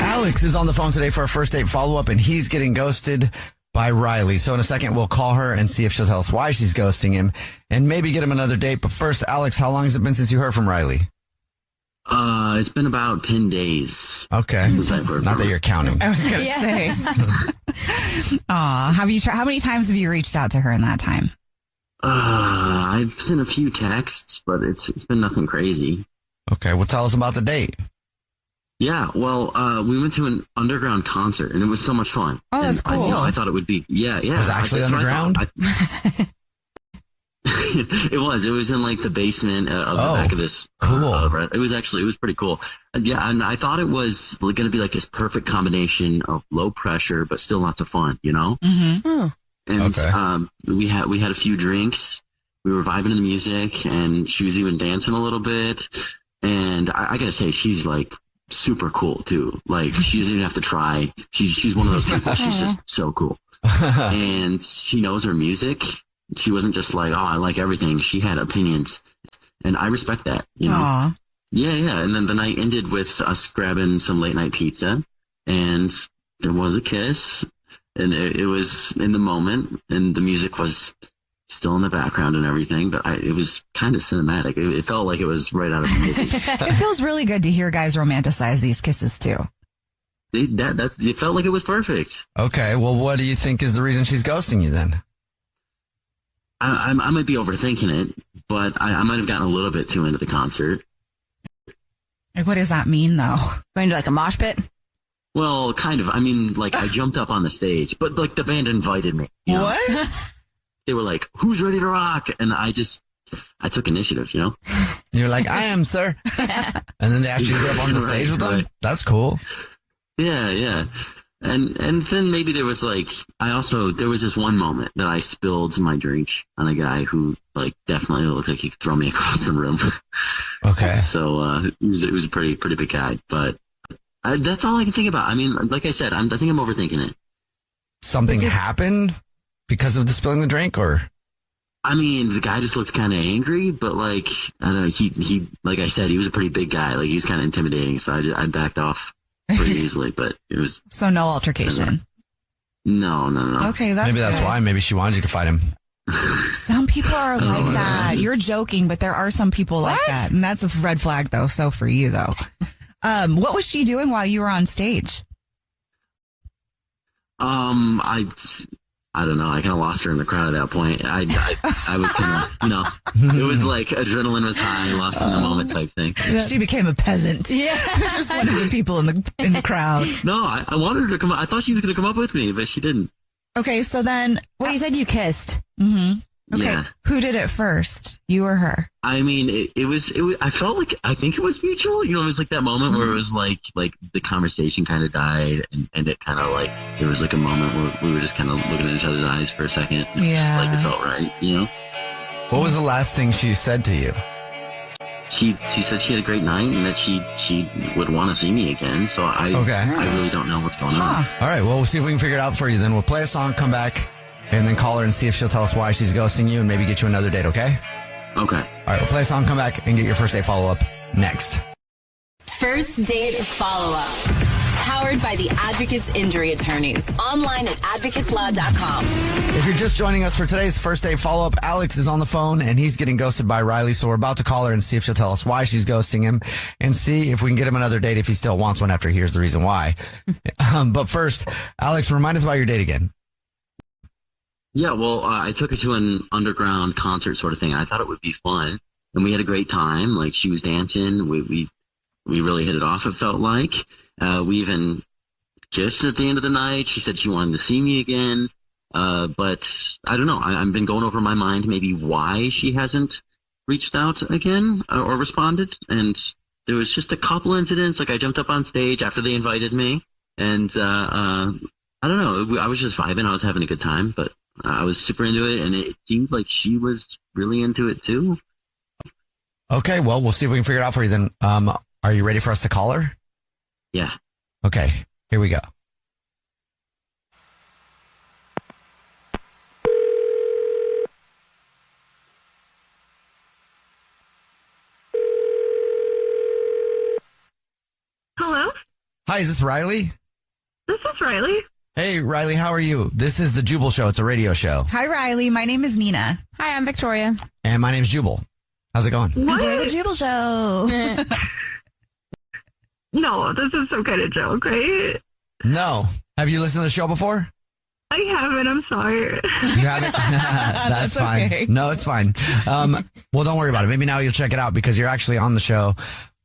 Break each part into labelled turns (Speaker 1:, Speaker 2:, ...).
Speaker 1: Alex is on the phone today for our first date follow-up, and he's getting ghosted by Riley. So in a second, we'll call her and see if she'll tell us why she's ghosting him and maybe get him another date. But first, Alex, how long has it been since you heard from Riley?
Speaker 2: It's been about 10 days.
Speaker 1: Okay. Not that you're counting.
Speaker 3: I was going to say. Aw, how many times have you reached out to her in that time?
Speaker 2: I've sent a few texts, but it's been nothing crazy.
Speaker 1: Okay, well, tell us about the date.
Speaker 2: Yeah, well, we went to an underground concert, and it was so much fun.
Speaker 3: Oh, that's cool.
Speaker 2: I thought it would be, yeah.
Speaker 1: It was actually underground?
Speaker 2: It was in like the basement of the back of this.
Speaker 1: Cool.
Speaker 2: It was pretty cool. Yeah, and I thought it was going to be like this perfect combination of low pressure, but still lots of fun, you know?
Speaker 3: Mm-hmm. Oh.
Speaker 2: And we had a few drinks. We were vibing to the music, and she was even dancing a little bit. And I gotta say, she's like super cool too. Like she doesn't even have to try. She's one of those people. She's just so cool. And she knows her music. She wasn't just like, oh, I like everything. She had opinions, and I respect that. You know.
Speaker 3: Aww.
Speaker 2: Yeah. And then the night ended with us grabbing some late night pizza, and there was a kiss, and it was in the moment, and the music was still in the background and everything, but it was kind of cinematic. It felt like it was right out of a movie.
Speaker 3: It feels really good to hear guys romanticize these kisses too.
Speaker 2: It felt like it was perfect.
Speaker 1: Okay, well, what do you think is the reason she's ghosting you then?
Speaker 2: I might be overthinking it, but I might have gotten a little bit too into the concert.
Speaker 3: Like, what does that mean though?
Speaker 4: Going to like a mosh pit?
Speaker 2: Well, kind of. I mean, like I jumped up on the stage, but like the band invited me. You know?
Speaker 3: What?
Speaker 2: They were like, "Who's ready to rock?" And I took initiative, you know?
Speaker 1: You're like, "I am, sir." And then they actually get up on the stage with them?
Speaker 2: Right.
Speaker 1: That's cool.
Speaker 2: Yeah. And then maybe there was there was this one moment that I spilled my drink on a guy who like definitely looked like he could throw me across the room.
Speaker 1: Okay.
Speaker 2: So it was a pretty big guy, but that's all I can think about. I mean, like I said, I think I'm overthinking it.
Speaker 1: Something happened because of the spilling the drink, or?
Speaker 2: I mean, the guy just looked kind of angry, but like, I don't know, he like I said, he was a pretty big guy. Like he was kind of intimidating, so I backed off pretty easily, but it was.
Speaker 3: So no altercation?
Speaker 2: No.
Speaker 3: Okay,
Speaker 1: maybe that's why. Maybe she wanted you to fight him.
Speaker 3: Some people are like that. You're joking, but there are some people like that. And that's a red flag though. So for you though. What was she doing while you were on stage? I don't know. I kind of lost her in the crowd at that point. I was kind of, it was like adrenaline was high, lost in the moment type thing. She became a peasant. Yeah. Just one of the people in the crowd.
Speaker 2: No, I wanted her to come up. I thought she was going to come up with me, but she didn't.
Speaker 3: Okay. So then.
Speaker 4: Well, you said you kissed.
Speaker 3: Mm-hmm. Okay.
Speaker 2: Yeah.
Speaker 3: Who did it first? You or her?
Speaker 2: I mean, it was, I felt like, I think it was mutual. You know, it was like that moment where it was like the conversation kind of died and it kind of like, there was like a moment where we were just kind of looking at each other's eyes for a second.
Speaker 3: Yeah.
Speaker 2: Like it felt right, you know?
Speaker 1: What was the last thing she said to you?
Speaker 2: She said she had a great night and that she would want to see me again. So I really don't know what's going on.
Speaker 1: All right. Well, we'll see if we can figure it out for you. Then we'll play a song, come back, and then call her and see if she'll tell us why she's ghosting you and maybe get you another date, okay?
Speaker 2: Okay.
Speaker 1: All right, we'll play a song, come back, and get your first date follow-up next.
Speaker 5: First date follow-up. Powered by the Advocates Injury Attorneys. Online at advocateslaw.com.
Speaker 1: If you're just joining us for today's first date follow-up, Alex is on the phone, and he's getting ghosted by Riley, so we're about to call her and see if she'll tell us why she's ghosting him and see if we can get him another date if he still wants one after he hears the reason why. But first, Alex, remind us about your date again.
Speaker 2: Yeah, well, I took her to an underground concert sort of thing. I thought it would be fun, and we had a great time. Like, she was dancing. We really hit it off, it felt like. We even kissed at the end of the night. She said she wanted to see me again. But I don't know. I've been going over my mind maybe why she hasn't reached out again or responded. And there was just a couple incidents. Like, I jumped up on stage after they invited me, and I don't know. I was just vibing. I was having a good time, but I was super into it, and it seemed like she was really into it too.
Speaker 1: Okay, well, we'll see if we can figure it out for you then. Are you ready for us to call her?
Speaker 2: Yeah.
Speaker 1: Okay, here we go.
Speaker 6: Hello?
Speaker 1: Hi, Hi, is this Riley?
Speaker 6: This is Riley.
Speaker 1: Hey, Riley, how are you? This is the Jubal Show. It's a radio show.
Speaker 7: Hi, Riley. My name is Nina.
Speaker 4: Hi, I'm Victoria.
Speaker 1: And my name's Jubal. How's it going?
Speaker 6: What?
Speaker 7: We're the Jubal Show.
Speaker 6: No, this is some kind of joke, right?
Speaker 1: No. Have you listened to the show before?
Speaker 6: I haven't. I'm sorry.
Speaker 1: You haven't? That's fine.
Speaker 7: Okay.
Speaker 1: No, it's fine. Well, don't worry about it. Maybe now you'll check it out because you're actually on the show.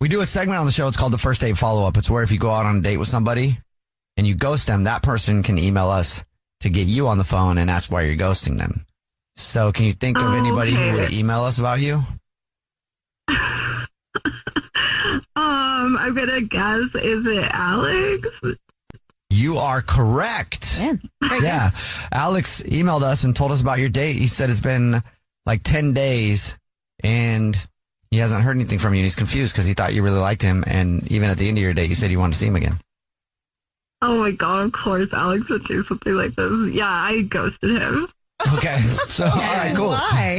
Speaker 1: We do a segment on the show. It's called the First Date Follow-Up. It's where if you go out on a date with somebody and you ghost them, that person can email us to get you on the phone and ask why you're ghosting them. So can you think of anybody who would email us about you?
Speaker 6: I'm gonna guess, is it Alex?
Speaker 1: You are correct. Yeah. Alex emailed us and told us about your date. He said it's been like 10 days and he hasn't heard anything from you. And he's confused because he thought you really liked him. And even at the end of your date, you said you wanted to see him again.
Speaker 6: Oh my God, of course Alex would do something like this. Yeah, I ghosted him.
Speaker 1: Okay. So, all right, cool.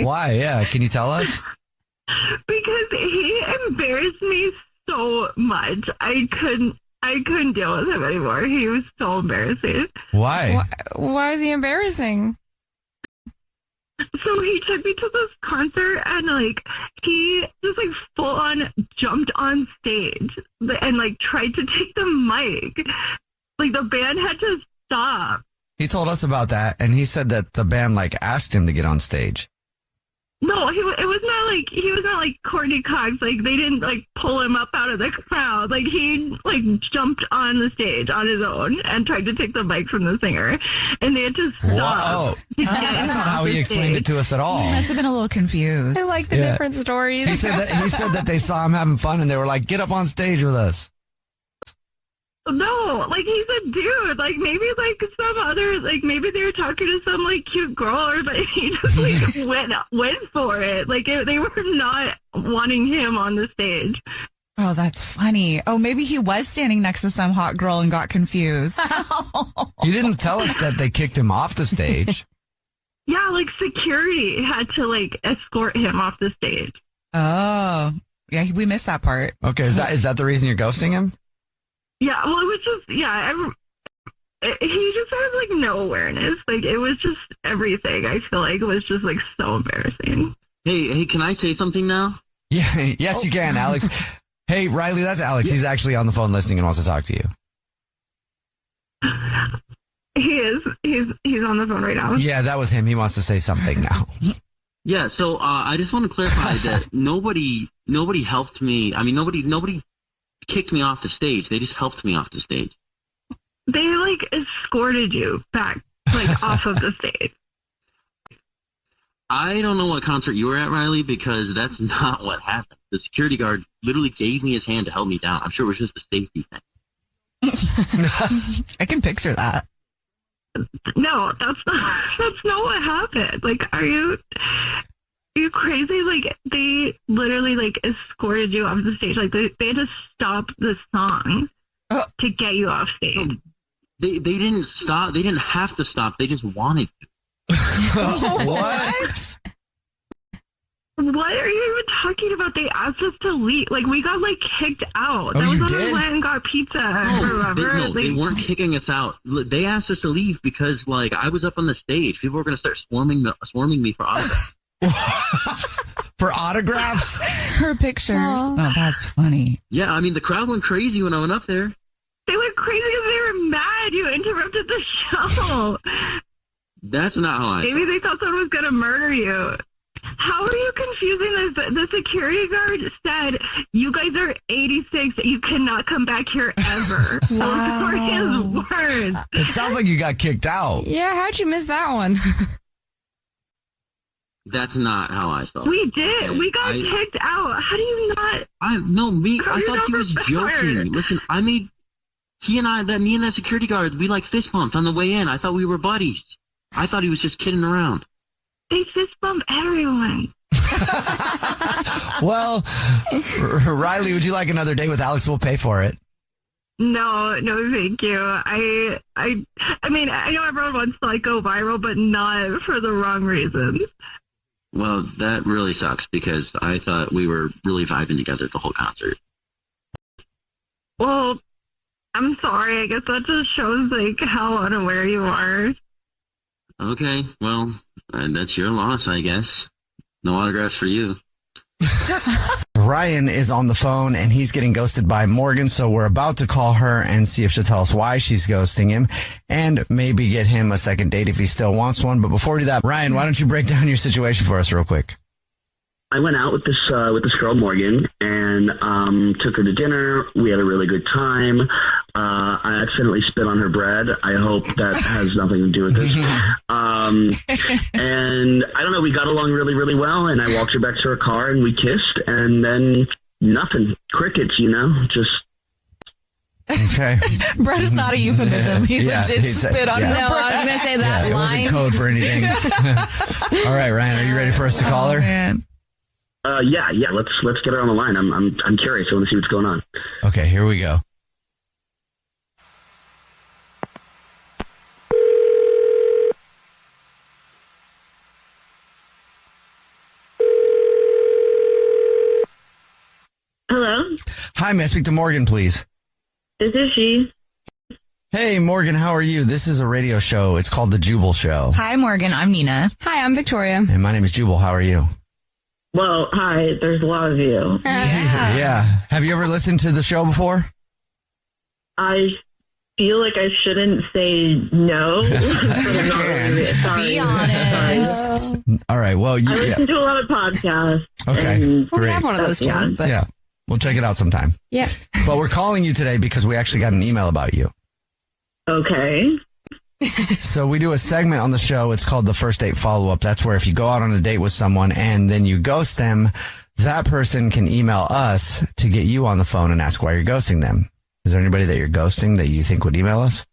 Speaker 1: Why? Yeah. Can you tell us?
Speaker 6: Because he embarrassed me so much. I couldn't deal with him anymore. He was so embarrassing.
Speaker 1: Why?
Speaker 4: Why is he embarrassing?
Speaker 6: So he took me to this concert and he just full on jumped on stage and tried to take the mic. The band had to stop.
Speaker 1: He told us about that and he said that the band asked him to get on stage.
Speaker 6: No, it was not he was not like Courtney Cox. They didn't pull him up out of the crowd. He jumped on the stage on his own and tried to take the mic from the singer, and they had to stop.
Speaker 1: Whoa. That's not how he explained it to us at all.
Speaker 7: He must have been a little confused.
Speaker 4: I like the different stories.
Speaker 1: He said that they saw him having fun and they were like, "Get up on stage with us."
Speaker 6: No, he's a dude. Maybe some other, maybe they were talking to some cute girl, but he just went for it. They were not wanting him on the stage.
Speaker 7: Oh, that's funny. Oh, maybe he was standing next to some hot girl and got confused.
Speaker 1: You didn't tell us that they kicked him off the stage.
Speaker 6: Yeah, security had to escort him off the stage.
Speaker 7: Oh, yeah, we missed that part.
Speaker 1: Okay, is that the reason you're ghosting him?
Speaker 6: Yeah, well, it was just, he just had, no awareness. It was just everything, I feel it was just, so embarrassing.
Speaker 2: Hey, can I say something now?
Speaker 1: Yeah, yes, you can, Alex. Hey, Riley, that's Alex. He's actually on the phone listening and wants to talk to you.
Speaker 6: He is. He's on the phone right now.
Speaker 1: Yeah, that was him. He wants to say something now.
Speaker 2: Yeah, so I just want to clarify that nobody helped me. I mean, nobody kicked me off the stage. They just helped me off the stage.
Speaker 6: They escorted you back off of the stage.
Speaker 2: I don't know what concert you were at, Riley, because that's not what happened. The security guard literally gave me his hand to help me down. I'm sure it was just a safety thing.
Speaker 7: I can picture that.
Speaker 6: No, that's not what happened. Are you crazy? They literally escorted you off the stage. They had to stop the song to get you off stage.
Speaker 2: They didn't stop. They didn't have to stop. They just wanted to.
Speaker 1: What?
Speaker 6: What are you even talking about? They asked us to leave. We got kicked out.
Speaker 1: Oh,
Speaker 6: that was
Speaker 1: you
Speaker 6: when
Speaker 1: did?
Speaker 6: we went and got pizza.
Speaker 2: They weren't kicking us out. They asked us to leave because I was up on the stage. People were going to start swarming me for autographs.
Speaker 1: For autographs?
Speaker 7: Her pictures.
Speaker 4: Aww.
Speaker 7: Oh, that's funny.
Speaker 2: Yeah, I mean, the crowd went crazy when I went up there.
Speaker 6: They went crazy because they were mad you interrupted the show.
Speaker 2: That's not how I
Speaker 6: Maybe they thought someone was going to murder you. How are you confusing this? The security guard said, you guys are 86. You cannot come back here ever. Those were his words.
Speaker 1: It sounds like you got kicked out.
Speaker 4: Yeah, how'd you miss that one?
Speaker 2: That's not how I felt.
Speaker 6: We did. We got kicked out. How do you not?
Speaker 2: I thought he was joking. Listen, me and that security guard, we fist bumped on the way in. I thought we were buddies. I thought he was just kidding around.
Speaker 6: They fist bump everyone.
Speaker 1: Well, Riley, would you like another date with Alex? We'll pay for it.
Speaker 6: No, thank you. I mean, I know everyone wants to go viral, but not for the wrong reasons.
Speaker 2: Well, that really sucks because I thought we were really vibing together the whole concert.
Speaker 6: Well, I'm sorry. I guess that just shows like how unaware you are.
Speaker 2: Okay, well, that's your loss, I guess. No autographs for you.
Speaker 1: Ryan is on the phone and he's getting ghosted by Morgan, so we're about to call her and see if she'll tell us why she's ghosting him and maybe get him a second date if he still wants one. But before we do that, Ryan, why don't you break down your situation for us real quick?
Speaker 3: I went out with this girl, Morgan, and took her to dinner. We had a really good time. I accidentally spit on her bread. I hope that has nothing to do with this. And I don't know, we got along really, really well, and I walked her back to her car, and we kissed, and then nothing. Crickets, just...
Speaker 1: Okay.
Speaker 7: Bread is not a euphemism. He legit spit on her bread.
Speaker 4: No, I was going to say that line.
Speaker 1: It wasn't code for anything. All right, Ryan, are you ready for us to call her?
Speaker 7: Man.
Speaker 3: Yeah. Let's get her on the line. I'm curious. I want to see what's going on.
Speaker 1: Okay, here we go.
Speaker 6: Hello?
Speaker 1: Hi, may I speak to Morgan, please?
Speaker 6: This is she.
Speaker 1: Hey, Morgan, how are you? This is a radio show. It's called The Jubal Show.
Speaker 7: Hi, Morgan. I'm Nina.
Speaker 4: Hi, I'm Victoria.
Speaker 1: And my name is Jubal. How are you?
Speaker 6: Well, hi. There's a lot of you.
Speaker 1: Yeah. Have you ever listened to the show before?
Speaker 6: I feel like I shouldn't say no.
Speaker 1: You can.
Speaker 6: Sorry.
Speaker 7: Be honest.
Speaker 1: All right. Well,
Speaker 6: I listen to a lot of podcasts.
Speaker 1: Okay.
Speaker 6: and-
Speaker 4: We
Speaker 1: Great.
Speaker 4: have one of those too.
Speaker 6: Yeah.
Speaker 4: But
Speaker 1: Yeah. We'll check it out sometime.
Speaker 4: yeah.
Speaker 1: But we're calling you today because we actually got an email about you.
Speaker 6: Okay.
Speaker 1: So we do a segment on the show. It's called the first date follow-up. That's where if you go out on a date with someone and then you ghost them, that person can email us to get you on the phone and ask why you're ghosting them. Is there anybody that you're ghosting that you think would email us?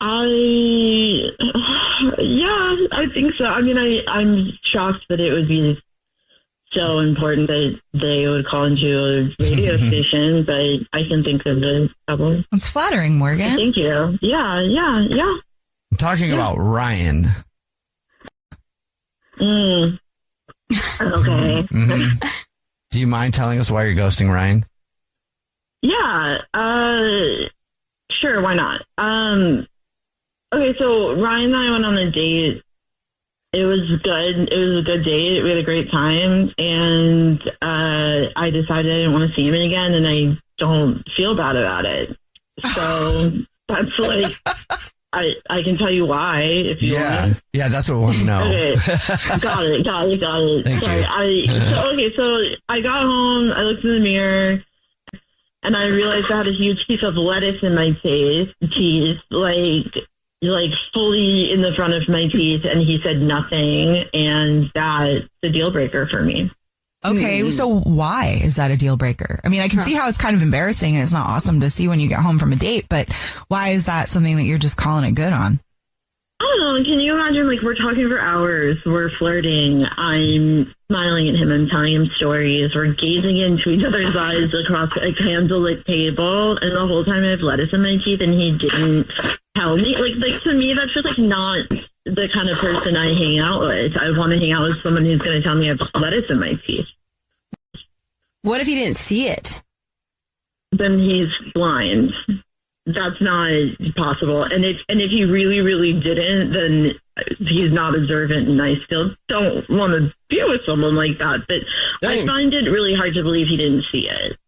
Speaker 6: I think so. I mean, I'm shocked that it would be so important that they would call into a radio station, but I can think of a couple.
Speaker 7: It's flattering, Morgan.
Speaker 6: Thank you. Yeah.
Speaker 1: I'm talking about Ryan.
Speaker 6: Okay.
Speaker 1: Mhm. Do you mind telling us why you're ghosting Ryan?
Speaker 6: Yeah. Sure. Why not? Okay. So Ryan and I went on a date. It was good. It was a good date. We had a great time, and I decided I didn't want to see him again, and I don't feel bad about it. So that's like, I can tell you why if you want.
Speaker 1: Yeah, that's what we want to know.
Speaker 6: Okay, got it.
Speaker 1: Thank
Speaker 6: Sorry, so I got home. I looked in the mirror, and I realized I had a huge piece of lettuce in my teeth, like fully in the front of my teeth, and he said nothing, and that's a deal breaker for me.
Speaker 7: Okay, so why is that a deal breaker? I mean, I can see how it's kind of embarrassing and it's not awesome to see when you get home from a date, but why is that something that you're just calling it good on?
Speaker 6: I don't know. Can you imagine, like, we're talking for hours, we're flirting, I'm smiling at him, I'm telling him stories, we're gazing into each other's eyes across a candlelit table, and the whole time I have lettuce in my teeth, and he didn't tell me. Like to me, that's just, like, not the kind of person I hang out with. I want to hang out with someone who's going to tell me I have lettuce in my teeth.
Speaker 4: What if he didn't see it?
Speaker 6: Then he's blind. That's not possible. And if he really, really didn't, then he's not observant, and I still don't want to be with someone like that. But I find it really hard to believe he didn't see it.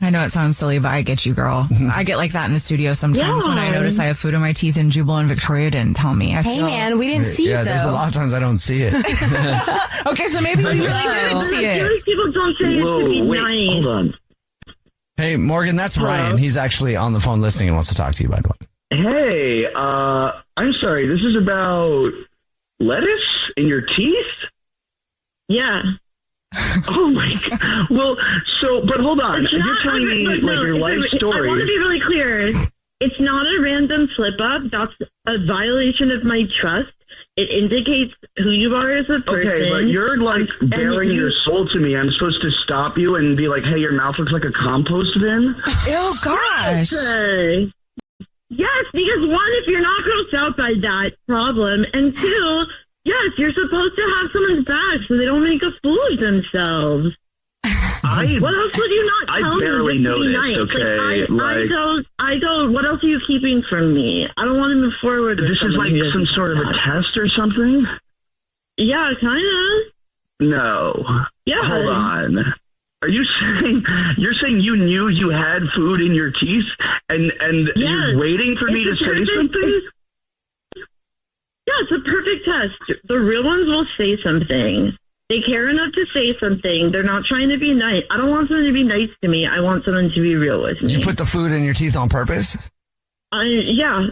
Speaker 7: I know it sounds silly, but I get you, girl. I get like that in the studio sometimes when I notice I have food in my teeth and Jubal and Victoria didn't tell me.
Speaker 4: Hey, man, we didn't see it, though.
Speaker 1: There's a lot of times I don't see it.
Speaker 7: Okay, so maybe we really didn't see it.
Speaker 6: People don't say it to be nice.
Speaker 3: Hold on.
Speaker 1: Hey, Morgan, that's Ryan. He's actually on the phone listening and wants to talk to you, by the way.
Speaker 3: Hey, I'm sorry. This is about lettuce in your teeth?
Speaker 6: Yeah.
Speaker 3: Oh my God. Well, but hold on. You're telling me your life story.
Speaker 6: I want to be really clear. It's not a random slip up. That's a violation of my trust. It indicates who you are as a person.
Speaker 3: Okay, but you're like bearing your soul to me. I'm supposed to stop you and be like, hey, your mouth looks like a compost bin?
Speaker 7: Oh, gosh.
Speaker 6: Yes, because one, if you're not grossed out by that problem, and two, yes, you're supposed to have someone's back so they don't make a fool of themselves. What else would you not tell me?
Speaker 3: I barely noticed, nice? Okay?
Speaker 6: I go, what else are you keeping from me? I don't want to move forward.
Speaker 3: This is like some sort of a test or something?
Speaker 6: Yeah, kind of.
Speaker 3: No.
Speaker 6: Yeah.
Speaker 3: Hold on. Are you saying you knew you had food in your teeth and you're waiting for me to say something?
Speaker 6: Yeah, it's a perfect test. The real ones will say something. They care enough to say something. They're not trying to be nice. I don't want someone to be nice to me. I want someone to be real with me.
Speaker 1: You put the food in your teeth on purpose?
Speaker 6: Yeah.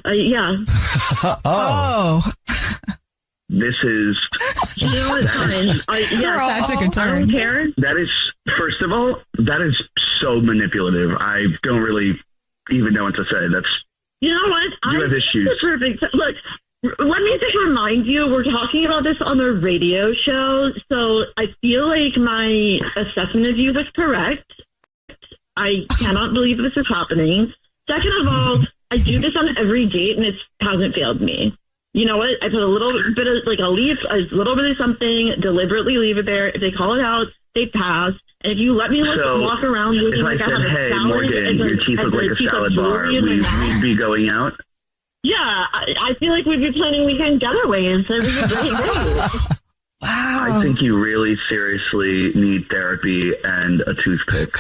Speaker 1: Oh.
Speaker 3: This is...
Speaker 6: You know what?
Speaker 7: That took a turn.
Speaker 6: I don't care.
Speaker 3: That is, first of all, that is so manipulative. I don't really even know what to say. That's...
Speaker 6: You know what?
Speaker 3: You have issues.
Speaker 6: Perfect. Look, let me just remind you, we're talking about this on the radio show, so I feel like my assessment of you was correct. I cannot believe this is happening. Second of all, I do this on every date, and it hasn't failed me. You know what? I put a little bit of, like, a little bit of something, deliberately leave it there. If they call it out, they pass. And if you let me walk around looking like I have a salad,
Speaker 3: Morgan, your teeth look like a salad bar, we'd be going out?
Speaker 6: Yeah, I feel like we'd be planning weekend getaways. So it was a great day.
Speaker 3: Wow. I think you really seriously need therapy and a toothpick.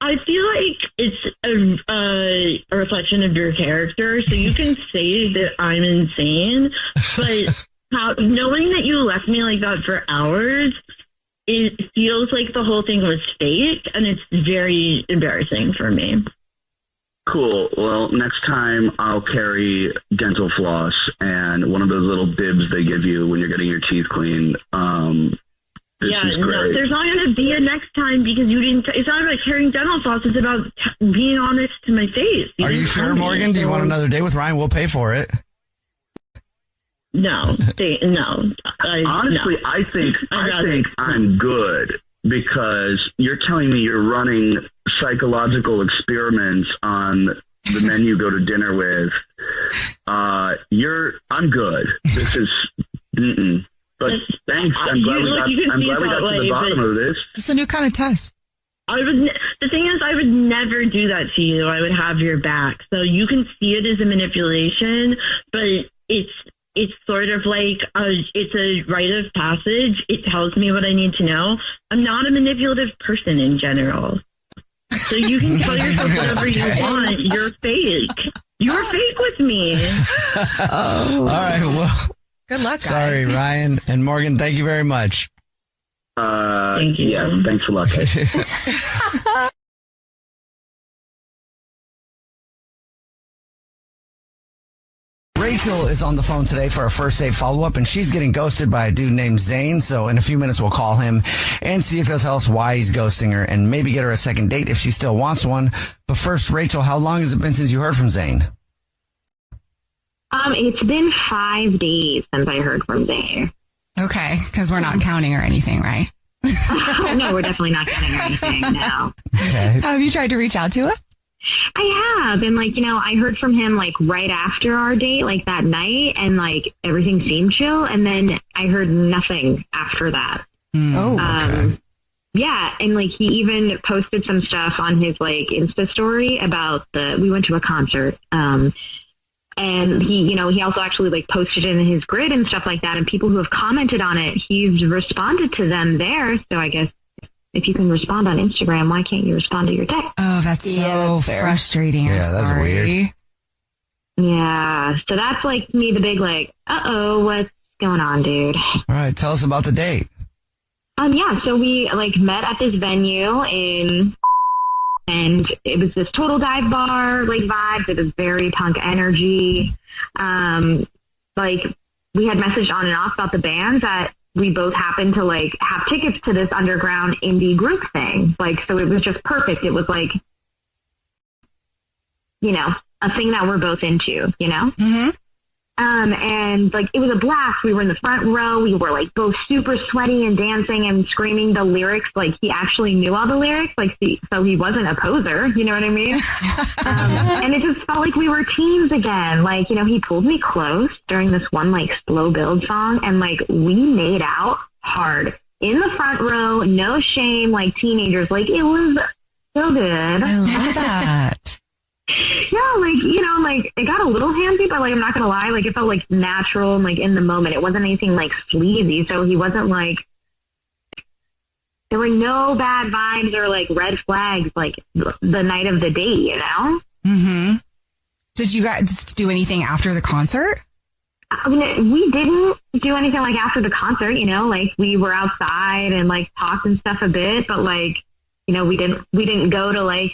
Speaker 6: I feel like it's a reflection of your character, so you can say that I'm insane, but knowing that you left me like that for hours, it feels like the whole thing was fake, and it's very embarrassing for me.
Speaker 3: Cool. Well, next time I'll carry dental floss and one of those little bibs they give you when you're getting your teeth cleaned. This is great.
Speaker 6: No, there's not going to be a next time because you didn't. It's not about carrying dental floss. It's about being honest to my face.
Speaker 1: Are you sure, Morgan? Do you want another day with Ryan? We'll pay for it.
Speaker 6: No.
Speaker 3: Honestly,
Speaker 6: no.
Speaker 3: I think I'm good because you're telling me you're running psychological experiments on the men you go to dinner with. I'm good. This is. But thanks. I'm glad we got to the bottom of this.
Speaker 7: It's a new kind of test.
Speaker 6: The thing is, I would never do that to you. I would have your back. So you can see it as a manipulation, but it's sort of like it's a rite of passage. It tells me what I need to know. I'm not a manipulative person in general. So you can tell yourself whatever you want. You're fake. You're fake with me.
Speaker 1: All right. Well,
Speaker 7: good luck, guys.
Speaker 1: Sorry, Ryan and Morgan. Thank you very much.
Speaker 6: Thank you.
Speaker 3: Yeah, thanks a lot, guys.
Speaker 1: Rachel is on the phone today for a first date follow-up, and she's getting ghosted by a dude named Zane. So in a few minutes, we'll call him and see if he'll tell us why he's ghosting her and maybe get her a second date if she still wants one. But first, Rachel, how long has it been since you heard from Zane?
Speaker 8: It's been 5 days since I heard from Zane.
Speaker 7: Okay, because we're not counting or anything, right?
Speaker 8: No, we're definitely not counting or anything, no.
Speaker 1: Okay.
Speaker 7: Have you tried to reach out to him?
Speaker 8: I have. And, I heard from him, right after our date, that night, and, everything seemed chill. And then I heard nothing after that.
Speaker 1: Okay.
Speaker 8: Yeah, and, he even posted some stuff on his, Insta story about we went to a concert. And he also actually posted it in his grid and stuff like that. And people who have commented on it, he's responded to them there. So I guess if you can respond on Instagram, why can't you respond to your text?
Speaker 7: Oh, that's so frustrating.
Speaker 1: Yeah, that's weird.
Speaker 8: Yeah. So that's me, the big uh-oh, what's going on, dude?
Speaker 1: All right. Tell us about the date.
Speaker 8: Yeah. So we met at this venue and it was this total dive bar, vibes. It was very punk energy. We had messaged on and off about the bands that we both happened to have tickets to this underground indie group thing. So it was just perfect. It was a thing that we're both into, Mm-hmm. And it was a blast. We were in the front row. We were both super sweaty and dancing and screaming the lyrics. He actually knew all the lyrics. So he wasn't a poser. You know what I mean? And it just felt like we were teens again. He pulled me close during this one slow build song, and we made out hard. in the front row, no shame, like teenagers. Like, it was so good.
Speaker 7: I love that.
Speaker 8: Yeah, like, you know, like, it got a little handsy, but, like, I'm not going to lie, like, it felt, like, natural and, like, in the moment. It wasn't anything, like, sleazy, so he wasn't, like, there were no bad vibes or, like, red flags, like, the night of the date, you know?
Speaker 7: Mm-hmm. Did you guys do anything after the concert?
Speaker 8: I mean, we didn't do anything, like, after the concert, you know? Like, we were outside and, like, talked and stuff a bit, but, like, you know, we didn't go to, like,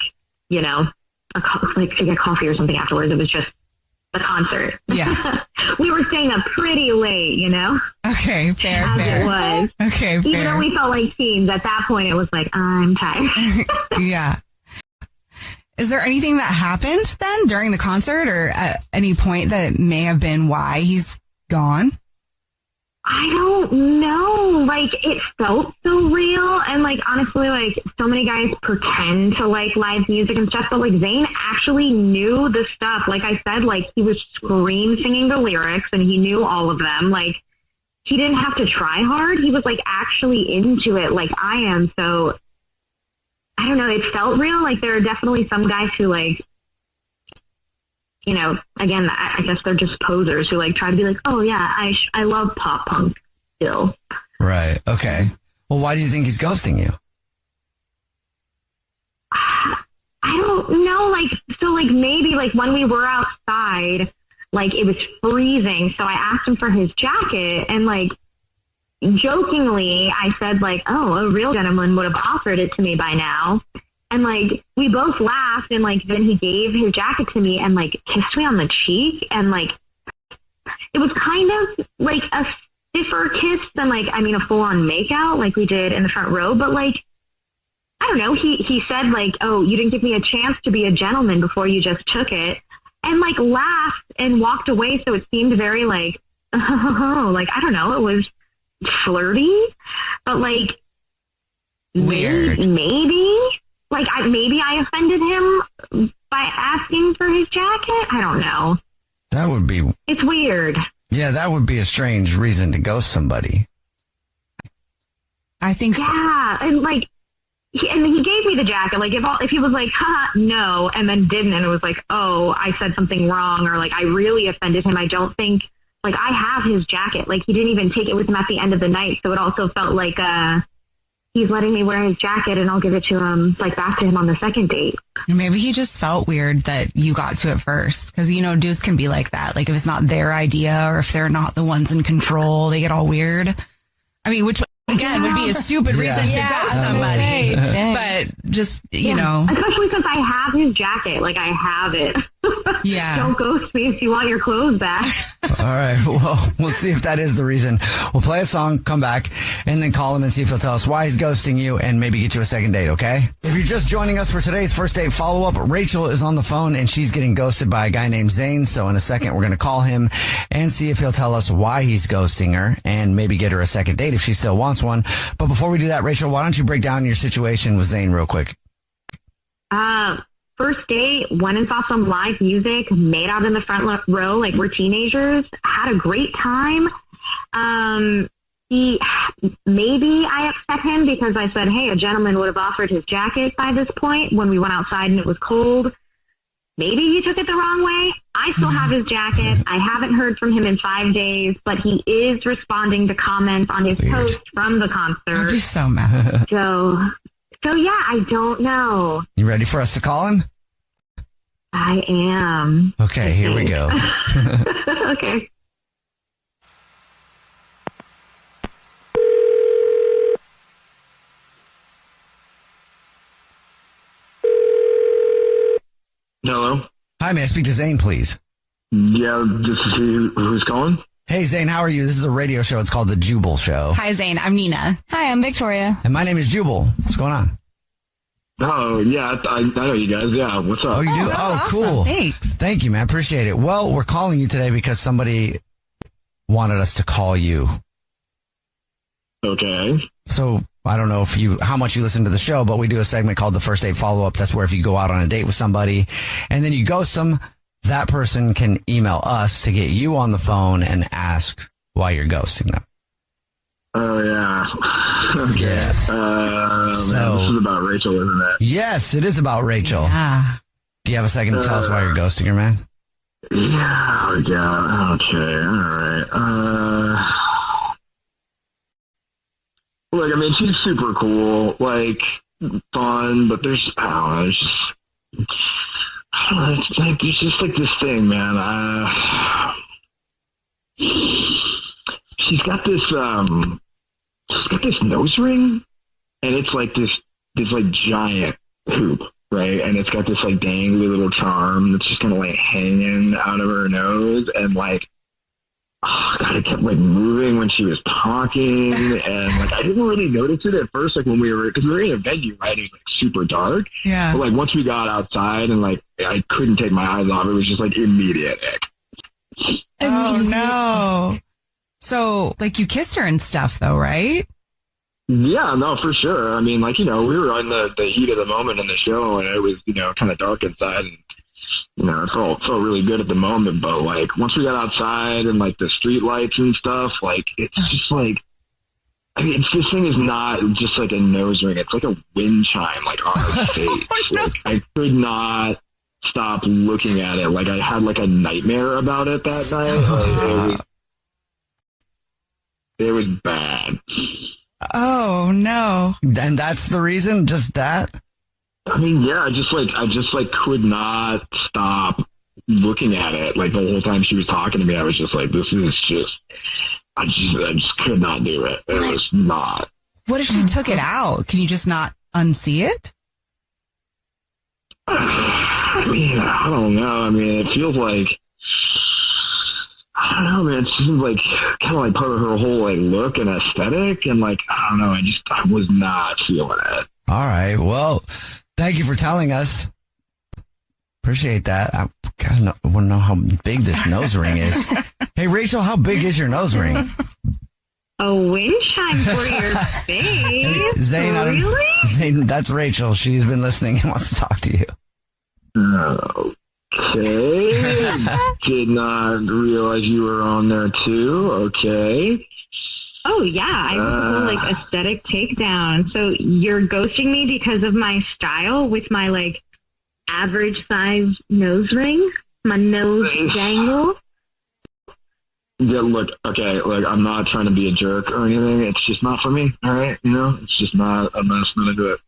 Speaker 8: you know, to get coffee or something afterwards. It was just a concert.
Speaker 7: Yeah.
Speaker 8: We were staying up pretty late, you know?
Speaker 7: Okay, fair.
Speaker 8: It was.
Speaker 7: Okay, fair.
Speaker 8: Even though we felt like teens, at that point it was like, I'm tired.
Speaker 7: Yeah. Is there anything that happened then during the concert or at any point that may have been why he's gone?
Speaker 8: I don't know. Like, it felt so real. And, like, honestly, like, so many guys pretend to like live music and stuff, but, like, Zayn actually knew the stuff. Like I said, like, he was scream singing the lyrics and he knew all of them. Like, he didn't have to try hard. He was, like, actually into it like I am. So, I don't know. It felt real. Like, there are definitely some guys who, like, you know, again, I guess they're just posers who, like, try to be like, oh, yeah, I love pop punk still.
Speaker 1: Right. Okay. Well, why do you think he's ghosting you?
Speaker 8: I don't know. Like, so, like, maybe, like, when we were outside, like, it was freezing. So I asked him for his jacket and, like, jokingly, I said, like, oh, a real gentleman would have offered it to me by now. And, like, we both laughed, and, like, then he gave his jacket to me and, like, kissed me on the cheek. And, like, it was kind of, like, a stiffer kiss than, like, I mean, a full-on makeout like we did in the front row. But, like, I don't know. He said, like, oh, you didn't give me a chance to be a gentleman before you just took it. And, like, laughed and walked away. So it seemed very, like, like, I don't know. It was flirty. But, like,
Speaker 7: weird.
Speaker 8: Maybe. Like, maybe I offended him by asking for his jacket. I don't know.
Speaker 1: That would be...
Speaker 8: It's weird.
Speaker 1: Yeah, that would be a strange reason to ghost somebody.
Speaker 7: I think so.
Speaker 8: Yeah, and, like, he gave me the jacket. Like, if he was like, haha, no, and then didn't, and it was like, oh, I said something wrong, or, like, I really offended him, I don't think... Like, I have his jacket. Like, he didn't even take it with him at the end of the night, so it also felt like... he's letting me wear his jacket and I'll give it to him, like, back to him on the second date.
Speaker 7: Maybe he just felt weird that you got to it first. Because, you know, dudes can be like that. Like, if it's not their idea or if they're not the ones in control, they get all weird. I mean, which, again, would be a stupid reason to ghost somebody. But just, you know.
Speaker 8: Especially since I have his jacket. Like, I have it.
Speaker 7: Yeah.
Speaker 8: Don't ghost me if you want your clothes back.
Speaker 1: All right. Well, we'll see if that is the reason. We'll play a song, come back, and then call him and see if he'll tell us why he's ghosting you and maybe get you a second date, okay? If you're just joining us for today's first date follow-up, Rachel is on the phone and she's getting ghosted by a guy named Zayn. So in a second, we're going to call him and see if he'll tell us why he's ghosting her and maybe get her a second date if she still wants one. But before we do that, Rachel, why don't you break down your situation with Zayn real quick?
Speaker 8: First date, went and saw some live music, made out in the front row like we're teenagers, had a great time. Maybe I upset him because I said, hey, a gentleman would have offered his jacket by this point when we went outside and it was cold. Maybe he took it the wrong way. I still have his jacket. I haven't heard from him in 5 days, but he is responding to comments on his post from the concert.
Speaker 7: I'd be so mad.
Speaker 8: So yeah, I don't know.
Speaker 1: You ready for us to call him?
Speaker 8: I am.
Speaker 1: Okay, here we go.
Speaker 8: Okay.
Speaker 9: Hello?
Speaker 1: Hi, may I speak to Zayn, please?
Speaker 9: Yeah, just to see who's calling.
Speaker 1: Hey, Zayn, how are you? This is a radio show. It's called The Jubal Show.
Speaker 7: Hi, Zayn. I'm Nina.
Speaker 4: Hi, I'm Victoria.
Speaker 1: And my name is Jubal. What's going on?
Speaker 9: Oh, yeah, I know you guys. Yeah, what's up?
Speaker 1: Oh, you do? Oh,
Speaker 7: awesome.
Speaker 1: cool.
Speaker 7: Thanks.
Speaker 1: Thank you, man. Appreciate it. Well, we're calling you today because somebody wanted us to call you.
Speaker 9: Okay.
Speaker 1: So I don't know how much you listen to the show, but we do a segment called the First Date Follow-Up. That's where if you go out on a date with somebody and then you ghost them, that person can email us to get you on the phone and ask why you're ghosting them.
Speaker 9: Oh, yeah. Okay.
Speaker 1: Yeah.
Speaker 9: Man, this is about Rachel, isn't it?
Speaker 1: Yes, it is about Rachel.
Speaker 7: Yeah.
Speaker 1: Do you have a second to tell us why you're ghosting her, man?
Speaker 9: Yeah. Okay. All right. Look, I mean, she's super cool, like, fun, but there's, I don't know, it's just like this thing, man. She's got this nose ring, and it's like this like giant hoop, right? And it's got this like dangly little charm that's just kind of like hanging out of her nose, and like, oh God, it kept like moving when she was talking, and like I didn't really notice it at first, like when because we were in a venue, right? It was like super dark.
Speaker 7: Yeah.
Speaker 9: But like once we got outside and like I couldn't take my eyes off, it was just like immediate ick.
Speaker 7: Oh no. So like you kissed her and stuff though, right?
Speaker 9: Yeah, no, for sure. I mean, like, we were on the heat of the moment in the show, and it was, kind of dark inside, and it felt really good at the moment, but like once we got outside and like the street lights and stuff, like it's just like, I mean, this thing is not just like a nose ring; it's like a wind chime, like on her face. Like, I could not stop looking at it. Like I had like a nightmare about it that night. Like, it was bad.
Speaker 7: Oh no!
Speaker 1: And that's the reason, just that.
Speaker 9: I mean, yeah, I just could not stop looking at it. Like the whole time she was talking to me, I was just like, this is just, I just could not do it. It was not.
Speaker 7: What if she took it out? Can you just not unsee it?
Speaker 9: I mean, I don't know. I mean, it feels like, I don't know, man. It seems like kind of like part of her whole like look and aesthetic, and like I don't know. I was not feeling it.
Speaker 1: All right. Well, thank you for telling us. Appreciate that. I want to know how big this nose ring is. Hey, Rachel, how big is your nose ring?
Speaker 6: A wind chime for your face.
Speaker 1: Zane,
Speaker 6: really?
Speaker 1: Zane, that's Rachel. She's been listening and wants to talk to you.
Speaker 9: Okay. Did not realize you were on there too. Okay.
Speaker 6: Oh yeah, I was a whole like aesthetic takedown. So you're ghosting me because of my style with my like average size nose ring, my nose jangle.
Speaker 9: Yeah, look, okay, like I'm not trying to be a jerk or anything. It's just not for me. All right, it's just not. I'm not going to do it.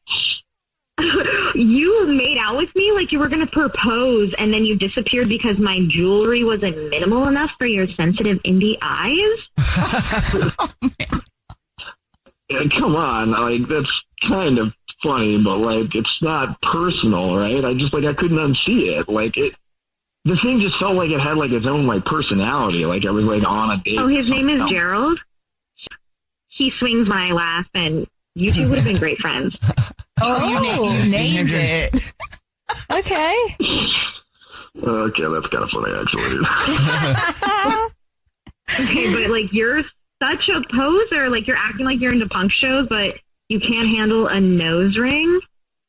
Speaker 6: You made out with me like you were going to propose, and then you disappeared because my jewelry wasn't minimal enough for your sensitive indie eyes?
Speaker 7: Oh, man.
Speaker 9: Yeah, come on, like that's kind of funny, but like it's not personal, right? I couldn't unsee it. Like the thing just felt like it had like its own like personality. Like I was like on a date.
Speaker 6: Oh, his name is Gerald. He swings my laugh, and you two would have been great friends.
Speaker 7: Oh, you named it.
Speaker 4: Okay.
Speaker 9: Okay, that's kind of funny, actually.
Speaker 6: Okay, but like you're such a poser. Like you're acting like you're into punk shows, but you can't handle a nose ring.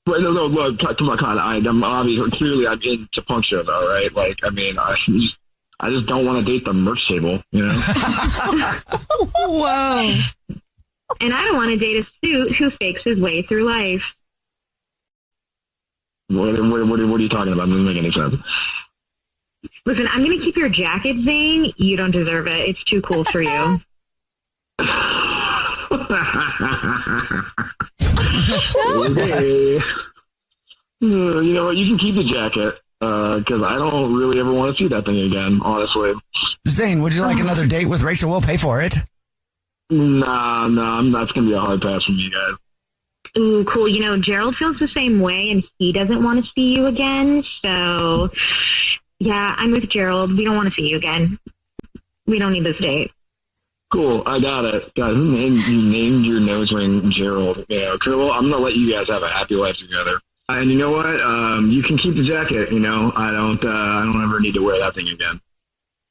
Speaker 9: Wait, no, look, come on, I'm obviously, clearly I'm into punk shows, all right? Like, I mean, I just don't want to date the merch table,
Speaker 7: Whoa.
Speaker 6: And I don't want to date a suit who fakes his way through life.
Speaker 9: What are you talking about? It doesn't make any sense.
Speaker 6: Listen, I'm going to keep your jacket, Zane. You don't deserve it. It's too cool for you.
Speaker 9: Okay. You know what? You can keep the jacket because I don't really ever want to see that thing again, honestly.
Speaker 1: Zane, would you like another date with Rachel? We'll pay for it.
Speaker 9: Nah, that's going to be a hard pass from you guys.
Speaker 6: Ooh, cool. Gerald feels the same way, and he doesn't want to see you again. So, yeah, I'm with Gerald. We don't want to see you again. We don't need this date.
Speaker 9: Cool, I got it. God, you named your nose ring Gerald. Yeah, okay, well, I'm going to let you guys have a happy life together. And you know what? You can keep the jacket, I don't ever need to wear that thing again.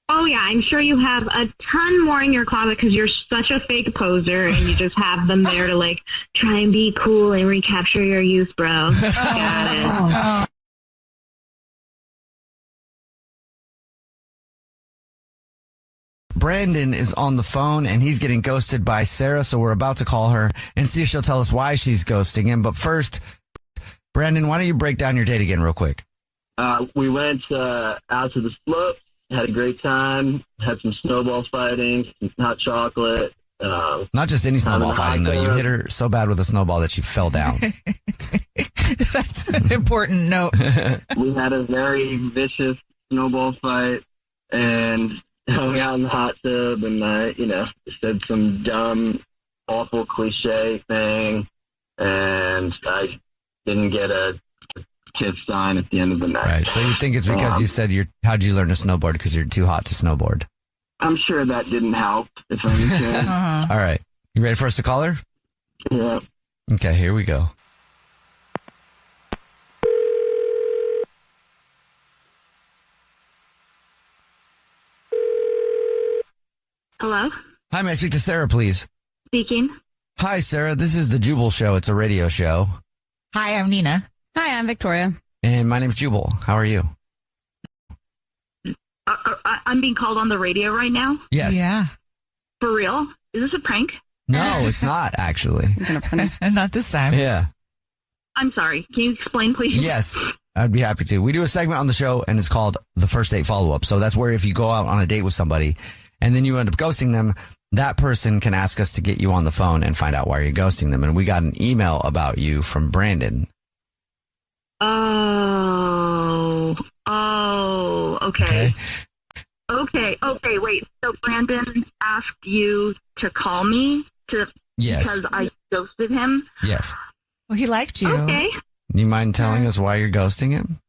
Speaker 6: Oh, yeah, I'm sure you have a ton more in your closet because you're such a fake poser and you just have them there to, like, try and be cool and recapture your youth, bro. Got it.
Speaker 1: Brandon is on the phone and he's getting ghosted by Sarah, so we're about to call her and see if she'll tell us why she's ghosting him. But first, Brandon, why don't you break down your date again real quick?
Speaker 10: We went out to the slopes, had a great time, had some snowball fighting, some hot chocolate.
Speaker 1: Not just any snowball fighting, though. You hit her so bad with a snowball that she fell down.
Speaker 7: That's an important note.
Speaker 10: We had a very vicious snowball fight and hung out in the hot tub, and I, said some dumb, awful cliche thing, and I didn't get a kiss sign at the end of the night.
Speaker 1: Right. So you think it's because you said how'd you learn to snowboard? Because you're too hot to snowboard.
Speaker 10: I'm sure that didn't help, if anything.
Speaker 1: All right. You ready for us to call her?
Speaker 10: Yeah.
Speaker 1: Okay, here we go.
Speaker 6: Hello?
Speaker 1: Hi, may I speak to Sarah, please?
Speaker 6: Speaking.
Speaker 1: Hi, Sarah. This is the Jubal Show. It's a radio show.
Speaker 7: Hi, I'm Nina.
Speaker 4: Hi, I'm Victoria.
Speaker 1: And my name's Jubal. How are you?
Speaker 6: I'm being called on the radio right now?
Speaker 1: Yes.
Speaker 7: Yeah.
Speaker 6: For real? Is this a prank?
Speaker 1: No, it's not, actually.
Speaker 7: Not this time.
Speaker 1: Yeah.
Speaker 6: I'm sorry. Can you explain, please?
Speaker 1: Yes, I'd be happy to. We do a segment on the show, and it's called the First Date Follow-Up. So that's where if you go out on a date with somebody, and then you end up ghosting them, that person can ask us to get you on the phone and find out why you're ghosting them. And we got an email about you from Brandon.
Speaker 6: Okay. Okay, wait. So Brandon asked you to call me because I ghosted him?
Speaker 1: Yes.
Speaker 7: Well, he liked you.
Speaker 6: Okay.
Speaker 1: You mind telling us why you're ghosting him?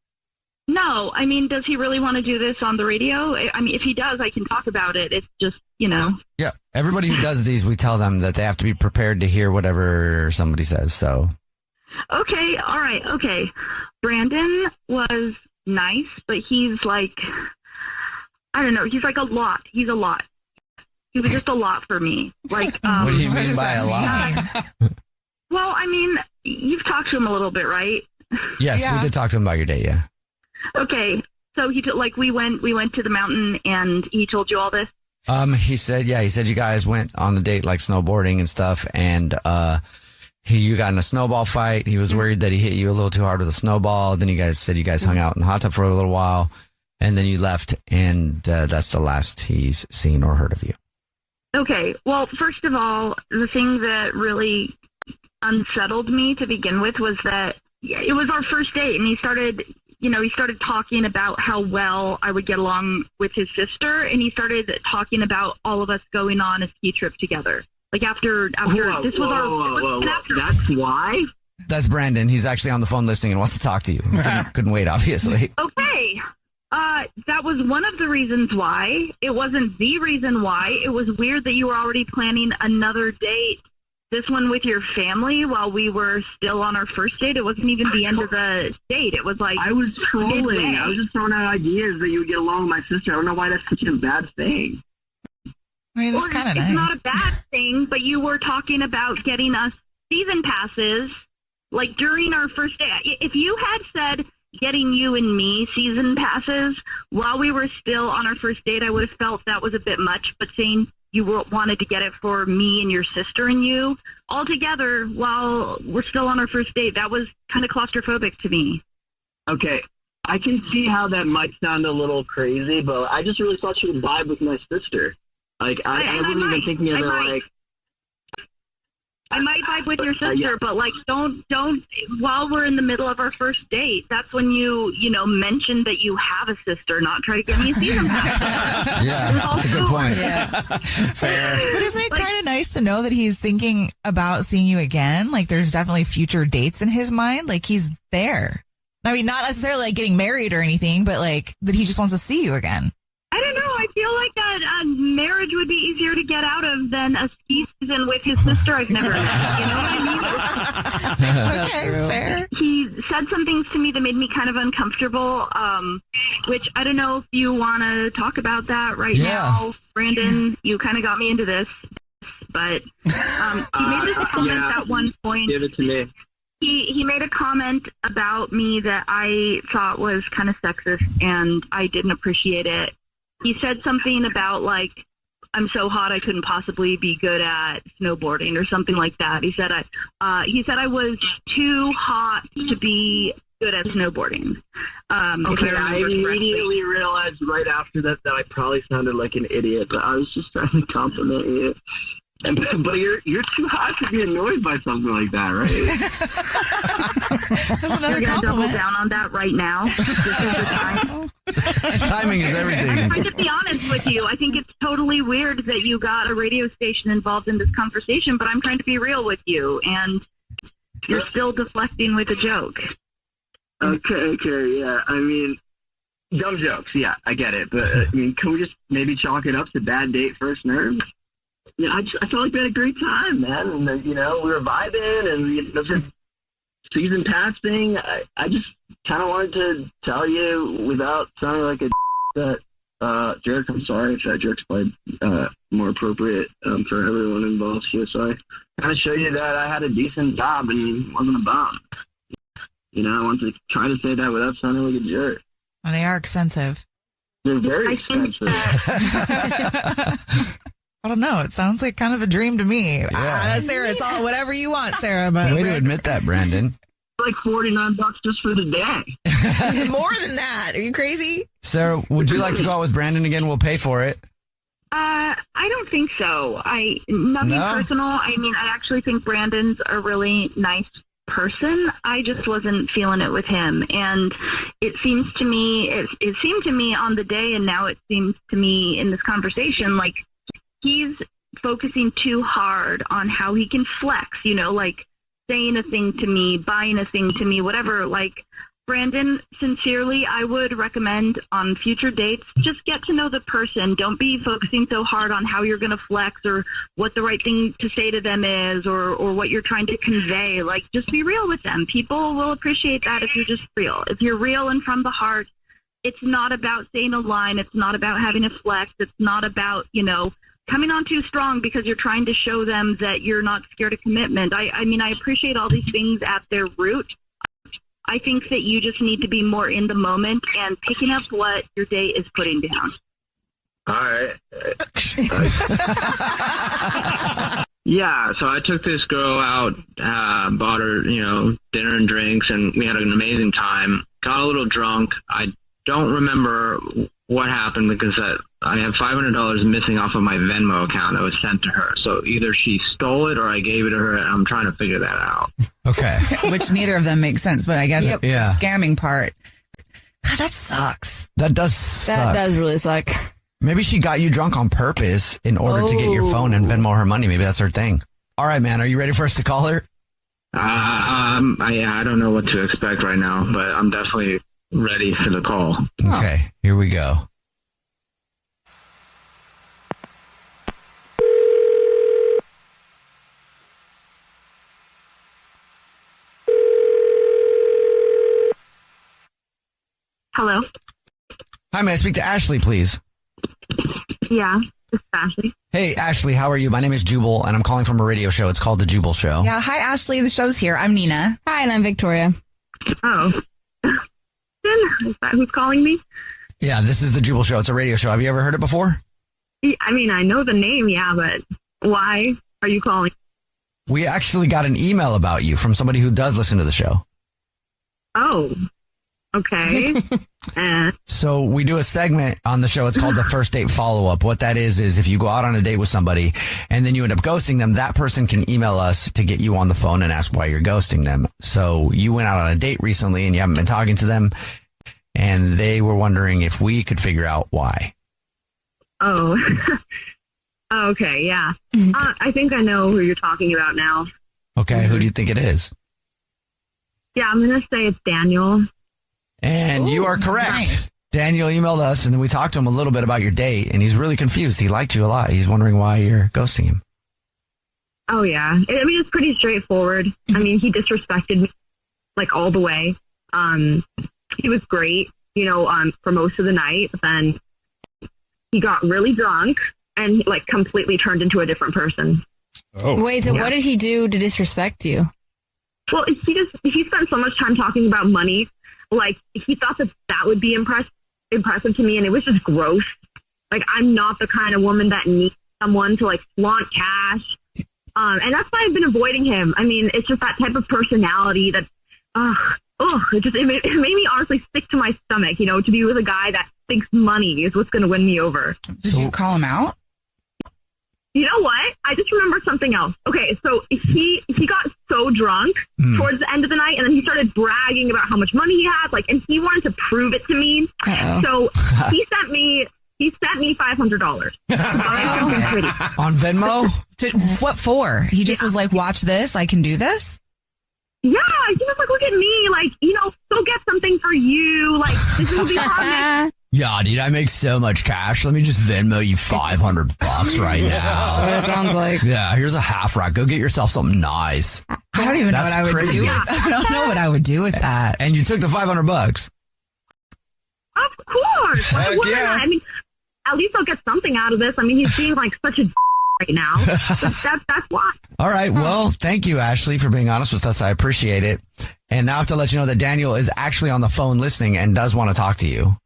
Speaker 6: No, I mean, does he really want to do this on the radio? I mean, if he does, I can talk about it. It's just,
Speaker 1: Yeah, everybody who does these, we tell them that they have to be prepared to hear whatever somebody says, so.
Speaker 6: Okay, all right, okay. Brandon was nice, but he's like, I don't know, he's like a lot. He's a lot. He was just a lot for me. Like,
Speaker 1: what do you mean by a lot?
Speaker 6: Well, I mean, you've talked to him a little bit, right?
Speaker 1: Yes, we did talk to him about your date, yeah.
Speaker 6: Okay, so we went to the mountain and he told you all this?
Speaker 1: He said you guys went on the date like snowboarding and stuff, and you got in a snowball fight. He was worried that he hit you a little too hard with a snowball. Then you guys hung out in the hot tub for a little while, and then you left, and that's the last he's seen or heard of you.
Speaker 6: Okay, well, first of all, the thing that really unsettled me to begin with was that it was our first date, and he started talking about how well I would get along with his sister, and he started talking about all of us going on a ski trip together. Like after
Speaker 10: That's why?
Speaker 1: That's Brandon. He's actually on the phone listening and wants to talk to you. Couldn't wait, obviously.
Speaker 6: Okay. That was one of the reasons why. It wasn't the reason why. It was weird that you were already planning another date. This one with your family while we were still on our first date. It wasn't even the end of the date. It was like
Speaker 10: I was trolling.
Speaker 6: midway.
Speaker 10: I was just throwing out ideas that you would get along with my sister. I don't know why that's such a bad thing.
Speaker 7: I mean, it's kind of nice.
Speaker 6: It's not a bad thing, but you were talking about getting us season passes like during our first date. If you had said getting you and me season passes while we were still on our first date, I would have felt that was a bit much. But saying you wanted to get it for me and your sister and you all together while we're still on our first date, that was kind of claustrophobic to me.
Speaker 10: Okay, I can see how that might sound a little crazy, but I just really thought you would vibe with my sister. Like, I wasn't even thinking of it like...
Speaker 6: I might vibe with your sister, but like, don't, while we're in the middle of our first date, that's when you mentioned that you have a sister, not try to get me a season pass.
Speaker 1: Yeah, that's a good point.
Speaker 7: Yeah.
Speaker 1: Fair.
Speaker 7: But isn't it kind of nice to know that he's thinking about seeing you again? Like, there's definitely future dates in his mind. Like, he's there. I mean, not necessarily like getting married or anything, but like that he just wants to see you again.
Speaker 6: I don't know. I feel like that marriage would be easier to get out of than a ski season with his sister I've never met. You know what I mean?
Speaker 7: Okay, fair.
Speaker 6: He said some things to me that made me kind of uncomfortable, which I don't know if you want to talk about that now. Brandon, you kind of got me into this, but he made this comment at one point.
Speaker 10: Give it to me.
Speaker 6: He made a comment about me that I thought was kind of sexist, and I didn't appreciate it. He said something about, like, I'm so hot I couldn't possibly be good at snowboarding or something like that. He said I was too hot to be good at snowboarding.
Speaker 10: Okay, I immediately realized right after that I probably sounded like an idiot, but I was just trying to compliment you. But you're too hot to be annoyed by something like that, right?
Speaker 6: That's another compliment. Double down on that right now.
Speaker 1: Timing is everything.
Speaker 6: I'm trying to be honest with you. I think it's totally weird that you got a radio station involved in this conversation, but I'm trying to be real with you, and you're still deflecting with a joke.
Speaker 10: Okay, yeah. I mean, dumb jokes, yeah, I get it. But, I mean, can we just maybe chalk it up to bad date, first nerves? Yeah, I felt like we had a great time, man. And, we were vibing, and the season pass thing, I just kind of wanted to tell you without sounding like a that, jerk, I'm sorry if that jerk's probably more appropriate for everyone involved here. So I kind of show you that I had a decent job and wasn't a bum. I want to try to say that without sounding like a jerk.
Speaker 7: Well, they are expensive.
Speaker 10: They're very expensive.
Speaker 7: I don't know. It sounds like kind of a dream to me.
Speaker 1: Yeah.
Speaker 7: Sarah, it's all whatever you want, Sarah. But
Speaker 1: way to admit that, Brandon.
Speaker 10: Like $49 just for the day.
Speaker 7: More than that. Are you crazy?
Speaker 1: Sarah, would you like to go out with Brandon again? We'll pay for it.
Speaker 6: I don't think so. Nothing personal. I mean, I actually think Brandon's a really nice person. I just wasn't feeling it with him, and it seems to me it seemed to me on the day, and now it seems to me in this conversation like he's focusing too hard on how he can flex, like saying a thing to me, buying a thing to me, whatever. Like, Brandon, sincerely, I would recommend on future dates, just get to know the person. Don't be focusing so hard on how you're going to flex or what the right thing to say to them is or what you're trying to convey. Like, just be real with them. People will appreciate that if you're just real. If you're real and from the heart, it's not about saying a line. It's not about having a flex. It's not about, coming on too strong because you're trying to show them that you're not scared of commitment. I mean, I appreciate all these things at their root. I think that you just need to be more in the moment and picking up what your date is putting down.
Speaker 10: All right.
Speaker 11: Yeah, so I took this girl out, bought her, dinner and drinks, and we had an amazing time. Got a little drunk. I don't remember what happened because I have $500 missing off of my Venmo account that was sent to her. So either she stole it or I gave it to her, and I'm trying to figure that out.
Speaker 1: Okay.
Speaker 7: Which neither of them makes sense, but I guess the scamming part. God, that sucks.
Speaker 1: That does suck.
Speaker 4: That does really suck.
Speaker 1: Maybe she got you drunk on purpose in order to get your phone and Venmo her money. Maybe that's her thing. All right, man. Are you ready for us to call her?
Speaker 11: I don't know what to expect right now, but I'm definitely ready for the call.
Speaker 1: Okay, here we go.
Speaker 6: Hello?
Speaker 1: Hi, may I speak to Ashley, please?
Speaker 6: Yeah, this is Ashley.
Speaker 1: Hey, Ashley, how are you? My name is Jubal, and I'm calling from a radio show. It's called The Jubal Show.
Speaker 7: Yeah, hi, Ashley. The show's here. I'm Nina.
Speaker 4: Hi, and I'm Victoria.
Speaker 6: Oh. Is that who's calling me?
Speaker 1: Yeah, this is The Jubal Show. It's a radio show. Have you ever heard it before?
Speaker 6: I mean, I know the name, yeah, but why are you calling?
Speaker 1: We actually got an email about you from somebody who does listen to the show.
Speaker 6: Oh, okay.
Speaker 1: So we do a segment on the show. It's called the first date follow-up. What that is if you go out on a date with somebody and then you end up ghosting them, that person can email us to get you on the phone and ask why you're ghosting them. So you went out on a date recently and you haven't been talking to them, and they were wondering if we could figure out why.
Speaker 6: Oh, okay. Yeah. I think I know who you're talking about now.
Speaker 1: Okay. Who do you think it is?
Speaker 6: Yeah, I'm going to say it's Daniel.
Speaker 1: And you are correct. Nice. Daniel emailed us, and then we talked to him a little bit about your date, and he's really confused. He liked you a lot. He's wondering why you're ghosting him.
Speaker 6: Oh, yeah. I mean, it's pretty straightforward. I mean, he disrespected me, like, all the way. He was great, for most of the night. But then he got really drunk and, like, completely turned into a different person.
Speaker 4: Oh. Wait, so what did he do to disrespect you?
Speaker 6: Well, he spent so much time talking about money. Like, he thought that would be impressive to me, and it was just gross. Like, I'm not the kind of woman that needs someone to like flaunt cash. And that's why I've been avoiding him. I mean, it's just that type of personality that, it made me honestly sick to my stomach, to be with a guy that thinks money is what's going to win me over.
Speaker 7: Did you call him out?
Speaker 6: You know what? I just remembered something else. Okay, so he got so drunk towards the end of the night, and then he started bragging about how much money he had, and he wanted to prove it to me.
Speaker 7: Uh-oh.
Speaker 6: So he sent me $500
Speaker 1: on Venmo.
Speaker 7: What for? He just was like, "Watch this, I can do this."
Speaker 6: Yeah, he was like, "Look at me, go get something for you. This will be awesome."
Speaker 1: Yeah, dude, I make so much cash. Let me just Venmo you $500 right now.
Speaker 4: That sounds like.
Speaker 1: Yeah, here's a half rack. Go get yourself something nice.
Speaker 7: I don't even know what I would do. I don't know what I would do with that.
Speaker 1: And you took the $500.
Speaker 6: Of course. Why wouldn't I? I mean, at least I'll get something out of this. I mean, he's being such a right now. That's why.
Speaker 1: All right. Well, thank you, Ashley, for being honest with us. I appreciate it. And now I have to let you know that Daniel is actually on the phone listening and does want to talk to you.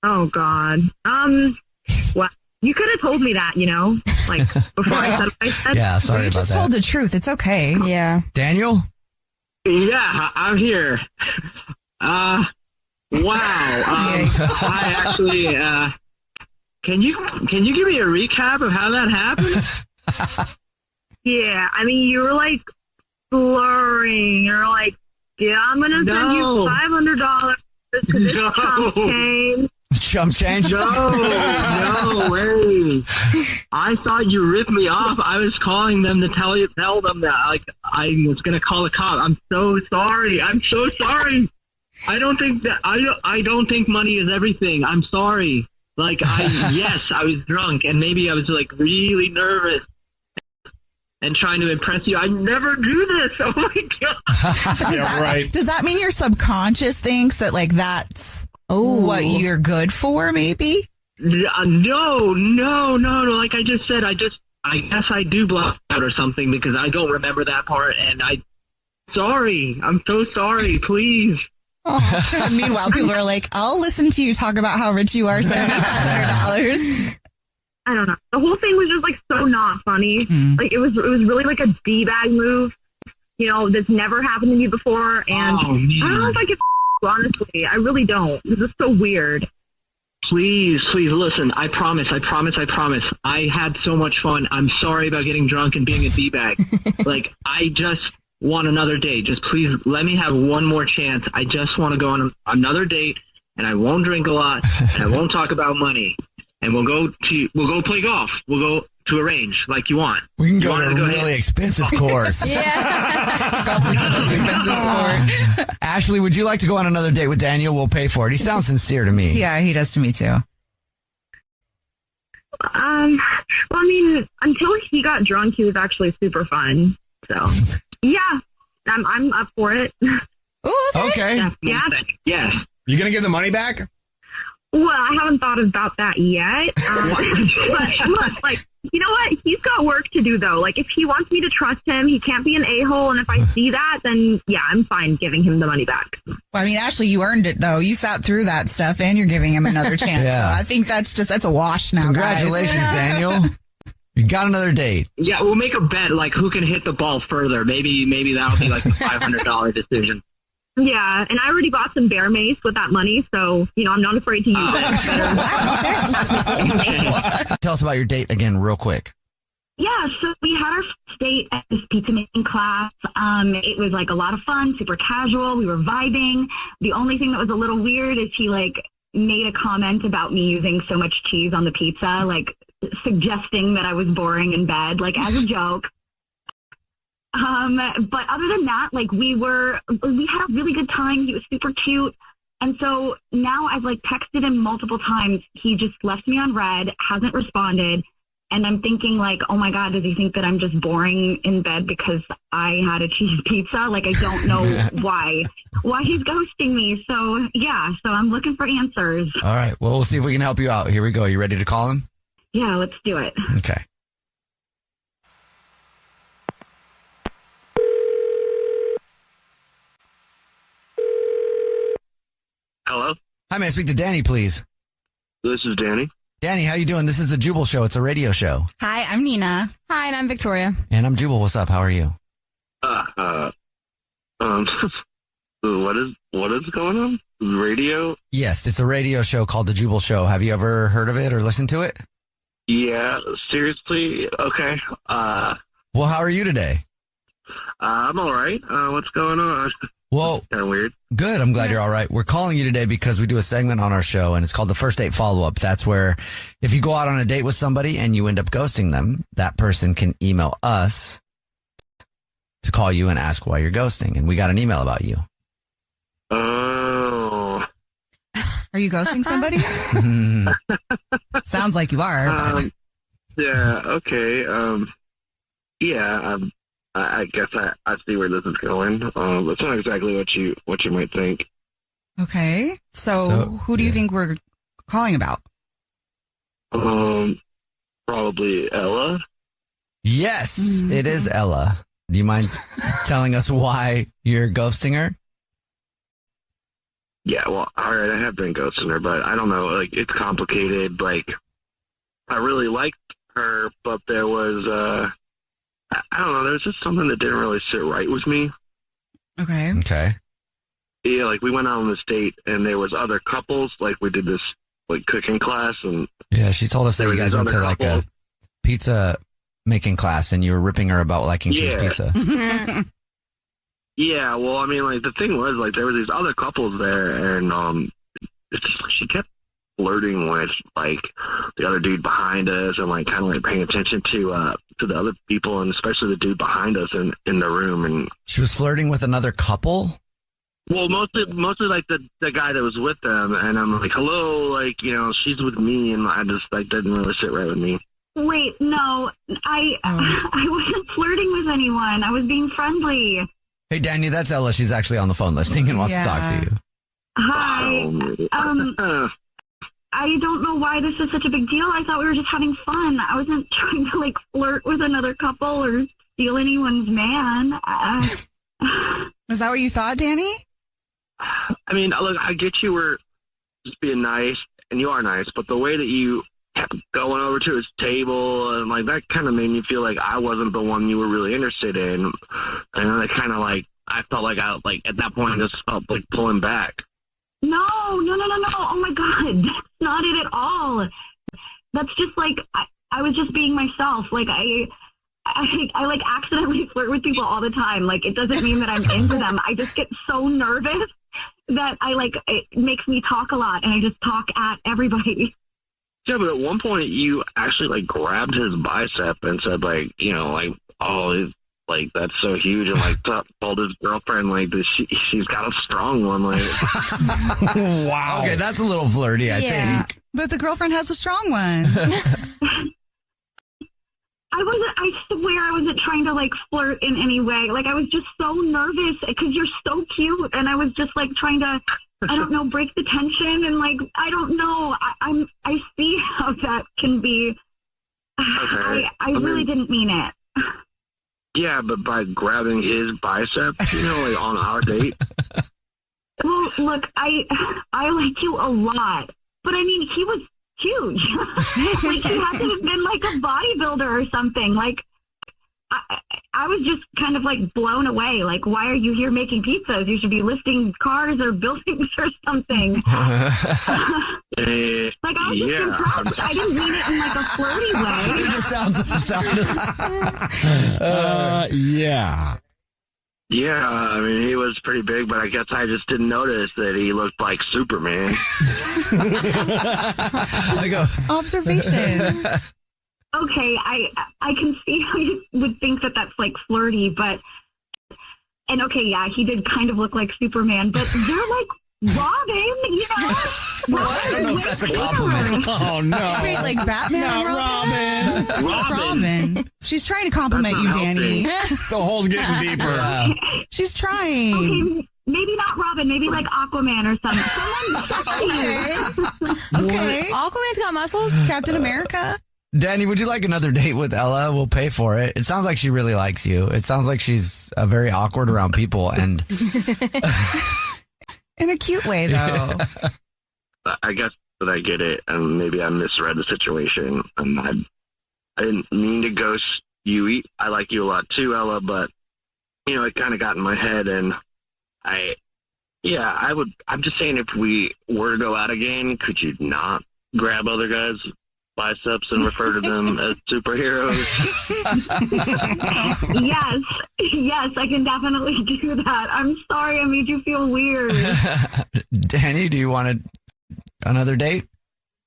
Speaker 6: Oh, God. Well, you could have told me that, before I said what I said.
Speaker 1: Yeah, sorry about
Speaker 7: just
Speaker 1: that.
Speaker 7: told the truth. It's okay.
Speaker 4: Yeah.
Speaker 1: Daniel?
Speaker 11: Yeah, I'm here. Wow. I actually, can you give me a recap of how that happened?
Speaker 6: Yeah, I mean, you were slurring. You're yeah, I'm going to send you $500 because it's chump change.
Speaker 1: Chump change?
Speaker 11: No way. I thought you ripped me off. I was calling them to tell them that I was going to call a cop. I'm so sorry. I don't think money is everything. I'm sorry. Yes, I was drunk and maybe I was really nervous and trying to impress you. I never do this. Oh my God.
Speaker 12: Right.
Speaker 7: Does that mean your subconscious thinks that that's what you're good for, maybe?
Speaker 11: No. Like I just said, I guess I do block out or something because I don't remember that part. And I'm so sorry. Please.
Speaker 7: Oh. Meanwhile, people are I'll listen to you talk about how rich you are, $7,500.
Speaker 6: I don't know. The whole thing was just so not funny. It was really a D-bag move. That's never happened to me before. And I don't know if I can honestly. I really don't. This is so weird.
Speaker 11: Please listen. I promise. I had so much fun. I'm sorry about getting drunk and being a D-bag. I just want another date. Just please let me have one more chance. I just want to go on another date, and I won't drink a lot, and I won't talk about money, and we'll go play golf. We'll go to a range like you want.
Speaker 1: We can go to a really expensive course.
Speaker 7: Yeah. Golf's the most expensive sport.
Speaker 1: Ashley, would you like to go on another date with Daniel? We'll pay for it. He sounds sincere to me.
Speaker 7: Yeah, he does to me too.
Speaker 6: Well, I mean, until he got drunk, he was actually super fun. So, yeah, I'm up for it.
Speaker 7: Ooh,
Speaker 1: okay.
Speaker 6: Yeah.
Speaker 11: Yes.
Speaker 12: You gonna give the money back?
Speaker 6: Well, I haven't thought about that yet. But you know what? He's got work to do, though. If he wants me to trust him, he can't be an a-hole. And if I see that, then yeah, I'm fine giving him the money back.
Speaker 7: Well, I mean, Ashley, you earned it, though. You sat through that stuff and you're giving him another chance.
Speaker 1: Yeah.
Speaker 7: So I think that's a wash now.
Speaker 1: Congratulations,
Speaker 7: guys.
Speaker 1: Daniel. You got another date.
Speaker 11: Yeah, we'll make a bet who can hit the ball further. Maybe that'll be the $500 decision.
Speaker 6: Yeah, and I already bought some bear mace with that money, so, I'm not afraid to use it.
Speaker 1: Tell us about your date again real quick.
Speaker 8: Yeah, so we had our first date at this pizza making class. It was a lot of fun, super casual. We were vibing. The only thing that was a little weird is he made a comment about me using so much cheese on the pizza, suggesting that I was boring in bed, as a joke. But other than that, we had a really good time. He was super cute. And so now I've texted him multiple times. He just left me on red, hasn't responded. And I'm thinking oh my God, does he think that I'm just boring in bed because I had a cheese pizza? I don't know why he's ghosting me. So yeah, so I'm looking for answers.
Speaker 1: All right. Well, we'll see if we can help you out. Here we go. You ready to call him?
Speaker 8: Yeah, let's do it.
Speaker 1: Okay.
Speaker 13: Hello?
Speaker 1: Hi, may I speak to Danny, please?
Speaker 13: This is Danny.
Speaker 1: Danny, how you doing? This is the Jubal Show. It's a radio show.
Speaker 7: Hi, I'm Nina.
Speaker 4: Hi, and I'm Victoria.
Speaker 1: And I'm Jubal. What's up? How are you?
Speaker 10: What is going on? Radio?
Speaker 1: Yes, it's a radio show called the Jubal Show. Have you ever heard of it or listened to it?
Speaker 10: Yeah, seriously? Okay.
Speaker 1: Well, how are you today?
Speaker 10: I'm all right. What's going on?
Speaker 1: Well,
Speaker 10: kind of weird.
Speaker 1: Good. I'm glad you're all right. We're calling you today because we do a segment on our show, and it's called the First Date Follow-Up. That's where if you go out on a date with somebody and you end up ghosting them, that person can email us to call you and ask why you're ghosting. And we got an email about you.
Speaker 10: Oh.
Speaker 7: Are you ghosting somebody? Sounds like you are.
Speaker 10: Yeah, okay. Yeah, I guess I see where this is going. It's not exactly what you might think.
Speaker 7: Okay. So who do you think we're calling about?
Speaker 10: Probably Ella.
Speaker 1: Yes, it is Ella. Do you mind telling us why you're ghosting her?
Speaker 10: Yeah, well, all right, I have been ghosting her, but I don't know. Like, it's complicated. Like, I really liked her, but there was, I don't know, there was just something that didn't really sit right with me.
Speaker 7: Okay.
Speaker 10: Yeah, like, we went out on this date, and there was other couples. Like, we did this, like, cooking class, and...
Speaker 1: Yeah, she told us that you guys went to, like, a pizza making class, and you were ripping her about liking cheese pizza.
Speaker 10: Yeah, well, I mean, like, the thing was, like, there were these other couples there, and it's just like she kept flirting with, like, the other dude behind us and, like, kind of, like, paying attention to the other people, and especially the dude behind us in the room. And
Speaker 1: she was flirting with another couple?
Speaker 10: Well, mostly like, the guy that was with them, and I'm like, hello, like, you know, she's with me, and I just, like, didn't really sit right with me.
Speaker 8: Wait, no, I wasn't flirting with anyone. I was being friendly.
Speaker 1: Hey, Danny, that's Ella. She's actually on the phone listening and wants to talk to you.
Speaker 8: Hi. I don't know why this is such a big deal. I thought we were just having fun. I wasn't trying to, like, flirt with another couple or steal anyone's man.
Speaker 7: Was that what you thought, Danny?
Speaker 10: I mean, look, I get you were just being nice, and you are nice, but the way that you kept going over to his table, and, like, that kind of made me feel like I wasn't the one you were really interested in. And I kind of, like, I felt like I, like, at that point, I just felt like pulling back.
Speaker 8: No. Oh, my God. That's not it at all. That's just, like, I was just being myself. Like, I like, accidentally flirt with people all the time. Like, it doesn't mean that I'm into them. I just get so nervous that it makes me talk a lot, and I just talk at everybody.
Speaker 10: Yeah, but at one point you actually, like, grabbed his bicep and said, like, you know, like, oh, like, that's so huge, and, like, told his girlfriend, like, that she's got a strong one, like.
Speaker 1: Wow. Okay, that's a little flirty, I think.
Speaker 7: But the girlfriend has a strong one.
Speaker 8: I swear I wasn't trying to, like, flirt in any way. Like, I was just so nervous because you're so cute, and I was just, like, trying to, I don't know, break the tension, and, like, I don't know. I see how that can be.
Speaker 10: Okay.
Speaker 8: I really didn't mean it.
Speaker 10: Yeah, but by grabbing his bicep, you know, like, on our date.
Speaker 8: Well, look, I like you a lot, but I mean, he was huge. Like, he had to have been like a bodybuilder or something. Like, I was just kind of, like, blown away. Like, why are you here making pizzas? You should be lifting cars or buildings or something. Like, I was just impressed. I didn't mean it in, like, a flirty way.
Speaker 1: It just sounded.
Speaker 3: Yeah.
Speaker 10: Yeah, I mean, he was pretty big, but I guess I just didn't notice that he looked like Superman.
Speaker 7: Observation.
Speaker 8: Okay, I can see how you would think that that's, like, flirty, but, and okay, yeah, he did kind of look like Superman, but you're like Robin, you know?
Speaker 1: I don't know if that's a compliment.
Speaker 3: Oh, no.
Speaker 7: Wait, like Batman?
Speaker 3: Not Robin.
Speaker 7: Robin. She's trying to compliment you, Danny.
Speaker 3: The hole's getting deeper.
Speaker 7: She's trying.
Speaker 8: Okay, maybe not Robin, maybe like Aquaman or something.
Speaker 7: Okay.
Speaker 4: Aquaman's got muscles?
Speaker 7: Captain America?
Speaker 1: Danny, would you like another date with Ella? We'll pay for it. It sounds like she really likes you. It sounds like she's very awkward around people, and
Speaker 7: in a cute way, though.
Speaker 10: I guess
Speaker 9: but I get it, and maybe I misread the situation, and I didn't mean to ghost you. I like you a lot too, Ella, but it kind of got in my head, and I'm just saying, if we were to go out again, could you not grab other guys' biceps and refer to them as superheroes?
Speaker 8: Yes, I can definitely do that. I'm sorry I made you feel weird.
Speaker 1: Danny, do you want another date?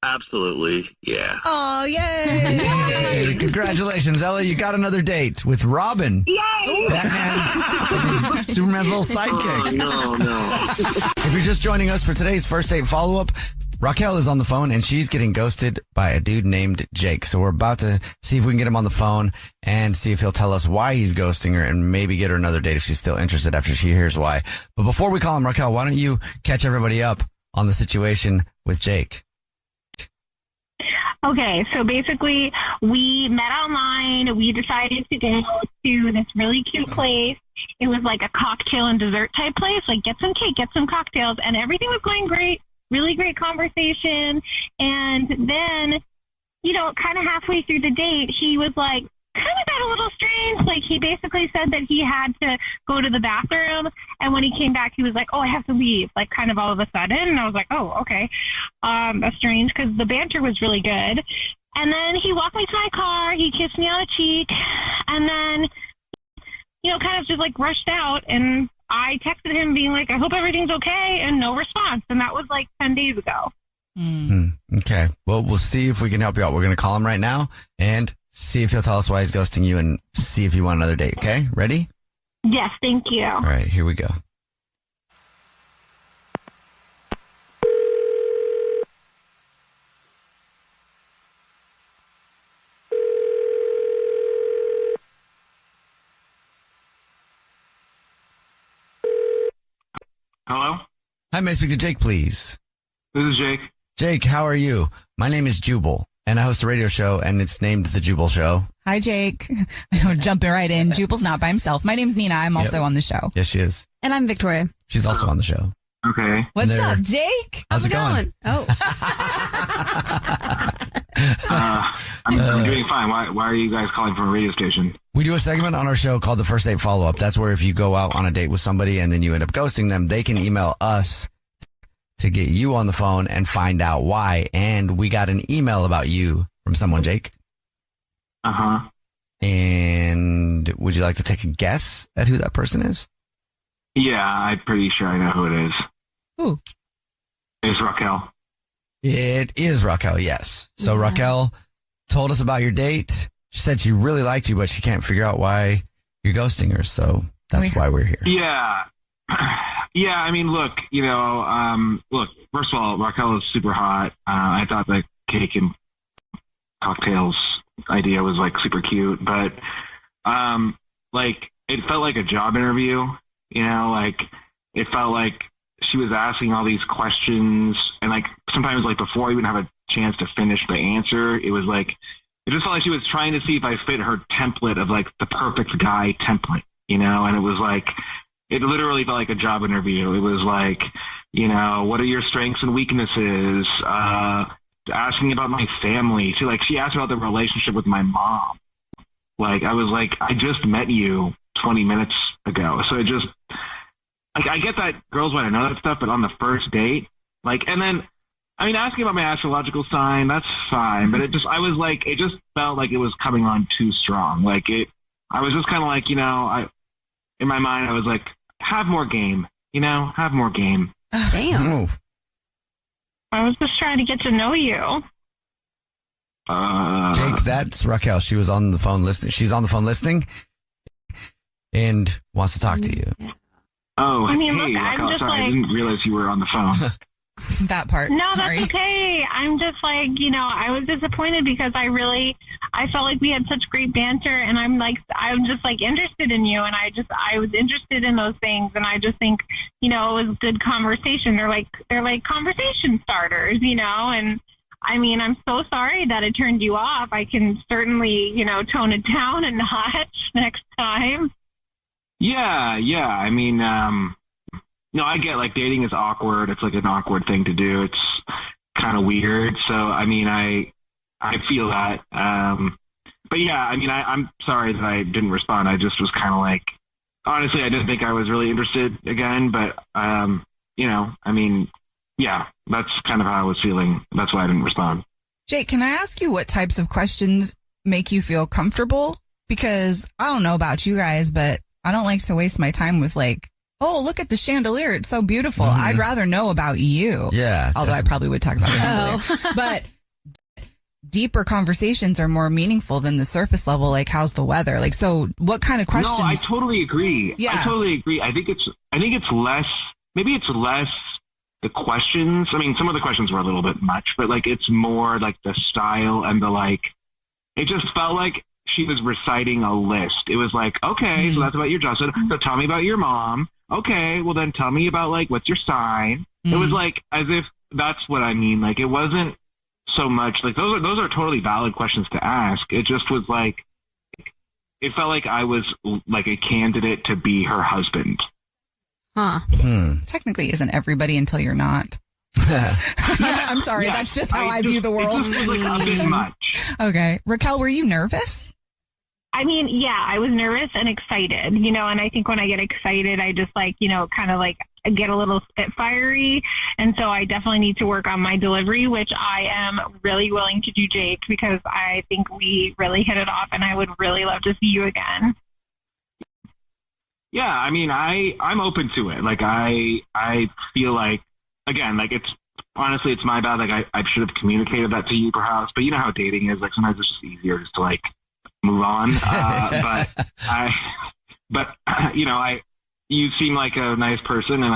Speaker 9: Absolutely, yeah.
Speaker 7: Oh, yay!
Speaker 1: Congratulations, Ella. You got another date with Robin.
Speaker 8: Yay!
Speaker 1: Superman's little sidekick.
Speaker 9: Oh, no.
Speaker 1: If you're just joining us for today's first date follow-up, Raquel is on the phone, and she's getting ghosted by a dude named Jake. So we're about to see if we can get him on the phone and see if he'll tell us why he's ghosting her and maybe get her another date if she's still interested after she hears why. But before we call him, Raquel, why don't you catch everybody up on the situation with Jake?
Speaker 6: Okay, so basically we met online. We decided to go to this really cute place. It was like a cocktail and dessert type place, like get some cake, get some cocktails, and everything was going great. Really great conversation. And then, kind of halfway through the date, he was like, kind of got a little strange. Like, he basically said that he had to go to the bathroom. And when he came back, he was like, oh, I have to leave, like kind of all of a sudden. And I was like, oh, okay. That's strange because the banter was really good. And then he walked me to my car. He kissed me on the cheek. And then, kind of just like rushed out. And I texted him being like, I hope everything's okay. And no response. And that was like 10 days ago.
Speaker 1: Okay. Well, we'll see if we can help you out. We're going to call him right now and see if he'll tell us why he's ghosting you and see if you want another date. Okay? Ready?
Speaker 6: Yes, thank you.
Speaker 1: All right, here we go.
Speaker 9: Hello?
Speaker 1: Hi, may I speak to Jake, please?
Speaker 9: This is Jake.
Speaker 1: Jake, how are you? My name is Jubal, and I host a radio show, and it's named The Jubal Show.
Speaker 7: Hi, Jake. Jumping right in. Jubal's not by himself. My name's Nina. I'm also on the show.
Speaker 1: Yes, she is.
Speaker 4: And I'm Victoria.
Speaker 1: She's also on the show.
Speaker 9: Okay.
Speaker 7: What's up, Jake?
Speaker 1: How's it going?
Speaker 4: Oh.
Speaker 9: I'm doing fine. Why are you guys calling from a radio station?
Speaker 1: We do a segment on our show called the First Date Follow-Up. That's where if you go out on a date with somebody and then you end up ghosting them, they can email us to get you on the phone and find out why. And we got an email about you from someone, Jake.
Speaker 9: Uh-huh.
Speaker 1: And would you like to take a guess at who that person is?
Speaker 9: Yeah, I'm pretty sure I know who it is.
Speaker 7: Who?
Speaker 9: It's Raquel.
Speaker 1: It is Raquel, yes. So Raquel told us about your date. She said she really liked you, but she can't figure out why you're ghosting her. So that's why we're here.
Speaker 9: Yeah. Yeah, I mean, look, first of all, Raquel is super hot. I thought the cake and cocktails idea was like super cute, but it felt like a job interview, it felt like she was asking all these questions, and like sometimes like before I even have a chance to finish the answer, it just felt like she was trying to see if I fit her template of like the perfect guy template, and it was like, it literally felt like a job interview. It was like, what are your strengths and weaknesses? Asking about my family. She asked about the relationship with my mom. I was like, I just met you 20 minutes ago. So it just, I get that girls want to know that stuff, but on the first date, and then, I mean, asking about my astrological sign, that's fine, but it just felt like it was coming on too strong. I was just kind of like, in my mind, I was like, have more game, have more game.
Speaker 4: Damn.
Speaker 1: Oh.
Speaker 6: I was just trying to get to know you.
Speaker 1: Jake, that's Raquel. She was on the phone listening. She's on the phone listening and wants to talk to you.
Speaker 9: Oh,
Speaker 6: I mean,
Speaker 9: hey,
Speaker 6: look,
Speaker 9: Raquel,
Speaker 6: I'm just
Speaker 9: sorry, I didn't realize you were on the phone.
Speaker 7: That part.
Speaker 6: No,
Speaker 7: Sorry.
Speaker 6: that's okay. I'm just like, I was disappointed because I felt like we had such great banter, and I'm just like interested in you, and I was interested in those things, and I just think, it was good conversation. They're like conversation starters, and I mean, I'm so sorry that it turned you off. I can certainly, tone it down a notch next time.
Speaker 9: Yeah. I mean, no, I get dating is awkward. It's like an awkward thing to do.
Speaker 12: kind of weird. So, I mean, I feel that. But yeah, I mean, I'm sorry that I didn't respond. I just was kind of like, honestly, I didn't think I was really interested again, but, you know, I mean, yeah, that's kind of how I was feeling. That's why I didn't respond.
Speaker 7: Jake, can I ask you what types of questions make you feel comfortable? Because I don't know about you guys, but I don't like to waste my time with like, oh, look at the chandelier. It's so beautiful. Mm-hmm. I'd rather know about you.
Speaker 1: Yeah.
Speaker 7: Although I probably would talk about the chandelier. But deeper conversations are more meaningful than the surface level. Like, how's the weather? Like, so what kind of questions?
Speaker 12: No, I totally agree.
Speaker 7: Yeah.
Speaker 12: I totally agree. I think it's less, maybe it's less the questions. I mean, some of the questions were a little bit much, but like, it's more like the style and the like, it just felt like she was reciting a list. It was like, okay, so that's about your job. So tell me about your mom. Okay, well then tell me about like, what's your sign? It was like, as if that's what I mean. Like, it wasn't so much like, those are totally valid questions to ask. It just was like, it felt like I was like a candidate to be her husband.
Speaker 7: Huh. Technically isn't everybody until you're not. I'm sorry.
Speaker 12: Yeah,
Speaker 7: that's just how I view the world.
Speaker 12: It just was like a bit much.
Speaker 7: Okay. Raquel, were you nervous?
Speaker 6: I mean, yeah, I was nervous and excited, you know, and I think when I get excited, I just like, you know, kind of like get a little spitfirey. And so I definitely need to work on my delivery, which I am really willing to do, Jake, because I think we really hit it off and I would really love to see you again.
Speaker 12: Yeah, I mean, I'm open to it. Like, I feel like, again, like it's my bad. Like I should have communicated that to you perhaps, but you know how dating is. Like sometimes it's just easier just to like move on. But you know, you seem like a nice person, and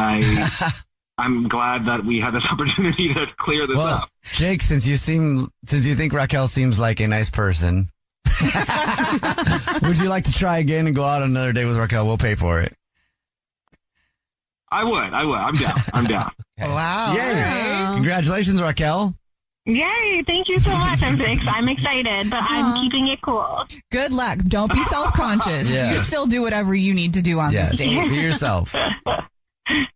Speaker 12: I'm glad that we had this opportunity to clear this up.
Speaker 1: Jake, since you think Raquel seems like a nice person, would you like to try again and go out on another date with Raquel? We'll pay for it.
Speaker 12: I would. I'm down.
Speaker 1: Okay.
Speaker 7: Wow.
Speaker 1: Yay.
Speaker 7: Wow.
Speaker 1: Congratulations, Raquel.
Speaker 6: Yay, thank you so much. I'm excited, but I'm keeping it cool.
Speaker 7: Good luck. Don't be self-conscious.
Speaker 1: Yeah.
Speaker 7: You still do whatever you need to do on this date.
Speaker 1: Be yourself.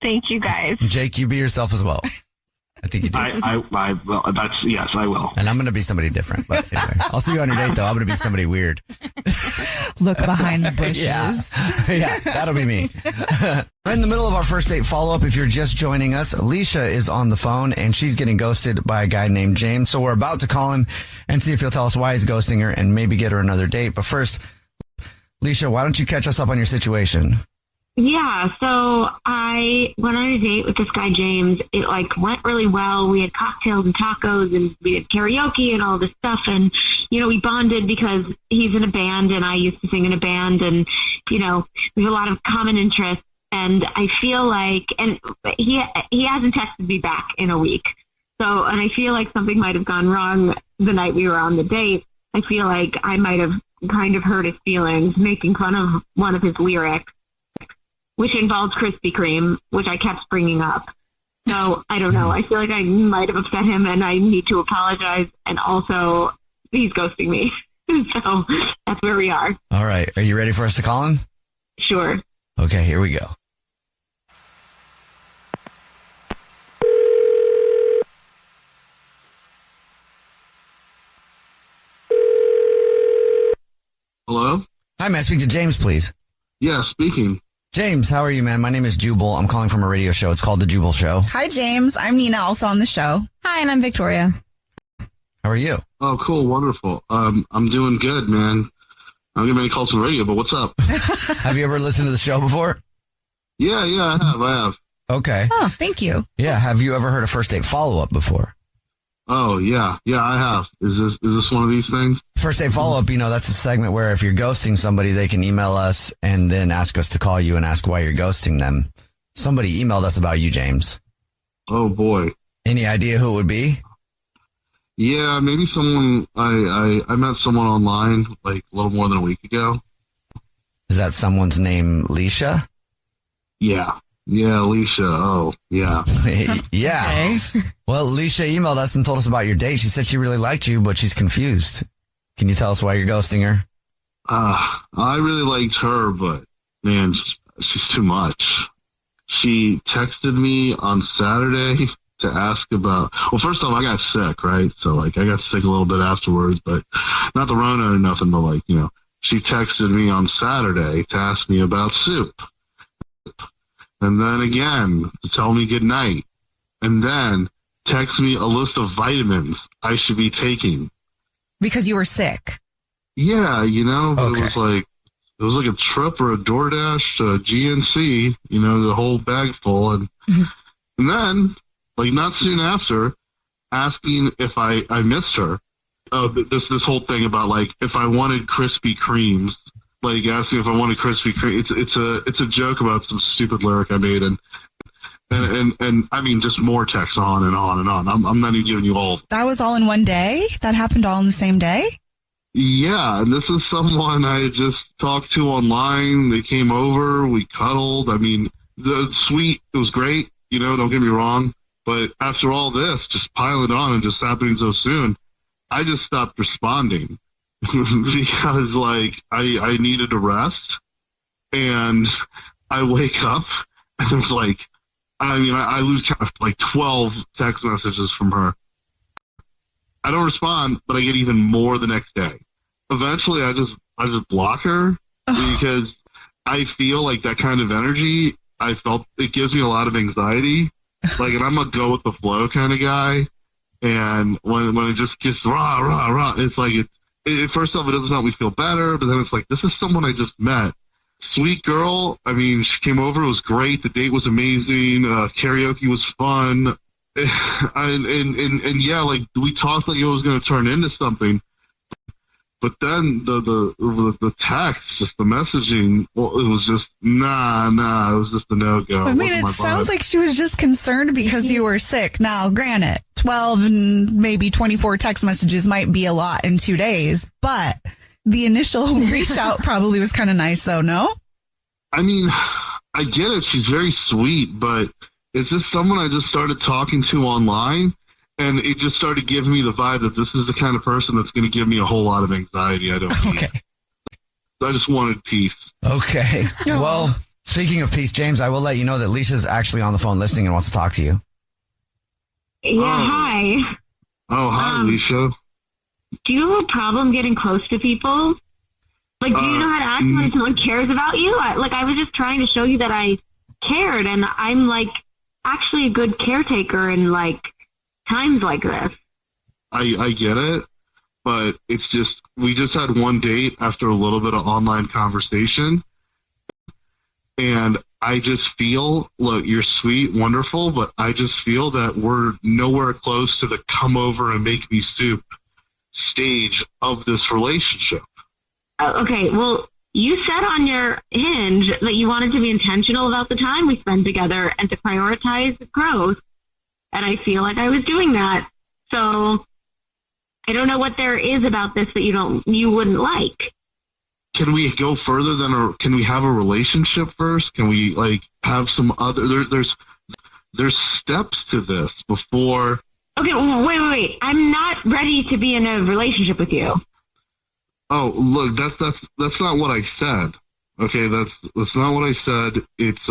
Speaker 6: Thank you, guys.
Speaker 1: Jake, you be yourself as well. I think you do.
Speaker 12: Well, yes, I will.
Speaker 1: And I'm going to be somebody different. But anyway, I'll see you on your date, though. I'm going to be somebody weird.
Speaker 7: Look behind the bushes.
Speaker 1: Yeah, that'll be me. We're in the middle of our first date follow-up. If you're just joining us, Alicia is on the phone, and she's getting ghosted by a guy named James. So we're about to call him and see if he'll tell us why he's ghosting her and maybe get her another date. But first, Alicia, why don't you catch us up on your situation?
Speaker 8: Yeah, so I went on a date with this guy, James. It went really well. We had cocktails and tacos and we had karaoke and all this stuff. And, you know, we bonded because he's in a band and I used to sing in a band and, you know, we have a lot of common interests. And I feel like, and he hasn't texted me back in a week. So, and I feel like something might have gone wrong the night we were on the date. I feel like I might have kind of hurt his feelings, making fun of one of his lyrics, which involves Krispy Kreme, which I kept bringing up. So I don't know. I feel like I might have upset him and I need to apologize. And also, he's ghosting me. So that's where we are.
Speaker 1: All right. Are you ready for us to call him?
Speaker 8: Sure.
Speaker 1: Okay, here we go.
Speaker 9: Hello?
Speaker 1: Hi, may I speak to James, please?
Speaker 9: Yeah, speaking.
Speaker 1: James, how are you, man? My name is Jubal. I'm calling from a radio show. It's called The Jubal Show.
Speaker 7: Hi, James. I'm Nina, also on the show.
Speaker 4: Hi, and I'm Victoria.
Speaker 1: How are you?
Speaker 9: Oh, cool. Wonderful. I'm doing good, man. I'm getting ready to call some radio, but what's up?
Speaker 1: Have you ever listened to the show before?
Speaker 9: Yeah, I have.
Speaker 1: Okay.
Speaker 7: Oh, thank you.
Speaker 1: Yeah. Have you ever heard a first date follow-up before?
Speaker 9: Oh, yeah, I have. Is this one of these things?
Speaker 1: First date follow-up, you know, that's a segment where if you're ghosting somebody, they can email us and then ask us to call you and ask why you're ghosting them. Somebody emailed us about you, James.
Speaker 9: Oh, boy.
Speaker 1: Any idea who it would be?
Speaker 9: Yeah, maybe someone, I met someone online like a little more than a week ago.
Speaker 1: Is that someone's name Leisha?
Speaker 9: Yeah, Alicia. Oh, yeah.
Speaker 1: Yeah. Okay. Well, Alicia emailed us and told us about your date. She said she really liked you, but she's confused. Can you tell us why you're ghosting her?
Speaker 9: I really liked her, but man, she's too much. She texted me on Saturday
Speaker 13: to ask about, well, first off, I got sick, right? So, like, I got sick a little bit afterwards, but not the Rona or nothing, but, like, you know, she texted me on Saturday to ask me about soup. And then again, to tell me good night. And then text me a list of vitamins I should be taking.
Speaker 7: Because you were sick.
Speaker 13: Yeah, you know,
Speaker 1: Okay.
Speaker 13: it was like a trip or a DoorDash to GNC, you know, the whole bag full. And then, like, not soon after, asking if I missed her. This whole thing about, like, if I wanted Krispy Kremes, like, asking if I wanted Krispy Kreme. It's a joke about some stupid lyric I made, and I mean, just more texts on and on and on. I'm not even giving you all.
Speaker 7: That was all in one day? That happened all in the same day?
Speaker 13: Yeah, and this is someone I had just talked to online. They came over, we cuddled. I mean, it was great, you know, don't get me wrong. But after all this, just piling on and just happening so soon, I just stopped responding because, like, I needed a rest. And I wake up and it's like, I mean, I lose count of like 12 text messages from her. I don't respond, but I get even more the next day. Eventually, I just block her because I feel like that kind of energy, I felt it gives me a lot of anxiety. Like, and I'm a go with the flow kind of guy. And when it just gets rah, rah, rah, it's like, first off, it doesn't help me feel better, but then it's like, this is someone I just met. Sweet girl. I mean, she came over. It was great. The date was amazing. Karaoke was fun. And yeah, like, we talked like it was going to turn into something. But then the text, just the messaging, well, it was just, nah, it was just a no-go.
Speaker 7: I mean, it sounds like she was just concerned because you were sick. Now, granted, 12 and maybe 24 text messages might be a lot in 2 days, but the initial reach out probably was kind of nice, though, no?
Speaker 13: I mean, I get it. She's very sweet, but it's just someone I just started talking to online, and it just started giving me the vibe that this is the kind of person that's going to give me a whole lot of anxiety I don't need.
Speaker 1: Okay.
Speaker 13: So I just wanted peace.
Speaker 1: Okay. Well, speaking of peace, James, I will let you know that Leisha's actually on the phone listening and wants to talk to you.
Speaker 8: Yeah, hi.
Speaker 13: Oh, hi, Leisha.
Speaker 8: Do you have a problem getting close to people? Like, do you know how to act when someone cares about you? I was just trying to show you that I cared, and I'm, like, actually a good caretaker in, like, times like this.
Speaker 13: I get it, but it's just, we just had one date after a little bit of online conversation, and I just feel, look, you're sweet, wonderful, but I just feel that we're nowhere close to the come over and make me soup stage of this relationship.
Speaker 8: Okay, well, you said on your Hinge that you wanted to be intentional about the time we spend together and to prioritize growth, and I feel like I was doing that. So I don't know what there is about this that you wouldn't like.
Speaker 13: Can we go further than, can we have a relationship first? Can we, like, have some other, there's steps to this before.
Speaker 8: Okay, wait. I'm not ready to be in a relationship with you.
Speaker 13: Oh, look, that's not what I said. Okay, that's not what I said. It's,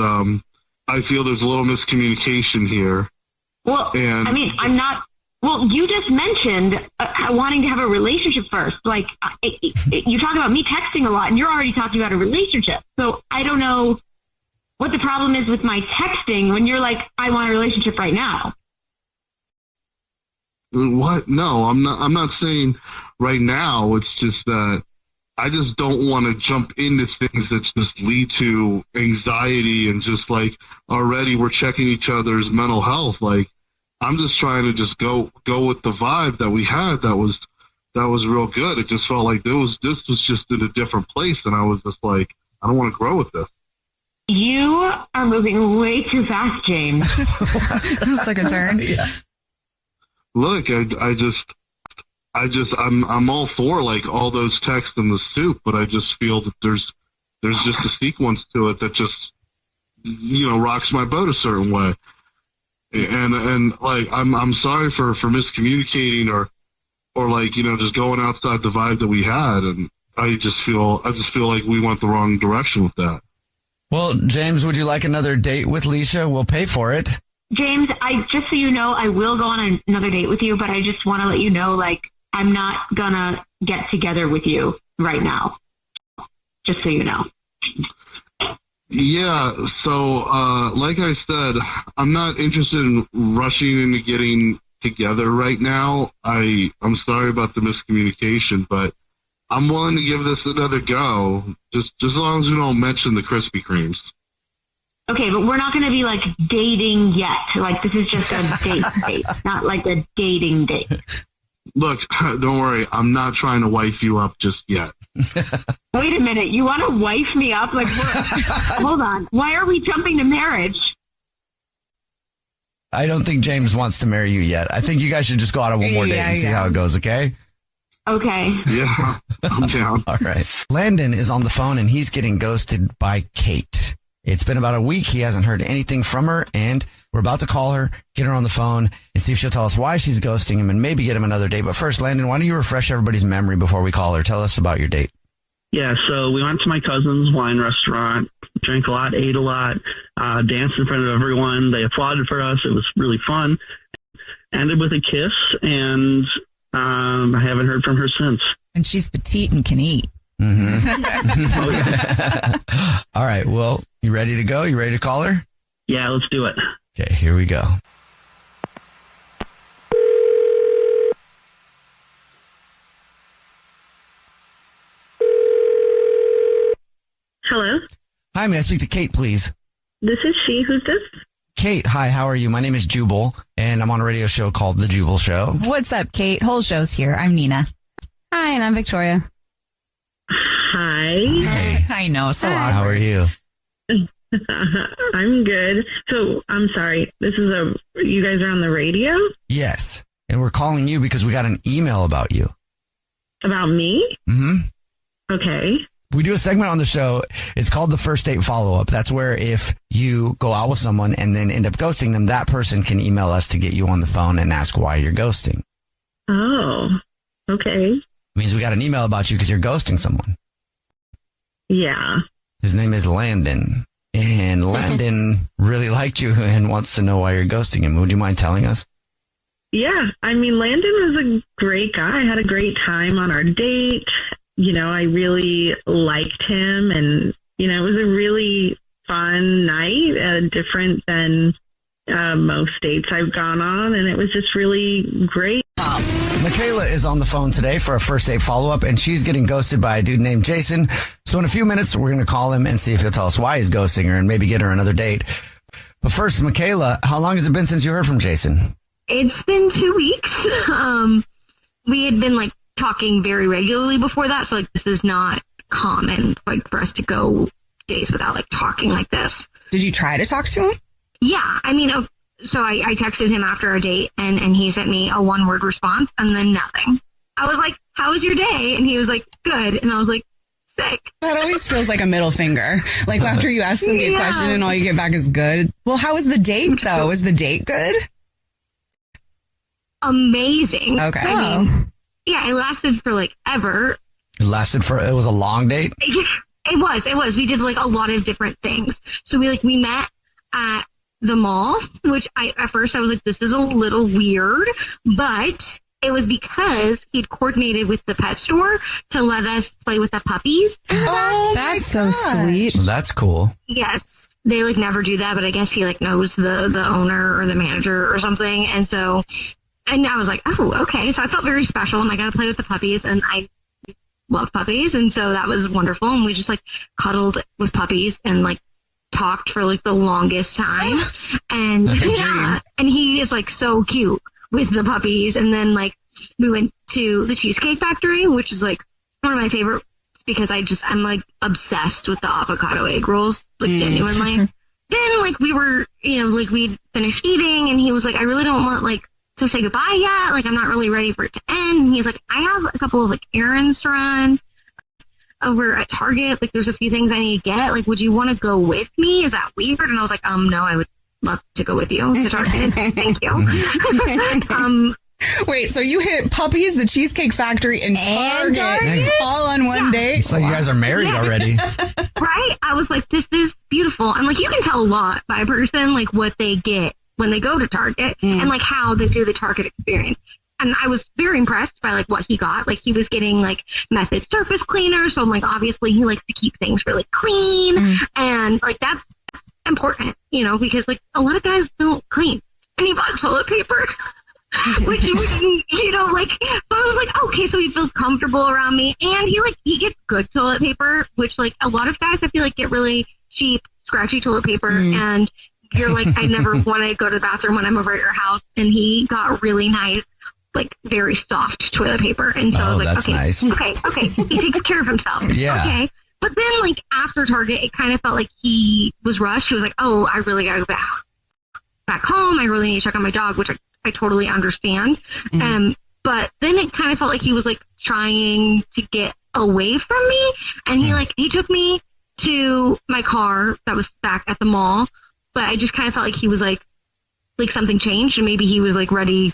Speaker 13: I feel there's a little miscommunication here.
Speaker 8: Well,
Speaker 13: and
Speaker 8: I mean, I'm not. Well, you just mentioned wanting to have a relationship first. Like, you talk about me texting a lot, and you're already talking about a relationship. So I don't know what the problem is with my texting when you're like, I want a relationship right now.
Speaker 13: What? No, I'm not saying right now. It's just that I just don't want to jump into things that just lead to anxiety and just, like, already we're checking each other's mental health. Like, I'm just trying to just go with the vibe that we had. That was real good. It just felt like this was just in a different place, and I was just like, I don't want to grow with this.
Speaker 8: You are moving way too fast, James.
Speaker 7: This took a turn.
Speaker 1: Yeah.
Speaker 13: Look, I'm all for, like, all those texts in the soup, but I just feel that there's just a sequence to it that just, you know, rocks my boat a certain way. And like, I'm sorry for miscommunicating or like, you know, just going outside the vibe that we had. And I just feel like we went the wrong direction with that.
Speaker 1: Well, James, would you like another date with Leisha? We'll pay for it.
Speaker 6: James, just so you know, I will go on another date with you, but I just want to let you know, like, I'm not gonna get together with you right now. Just so you know.
Speaker 13: Yeah, so like I said, I'm not interested in rushing into getting together right now. I'm sorry about the miscommunication, but I'm willing to give this another go, just as long as we don't mention the Krispy Kremes.
Speaker 6: Okay, but we're not going to be, like, dating yet. Like, this is just a date, not like a dating date.
Speaker 13: Look, don't worry. I'm not trying to wife you up just yet.
Speaker 6: Wait a minute. You want to wife me up? Like, hold on. Why are we jumping to marriage?
Speaker 1: I don't think James wants to marry you yet. I think you guys should just go out on one more date and see how it goes, okay?
Speaker 6: Okay.
Speaker 13: Yeah, I'm down.
Speaker 1: All right. Landon is on the phone, and he's getting ghosted by Kate. It's been about a week. He hasn't heard anything from her, and we're about to call her, get her on the phone, and see if she'll tell us why she's ghosting him and maybe get him another date. But first, Landon, why don't you refresh everybody's memory before we call her? Tell us about your date.
Speaker 11: Yeah, so we went to my cousin's wine restaurant, drank a lot, ate a lot, danced in front of everyone. They applauded for us. It was really fun. Ended with a kiss, and I haven't heard from her since.
Speaker 7: And she's petite and can eat.
Speaker 1: Mm-hmm. All right. Well, you ready to go? You ready to call her?
Speaker 11: Yeah, let's do it.
Speaker 1: Okay, here we go.
Speaker 6: Hello?
Speaker 1: Hi, may I speak to Kate, please?
Speaker 6: This is she. Who's this?
Speaker 1: Kate, hi, how are you? My name is Jubal, and I'm on a radio show called The Jubal Show.
Speaker 7: What's up, Kate? Whole show's here. I'm Nina.
Speaker 4: Hi, and I'm Victoria.
Speaker 6: Hi.
Speaker 1: Hey.
Speaker 7: I know, so awkward.
Speaker 1: How are you?
Speaker 6: I'm good. So, I'm sorry. You guys are on the radio?
Speaker 1: Yes, and we're calling you because we got an email about you.
Speaker 6: About me?
Speaker 1: Mm-hmm.
Speaker 6: Okay.
Speaker 1: We do a segment on the show. It's called the first date follow-up. That's where if you go out with someone and then end up ghosting them, that person can email us to get you on the phone and ask why you're ghosting.
Speaker 6: Oh, okay.
Speaker 1: It means we got an email about you because you're ghosting someone.
Speaker 6: Yeah.
Speaker 1: His name is Landon. And Landon really liked you and wants to know why you're ghosting him. Would you mind telling us?
Speaker 6: Yeah. I mean, Landon was a great guy. I had a great time on our date. You know, I really liked him, and, you know, it was a really fun night, different than most dates I've gone on, and it was just really great.
Speaker 1: Michaela is on the phone today for a first date follow-up, and she's getting ghosted by a dude named Jason. So in a few minutes, we're going to call him and see if he'll tell us why he's ghosting her and maybe get her another date. But first, Michaela, how long has it been since you heard from Jason?
Speaker 8: It's been 2 weeks. We had been, like, talking very regularly before that, so, like, this is not common, like, for us to go days without, like, talking like this.
Speaker 7: Did you try to talk to him?
Speaker 8: Yeah, I mean, so I texted him after our date, and he sent me a one-word response, and then nothing. I was like, how was your day? And he was like, good. And I was like, sick.
Speaker 7: That always feels like a middle finger. Like, after you ask somebody a question and all you get back is good. Well, how was the date, though? Was the date good?
Speaker 8: Amazing.
Speaker 7: Okay.
Speaker 8: I mean, yeah, it lasted for, like, ever.
Speaker 1: It was a long date?
Speaker 8: It was. We did, like, a lot of different things. So we met at the mall, which at first I was like, this is a little weird, but it was because he'd coordinated with the pet store to let us play with the puppies.
Speaker 7: Oh, that's so sweet.
Speaker 1: Well, that's cool.
Speaker 8: Yes. They, like, never do that, but I guess he, like, knows the owner or the manager or something. And I was like, oh, okay. So I felt very special, and I got to play with the puppies, and I love puppies. And so that was wonderful. And we just, like, cuddled with puppies and, like, talked for, like, the longest time. And and he is, like, so cute with the puppies. And then, like, we went to the Cheesecake Factory, which is, like, one of my favorite, because I'm, like, obsessed with the avocado egg rolls, like, genuinely. Then, like, we were, you know, like, we'd finished eating, and he was like, I really don't want, like, to say goodbye yet. Like, I'm not really ready for it to end. And he's like, I have a couple of, like, errands to run over at Target. Like, there's a few things I need to get. Like, would you want to go with me? Is that weird? And I was like, no, I would love to go with you to Target. Thank you.
Speaker 7: Wait, so you hit puppies, the Cheesecake Factory, and Target all on one day?
Speaker 1: It's like you guys are married already.
Speaker 6: Right? I was like, this is beautiful. And, like, you can tell a lot by a person, like, what they get, when they go to Target and like how they do the Target experience. And I was very impressed by like what he got. Like he was getting like Method surface cleaner. So like obviously he likes to keep things really clean. And like that's important, you know, because like a lot of guys don't clean. And he bought toilet paper, which he wouldn't, you know, like, so I was like, okay, so he feels comfortable around me. And he gets good toilet paper, which like a lot of guys I feel like get really cheap, scratchy toilet paper. And you're like, I never want to go to the bathroom when I'm over at your house. And he got really nice, like very soft toilet paper. And so I was like,
Speaker 1: that's
Speaker 6: okay,
Speaker 1: nice.
Speaker 6: okay. He takes care of himself.
Speaker 1: Yeah.
Speaker 6: Okay. But then like after Target, it kind of felt like he was rushed. He was like, oh, I really got to go back home. I really need to check on my dog, which I totally understand. But then it kind of felt like he was like trying to get away from me. And he took me to my car that was back at the mall. But I just kind of felt like he was like something changed and maybe he was like ready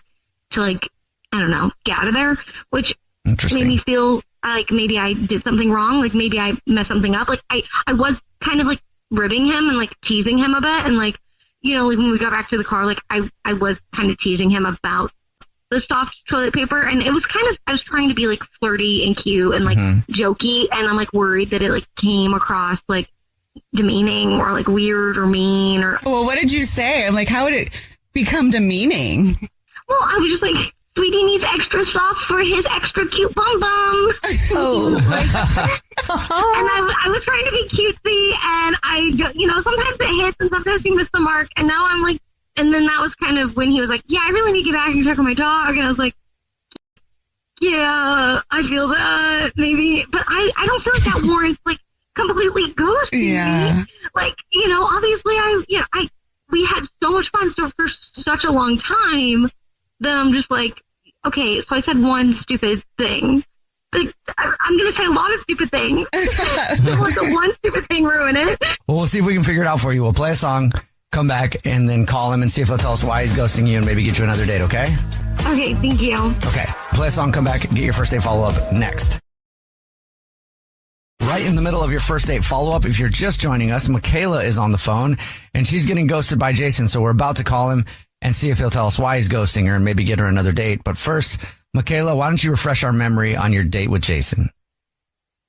Speaker 6: to like, I don't know, get out of there, which made me feel like maybe I did something wrong. Like maybe I messed something up. Like I was kind of like ribbing him and like teasing him a bit. And like, you know, like when we got back to the car, like I was kind of teasing him about the soft toilet paper. And it was I was trying to be like flirty and cute and like jokey. And I'm like worried that it like came across like demeaning or like weird or mean or.
Speaker 7: Well, what did you say? I'm like, how would it become demeaning?
Speaker 6: Well, I was just like, sweetie needs extra soft for his extra cute bum bum. And I was trying to be cutesy, and you know, sometimes it hits and sometimes you miss the mark. And now I'm like, and then that was kind of when he was like, yeah, I really need to get back and check on my dog. And I was like, yeah, I feel that maybe, but I don't feel like that warrants like completely ghosting me. Like, you know, obviously we had so much fun for such a long time that I'm just like, okay, so I said one stupid thing. Like, I'm going to say a lot of stupid things. Don't let the one stupid thing ruin it.
Speaker 1: Well, we'll see if we can figure it out for you. We'll play a song, come back, and then call him and see if he'll tell us why he's ghosting you and maybe get you another date, okay?
Speaker 6: Okay, thank you.
Speaker 1: Okay, play a song, come back, and get your first date follow-up next. Right in the middle of your first date follow-up, if you're just joining us, Michaela is on the phone, and she's getting ghosted by Jason, so we're about to call him and see if he'll tell us why he's ghosting her and maybe get her another date. But first, Michaela, why don't you refresh our memory on your date with Jason?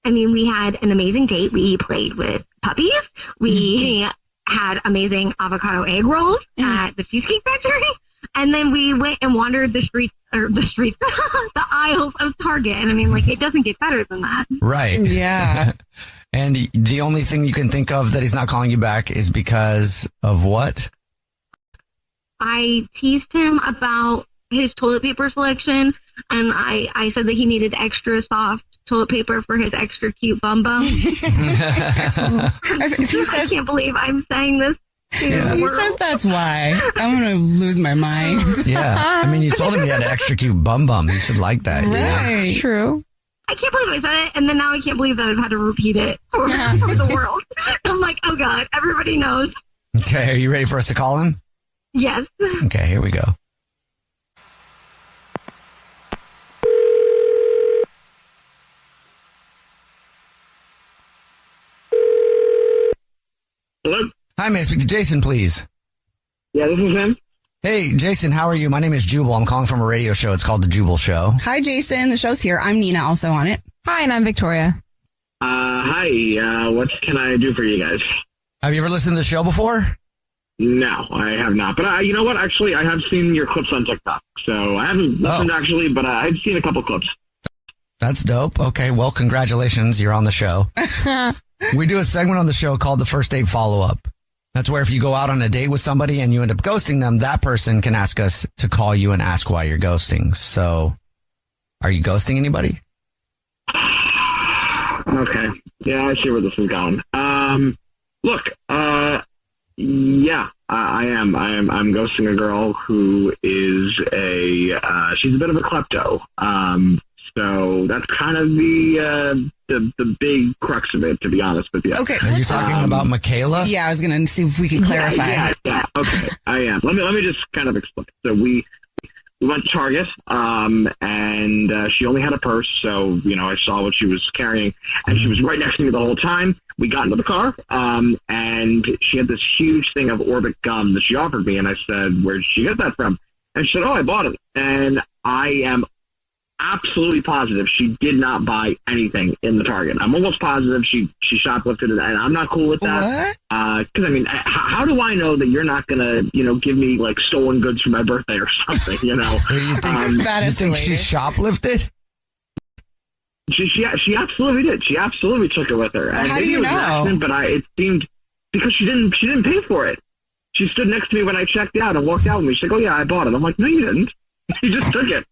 Speaker 6: I mean, we had an amazing date. We played with puppies. We had amazing avocado egg rolls at the Cheesecake Factory. And then we went and wandered the aisles of Target. And I mean, like, it doesn't get better than that.
Speaker 1: Right.
Speaker 7: Yeah.
Speaker 1: And the only thing you can think of that he's not calling you back is because of what?
Speaker 6: I teased him about his toilet paper selection, and I said that he needed extra soft toilet paper for his extra cute bum bum. I can't believe I'm saying this.
Speaker 7: If he says that's why, I'm going to lose my mind.
Speaker 1: Yeah. I mean, you told him he had an extra cute bum bum. He should like that.
Speaker 7: Right.
Speaker 1: You know?
Speaker 7: True.
Speaker 6: I can't believe I said it, and then now I can't believe that I've had to repeat it for the world. I'm like, oh God, everybody knows.
Speaker 1: Okay, are you ready for us to call him?
Speaker 6: Yes.
Speaker 1: Okay, here we go.
Speaker 9: Hello?
Speaker 1: Hi, may I speak to Jason, please?
Speaker 9: Yeah, this is him.
Speaker 1: Hey, Jason, how are you? My name is Jubal. I'm calling from a radio show. It's called The Jubal Show.
Speaker 7: Hi, Jason. The show's here. I'm Nina, also on it.
Speaker 4: Hi, and I'm Victoria.
Speaker 9: Hi. What can I do for you guys?
Speaker 1: Have you ever listened to the show before?
Speaker 9: No, I have not. But you know what? Actually, I have seen your clips on TikTok. So I haven't listened actually, but I've seen a couple clips.
Speaker 1: That's dope. Okay, well, congratulations. You're on the show. We do a segment on the show called the First Date Follow-Up. That's where if you go out on a date with somebody and you end up ghosting them, that person can ask us to call you and ask why you're ghosting. So, are you ghosting anybody?
Speaker 9: Okay. Yeah, I see where this is going. Look, yeah, I am. I'm ghosting a girl who is she's a bit of a klepto. So that's kind of the big crux of it, to be honest with you.
Speaker 7: Okay.
Speaker 1: Are you talking about Michaela?
Speaker 7: Yeah, I was going to see if we could clarify.
Speaker 9: Yeah. Okay, I am. Let me just kind of explain. So we went to Target, and she only had a purse, so, you know, I saw what she was carrying, and she was right next to me the whole time.
Speaker 11: we got into the car, and she had this huge thing of Orbit gum that she offered me, and I said, "Where did she get that from?" And she said, "Oh, I bought it." And I am absolutely positive she did not buy anything in the Target. I'm almost positive she shoplifted it, and I'm not cool with that. Because I mean, how do I know that you're not gonna, give me like stolen goods for my birthday or something?
Speaker 1: You think she shoplifted?
Speaker 11: She absolutely did. She absolutely took it with her.
Speaker 7: Well, how do you know?
Speaker 11: But it seemed because she didn't pay for it. She stood next to me when I checked out and walked out with me. She's like, "Oh yeah, I bought it." I'm like, "No, you didn't. You just took it."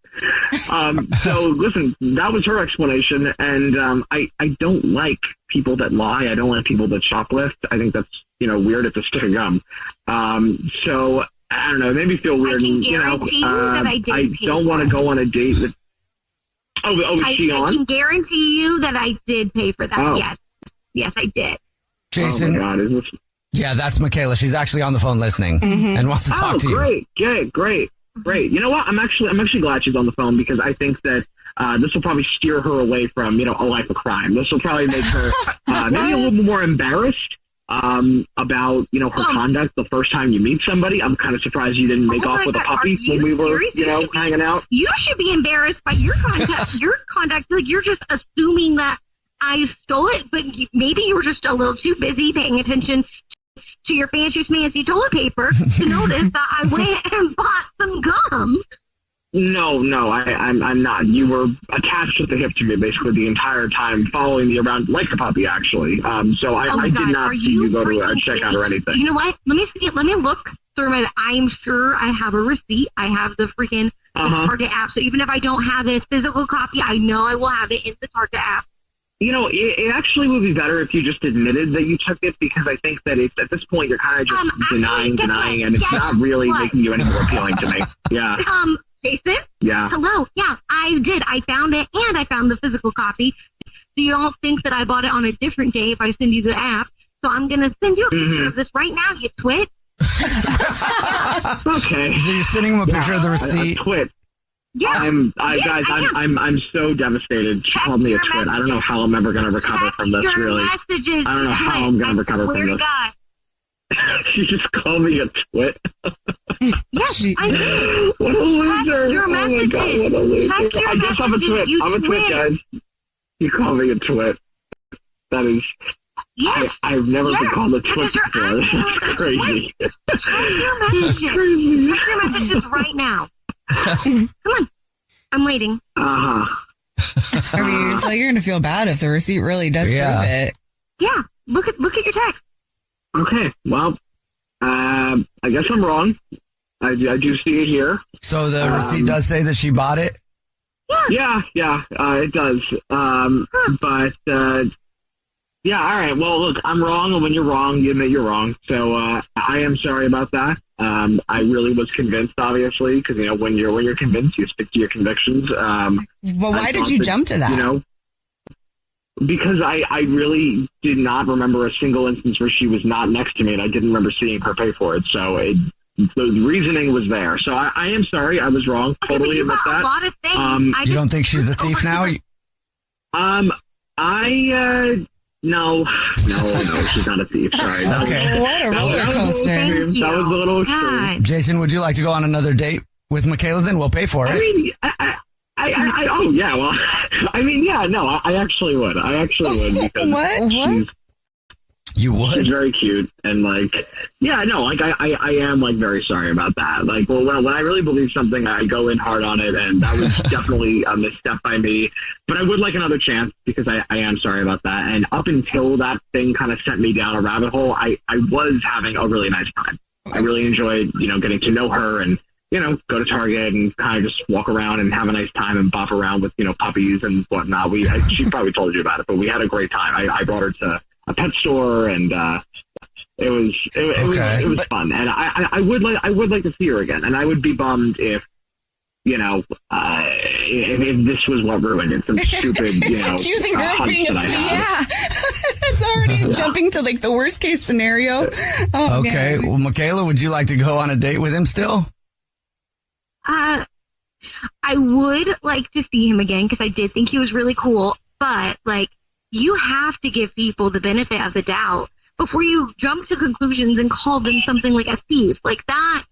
Speaker 11: So listen, that was her explanation, and I don't like people that lie. I don't like people that shoplift. I think that's weird. It's a stick of gum. So I don't know. It made me feel weird. I don't want to go on a date with. Was she on?
Speaker 8: I can guarantee you that I did pay for that.
Speaker 11: Oh.
Speaker 8: Yes, I did.
Speaker 1: Jason.
Speaker 11: Oh my God, is this?
Speaker 1: Yeah, that's Michaela. She's actually on the phone listening and wants to talk to you.
Speaker 11: Great. You know what? I'm actually glad she's on the phone because I think that this will probably steer her away from a life of crime. This will probably make her maybe a little bit more embarrassed about her conduct the first time you meet somebody. I'm kind of surprised you didn't make off with a puppy when we were hanging out.
Speaker 8: You should be embarrassed by your conduct. Like you're just assuming that I stole it, but maybe you were just a little too busy paying attention to your fancy schmancy toilet paper to notice that I went and bought some gum.
Speaker 11: No, I'm not. You were attached at the hip to me basically the entire time, following me around like a puppy, actually. So I did not see you go to a checkout or anything.
Speaker 8: You know what? Let me see. Let me look through my. I'm sure I have a receipt. I have the freaking Target app. So even if I don't have a physical copy, I know I will have it in the Target app.
Speaker 11: It actually would be better if you just admitted that you took it, because I think that at this point you're kind of just denying, and it's not really making you any more appealing to me. Yeah.
Speaker 8: Jason?
Speaker 11: Yeah.
Speaker 8: Hello? Yeah, I did. I found it, and I found the physical copy. So you don't think that I bought it on a different day if I send you the app. So I'm going to send you a picture of this right now, you twit.
Speaker 11: Okay.
Speaker 1: So you're sending him a picture of the receipt?
Speaker 11: A twit.
Speaker 8: Yeah.
Speaker 11: I'm so devastated. She called me a twit. I don't know how I'm ever going to recover from this, really. I don't know how I'm going to recover from this. She just called me a twit.
Speaker 8: Yes, I did.
Speaker 11: What a loser.
Speaker 8: Your messages.
Speaker 11: Oh my God, what a loser. I guess I'm a twit. I'm a twit, guys. You call me a twit. That is...
Speaker 8: Yes.
Speaker 11: I've never been called a twit before. That's crazy.
Speaker 8: Check your messages. Check your messages right now. Come on. I'm waiting.
Speaker 7: I mean, it's like you're going to feel bad if the receipt really does prove it.
Speaker 8: Yeah. Look at your text.
Speaker 11: Okay. Well, I guess I'm wrong. I do see it here.
Speaker 1: So the receipt does say that she bought it?
Speaker 11: Yeah, it does. But, yeah, all right. Well, look, I'm wrong, and when you're wrong, you admit you're wrong. So I am sorry about that. I really was convinced, obviously, because, when you're convinced, you stick to your convictions.
Speaker 7: But why did you jump to that?
Speaker 11: Because I really did not remember a single instance where she was not next to me, and I didn't remember seeing her pay for it. So the reasoning was there. So I am sorry. I was wrong.
Speaker 8: Okay,
Speaker 11: totally admit that.
Speaker 8: A lot of things.
Speaker 1: You don't think she's a thief now?
Speaker 11: No, she's not a thief. Sorry.
Speaker 1: Okay.
Speaker 7: What a roller coaster.
Speaker 11: That was a little extreme.
Speaker 1: Jason, would you like to go on another date with Michaela? Then we'll pay for it.
Speaker 11: I mean, oh yeah. Well, I mean, yeah. No, I actually would. Because
Speaker 7: what?
Speaker 1: You would?
Speaker 11: She's very cute, and yeah, no, I am very sorry about that. When I really believe something, I go in hard on it, and that was definitely a misstep by me. But I would like another chance, because I am sorry about that. And up until that thing kind of sent me down a rabbit hole, I was having a really nice time. I really enjoyed, getting to know her and, go to Target and kind of just walk around and have a nice time and bop around with, puppies and whatnot. She probably told you about it, but we had a great time. I brought her to a pet store, and it was fun. And I would like to see her again. And I would be bummed if this was what ruined it. Some stupid,
Speaker 7: accusing her of being a thief. Yeah, it's already jumping to the worst case scenario. Oh,
Speaker 1: okay,
Speaker 7: man.
Speaker 1: well, Michaela, would you like to go on a date with him still?
Speaker 8: I would like to see him again, because I did think he was really cool, but
Speaker 6: you have to give people the benefit of the doubt before you jump to conclusions and call them something like a thief. Like, that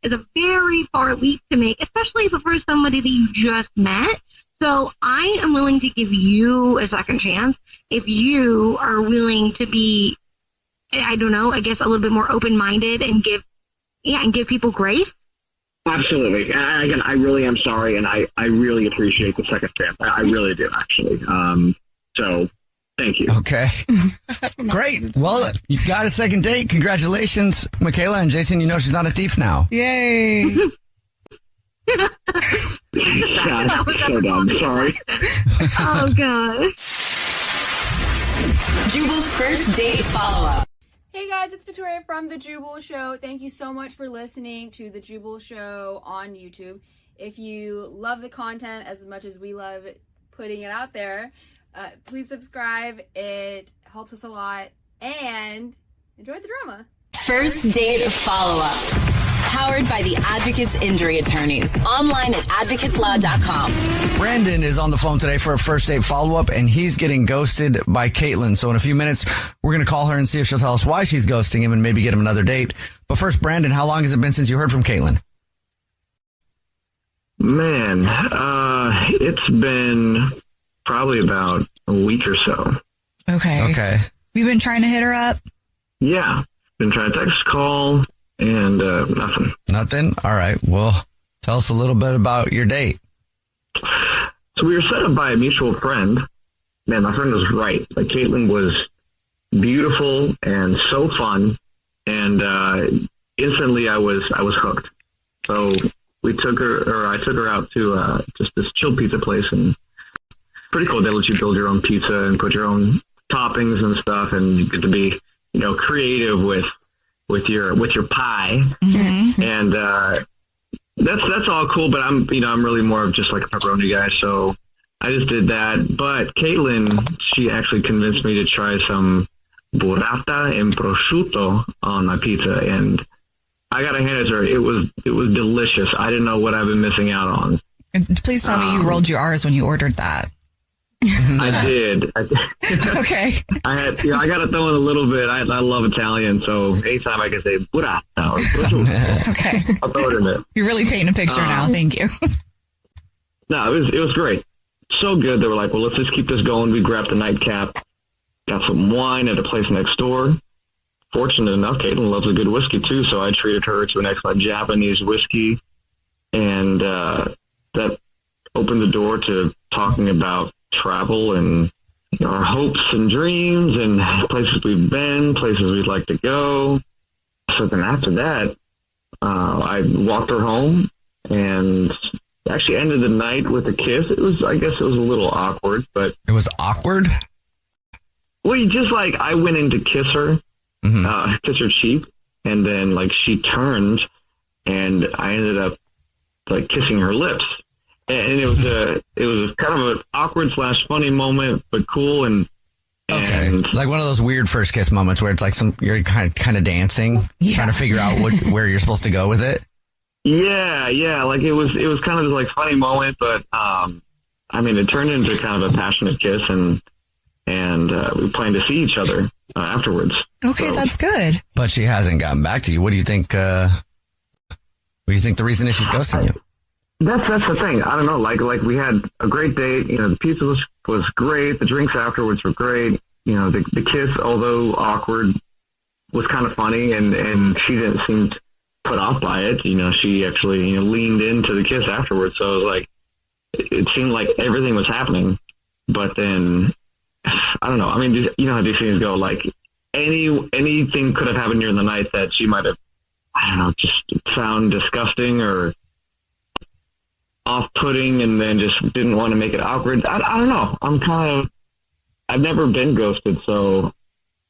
Speaker 6: is a very far leap to make, especially if it was somebody that you just met. So I am willing to give you a second chance if you are willing to be, I don't know, I guess a little bit more open-minded and give people grace.
Speaker 9: Absolutely. Again, I really am sorry, and I really appreciate the second chance. I really do, actually. So thank you.
Speaker 1: Okay. Great. Well, you've got a second date. Congratulations, Michaela and Jason. You know she's not a thief now.
Speaker 7: Yay.
Speaker 9: God, so dumb. Sorry.
Speaker 6: Oh, God.
Speaker 5: Jubal's first date follow-up.
Speaker 14: Hey guys, it's Victoria from The Jubal Show. Thank you so much for listening to The Jubal Show on YouTube. If you love the content as much as we love putting it out there, please subscribe. It helps us a lot. And enjoy the drama.
Speaker 5: First date follow-up. Powered by the Advocates Injury Attorneys. Online at advocateslaw.com.
Speaker 1: Brandon is on the phone today for a first date follow-up, and he's getting ghosted by Caitlin. So in a few minutes, we're going to call her and see if she'll tell us why she's ghosting him and maybe get him another date. But first, Brandon, how long has it been since you heard from Caitlin?
Speaker 9: Man, it's been probably about a week or so.
Speaker 7: Okay. We've been trying to hit her up?
Speaker 9: Yeah. Been trying to text, call, and nothing.
Speaker 1: Nothing? All right. Well, tell us a little bit about your date.
Speaker 9: So we were set up by a mutual friend. Man, my friend was right. Like, Caitlin was beautiful and so fun, and instantly I was hooked. So I took her out to just this chill pizza place, and pretty cool. They let you build your own pizza and put your own toppings and stuff, and you get to be, creative with your pie. Mm-hmm. And that's all cool, but I'm really more of just like a pepperoni guy, so I just did that. But Caitlin, she actually convinced me to try some burrata and prosciutto on my pizza, and I gotta hand it to her. It was delicious. I didn't know what I've been missing out on.
Speaker 7: And please tell me you rolled your R's when you ordered that.
Speaker 9: I did.
Speaker 7: Okay.
Speaker 9: I got to throw in a little bit. I love Italian, so anytime I can say burrata or prosciutto,
Speaker 7: okay,
Speaker 9: I'll throw it in there.
Speaker 7: You're really painting a picture now. Thank you.
Speaker 9: No, it was great. So good. They were like, well, let's just keep this going. We grabbed the nightcap, got some wine at a place next door. Fortunate enough, Caitlin loves a good whiskey too, so I treated her to an excellent Japanese whiskey, and that opened the door to talking about travel and our hopes and dreams and places we've been, places we'd like to go. So then after that, I walked her home and actually ended the night with a kiss. I guess it was a little awkward, but
Speaker 1: it was awkward.
Speaker 9: Well, I went in to kiss her, kiss her cheek, and then she turned, and I ended up kissing her lips. And it was kind of an awkward / funny moment, but cool and
Speaker 1: okay, like one of those weird first kiss moments where it's like you're kind of dancing, trying to figure out where you're supposed to go with it.
Speaker 9: Yeah, like it was kind of this funny moment, but it turned into kind of a passionate kiss, and we plan to see each other afterwards.
Speaker 7: Okay, so. That's good.
Speaker 1: But she hasn't gotten back to you. What do you think? What do you think the reason is she's ghosting you?
Speaker 9: That's the thing. I don't know. Like we had a great date. The pizza was great. The drinks afterwards were great. The kiss, although awkward, was kind of funny, and she didn't seem put off by it. She actually leaned into the kiss afterwards. So it was it seemed like everything was happening. But then I don't know. I mean, how these things go. Anything could have happened during the night that she might have, I don't know, just found disgusting or off-putting, and then just didn't want to make it awkward. I don't know. I've never been ghosted, so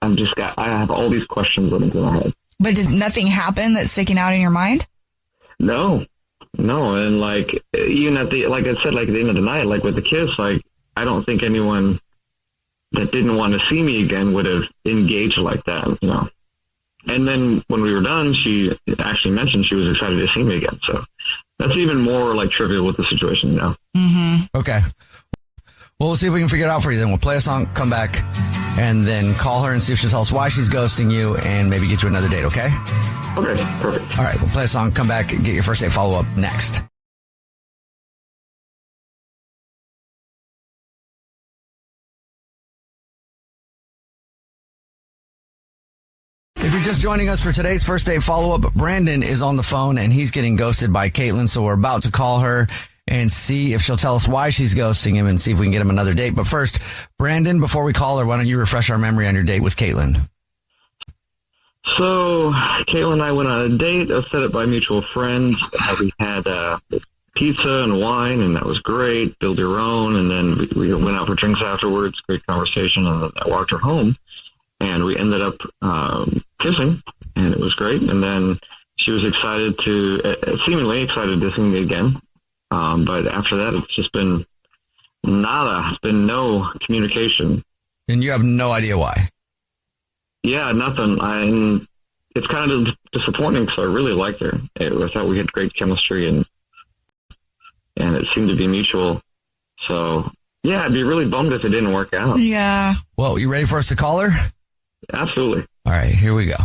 Speaker 9: I have all these questions running through my head.
Speaker 7: But did nothing happen that's sticking out in your mind?
Speaker 9: No. And even at the, like I said, at the end of the night, with the kiss, I don't think anyone that didn't want to see me again would have engaged like that, And then when we were done, she actually mentioned she was excited to see me again. So that's even more trivial with the situation,
Speaker 7: Mm-hmm.
Speaker 1: Okay. Well, we'll see if we can figure it out for you then. We'll play a song, come back, and then call her and see if she'll tell us why she's ghosting you and maybe get you another date, okay?
Speaker 9: Okay, perfect.
Speaker 1: All right, we'll play a song, come back, and get your first date follow-up next. If you're just joining us for today's first date follow-up, Brandon is on the phone and he's getting ghosted by Caitlin, so we're about to call her and see if she'll tell us why she's ghosting him and see if we can get him another date. But first, Brandon, before we call her, why don't you refresh our memory on your date with Caitlin?
Speaker 9: So, Caitlin and I went on a date, set up by mutual friends. We had pizza and wine, and that was great. Build your own, and then we went out for drinks afterwards. Great conversation, and I walked her home, and we ended up kissing, and it was great. And then she was excited seemingly excited to see me again. But after that, it's just been nada. It's been no communication.
Speaker 1: And you have no idea why?
Speaker 9: Yeah, nothing. It's kind of disappointing because I really liked her. I thought we had great chemistry and it seemed to be mutual. So, yeah, I'd be really bummed if it didn't work out.
Speaker 7: Yeah.
Speaker 1: Well, you ready for us to call her?
Speaker 9: Absolutely.
Speaker 1: All right, here we go.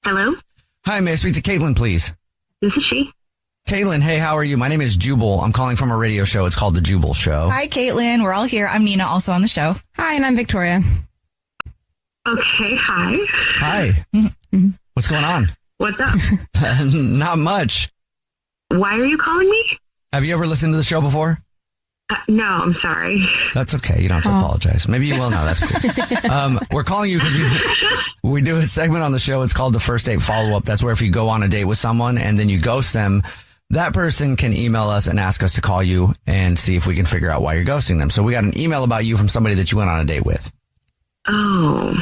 Speaker 8: Hello?
Speaker 1: Hi, may I speak to Caitlin, please?
Speaker 8: This is she.
Speaker 1: Caitlin, hey, how are you? My name is Jubal. I'm calling from a radio show. It's called The Jubal Show.
Speaker 7: Hi, Caitlin. We're all here. I'm Nina, also on the show.
Speaker 4: Hi, and I'm Victoria.
Speaker 8: Okay, hi.
Speaker 1: Hi. What's going on?
Speaker 8: What's up?
Speaker 1: Not much.
Speaker 8: Why are you calling me?
Speaker 1: Have you ever listened to the show before?
Speaker 8: No, I'm sorry.
Speaker 1: That's okay. You don't have to apologize. Maybe you will now. That's cool. We're calling you because we do a segment on the show. It's called the first date follow-up. That's where if you go on a date with someone and then you ghost them, that person can email us and ask us to call you and see if we can figure out why you're ghosting them. So we got an email about you from somebody that you went on a date with.
Speaker 8: Oh.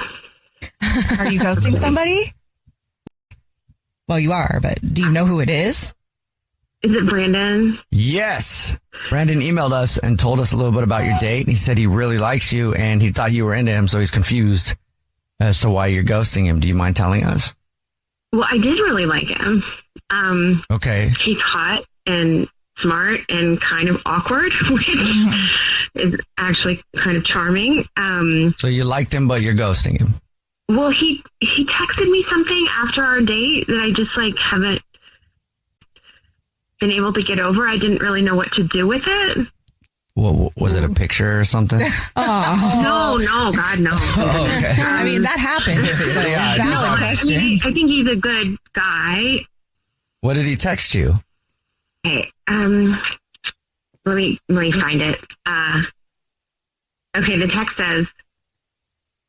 Speaker 7: Are you ghosting somebody? Well, you are, but do you know who it is?
Speaker 8: Is it Brandon?
Speaker 1: Yes. Brandon emailed us and told us a little bit about your date. He said he really likes you and he thought you were into him, so he's confused as to why you're ghosting him. Do you mind telling us?
Speaker 8: Well, I did really like him.
Speaker 1: Okay.
Speaker 8: He's hot and smart and kind of awkward, which is actually kind of charming.
Speaker 1: So you liked him, but you're ghosting him.
Speaker 8: Well, he texted me something after our date that I just haven't been able to get over. I didn't really know what to do with it.
Speaker 1: Well, was it a picture or something?
Speaker 8: No, God, no.
Speaker 1: Oh, okay.
Speaker 7: I mean, that happens. So
Speaker 1: Yeah,
Speaker 7: valid question.
Speaker 8: I think he's a good guy.
Speaker 1: What did he text you?
Speaker 8: Okay, let me find it. Okay, the text says,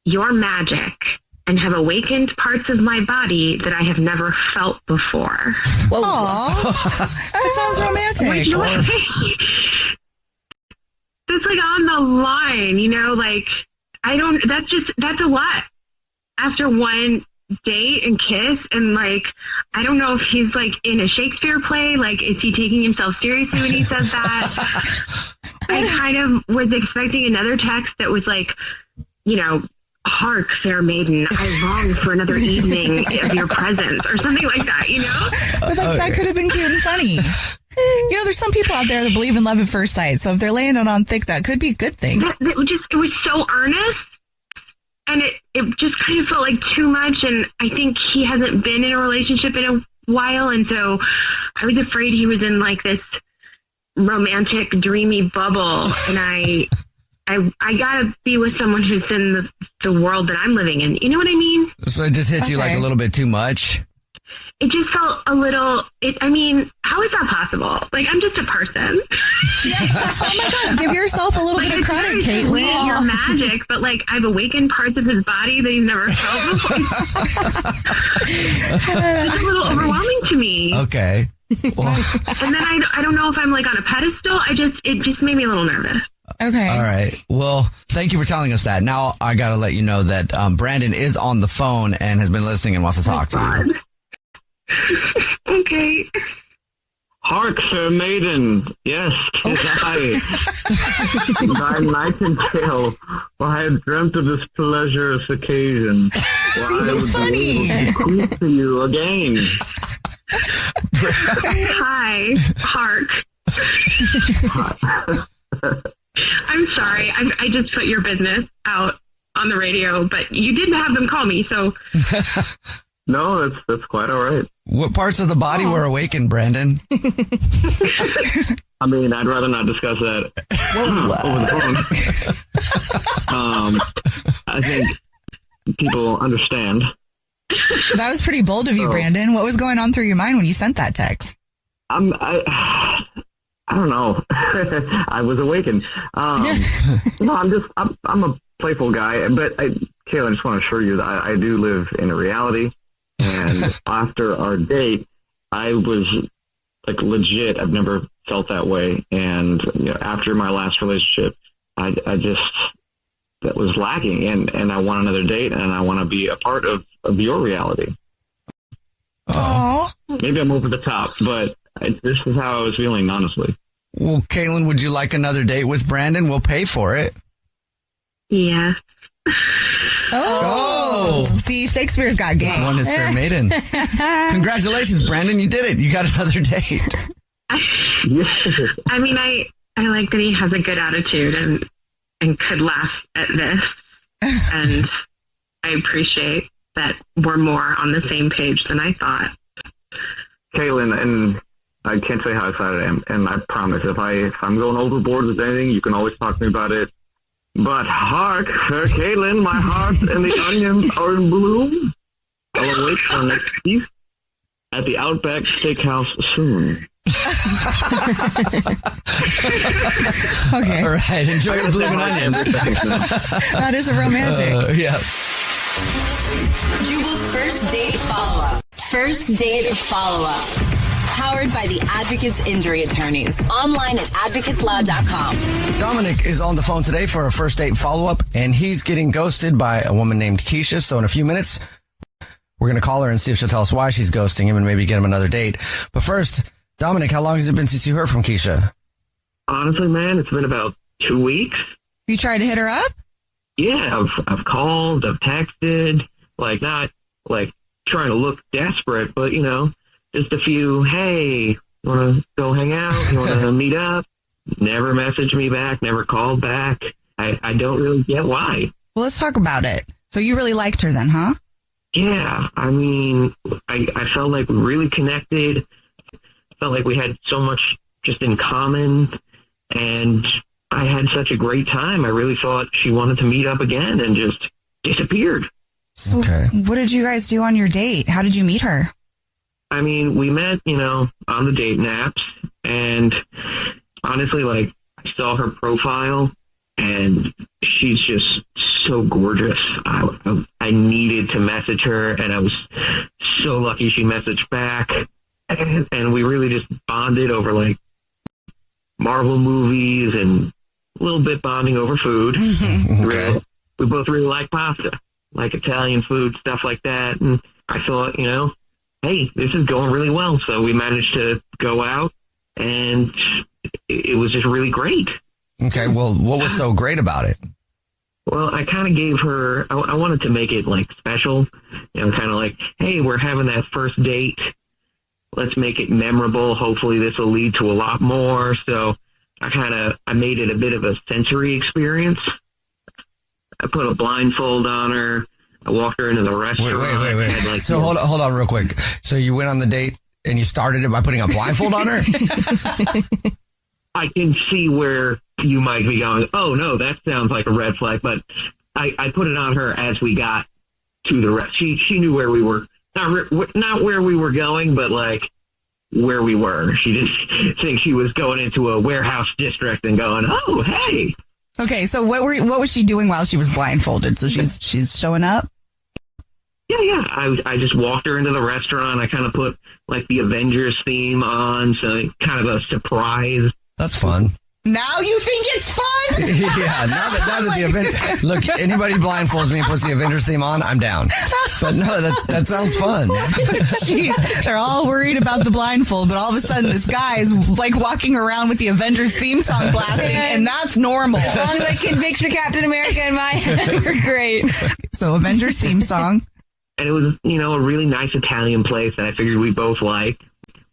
Speaker 8: "You're magic and have awakened parts of my body that I have never felt before."
Speaker 7: Whoa. That sounds romantic.
Speaker 8: That's on the line, that's a lot. After one date and kiss, and I don't know if he's in a Shakespeare play, is he taking himself seriously when he says that? I kind of was expecting another text that was "Hark, fair maiden, I long for another evening of your presence," or something like that,
Speaker 7: But that could have been cute and funny. There's some people out there that believe in love at first sight, so if they're laying it on thick, that could be a good thing.
Speaker 8: It was so earnest, and it just kind of felt like too much, and I think he hasn't been in a relationship in a while, and so I was afraid he was in this romantic, dreamy bubble, and I gotta be with someone who's in the world that I'm living in. You know what I mean?
Speaker 1: So it just hit you a little bit too much?
Speaker 8: It just felt a little, how is that possible? I'm just a person.
Speaker 7: Oh my gosh, give yourself a little bit of credit, Caitlin.
Speaker 8: You're magic, but I've awakened parts of his body that he's never felt before. It's a little overwhelming to me.
Speaker 1: Okay. Well.
Speaker 8: And then I don't know if I'm on a pedestal. It just made me a little nervous.
Speaker 7: Okay.
Speaker 1: All right. Well, thank you for telling us that. Now I got to let you know that Brandon is on the phone and has been listening and wants to talk to you.
Speaker 8: Okay.
Speaker 11: Hark, fair maiden, yes, 'tis I, thy nightingale, for I had dreamt of this pleasurous occasion, where I would be able to speak to you again.
Speaker 6: Hi, Hark. I'm sorry. I just put your business out on the radio, but you didn't have them call me, so.
Speaker 11: No, that's quite all right.
Speaker 1: What parts of the body were awakened, Brandon?
Speaker 11: I mean, I'd rather not discuss that over the phone. I think people understand.
Speaker 7: That was pretty bold of you, Brandon. What was going on through your mind when you sent that text?
Speaker 11: I don't know. I was awakened. No, I'm a playful guy, but Kayla, I just want to assure you that I do live in a reality. And after our date, I was like legit. I've never felt that way. And after my last relationship, I just that was lacking. And I want another date, and I want to be a part of your reality.
Speaker 7: Oh,
Speaker 11: maybe I'm over the top, but this is how I was feeling, honestly.
Speaker 1: Well, Caitlin, would you like another date with Brandon? We'll pay for it.
Speaker 6: Yeah.
Speaker 7: Oh. See, Shakespeare's got game.
Speaker 1: One is fair maiden. Congratulations, Brandon. You did it. You got another date.
Speaker 6: I mean, I like that he has a good attitude and could laugh at this. And I appreciate that we're more on the same page than I thought.
Speaker 11: Kaylin, and I can't say how excited I am. And I promise, if I'm going overboard with anything, you can always talk to me about it. But hark, Fair Kaylin, my heart and the onions are in bloom. I'll await our next feast at the Outback Steakhouse soon.
Speaker 7: Okay.
Speaker 1: All right. Enjoy your blooming onion.
Speaker 7: That is a romantic.
Speaker 1: Yeah.
Speaker 5: Jubal's first date follow-up. First date follow-up. Powered by the Advocates Injury Attorneys. Online at advocateslaw.com.
Speaker 1: Dominic is on the phone today for a first date follow-up, and he's getting ghosted by a woman named Keisha. So in a few minutes, we're going to call her and see if she'll tell us why she's ghosting him and maybe get him another date. But first, Dominic, how long has it been since you heard from Keisha?
Speaker 11: Honestly, man, it's been about 2 weeks.
Speaker 7: You tried to hit her up?
Speaker 11: Yeah, I've called, I've texted, like not like trying to look desperate, but just a few, hey, you want to go hang out? You want to meet up? Never messaged me back, never called back. I don't really get why.
Speaker 7: Well, let's talk about it. So you really liked her then, huh?
Speaker 11: Yeah, I mean, I felt like we really connected. I felt like we had so much just in common, and I had such a great time. I really thought she wanted to meet up again and just disappeared.
Speaker 7: So what did you guys do on your date? How did you meet her?
Speaker 11: I mean, we met, on the dating apps, and honestly, like, I saw her profile, and she's just so gorgeous. I needed to message her, and I was so lucky she messaged back, and we really just bonded over, like, Marvel movies and a little bit bonding over food.
Speaker 1: Okay.
Speaker 11: We both really like pasta, like Italian food, stuff like that, and I thought, hey, this is going really well. So we managed to go out, and it was just really great.
Speaker 1: Okay, well, what was so great about it?
Speaker 11: Well, I kind of gave her, I wanted to make it, like, special. Kind of like, hey, we're having that first date. Let's make it memorable. Hopefully this will lead to a lot more. So I made it a bit of a sensory experience. I put a blindfold on her. I walked her into the restaurant.
Speaker 1: Wait. So hold on real quick. So you went on the date and you started it by putting a blindfold on her?
Speaker 11: I can see where you might be going, oh, no, that sounds like a red flag. But I put it on her as we got to the rest. She knew where we were. Not where we were going, but like where we were. She didn't think she was going into a warehouse district and going, oh, hey.
Speaker 7: Okay, so what was she doing while she was blindfolded? So she's showing up?
Speaker 11: Yeah. I just walked her into the restaurant. I kind of put like the Avengers theme on, so kind of a surprise.
Speaker 1: That's fun.
Speaker 7: Now you think it's fun?
Speaker 1: Yeah, now that the event, look, anybody blindfolds me and puts the Avengers theme on, I'm down. But no, that sounds fun.
Speaker 7: Jeez, they're all worried about the blindfold, but all of a sudden this guy is like walking around with the Avengers theme song blasting, and that's normal.
Speaker 4: Songs like can picture Captain America in my head are great.
Speaker 7: So Avengers theme song.
Speaker 10: And it was, a really nice Italian place that I figured we both liked.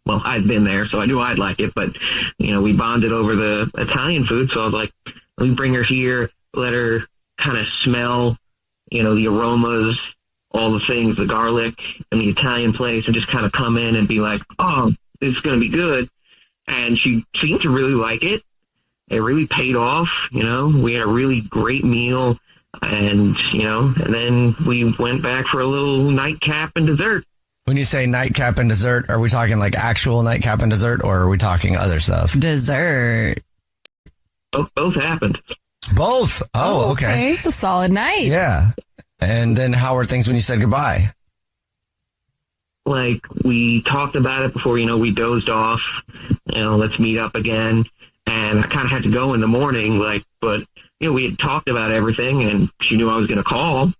Speaker 10: Well, I'd been there, so I knew I'd like it, but, we bonded over the Italian food, so I was like, let me bring her here, let her kind of smell, the aromas, all the things, the garlic and the Italian place, and just kind of come in and be like, oh, this is going to be good. And she seemed to really like it. It really paid off, we had a really great meal, and, and then we went back for a little nightcap and dessert.
Speaker 1: When you say nightcap and dessert, are we talking like actual nightcap and dessert, or are we talking other stuff?
Speaker 7: Dessert.
Speaker 10: Both happened.
Speaker 1: Both? Oh, okay.
Speaker 4: It's a solid night.
Speaker 1: Yeah. And then how were things when you said goodbye?
Speaker 10: Like, we talked about it before, we dozed off, let's meet up again. And I kind of had to go in the morning, but, we had talked about everything, and she knew I was going to call.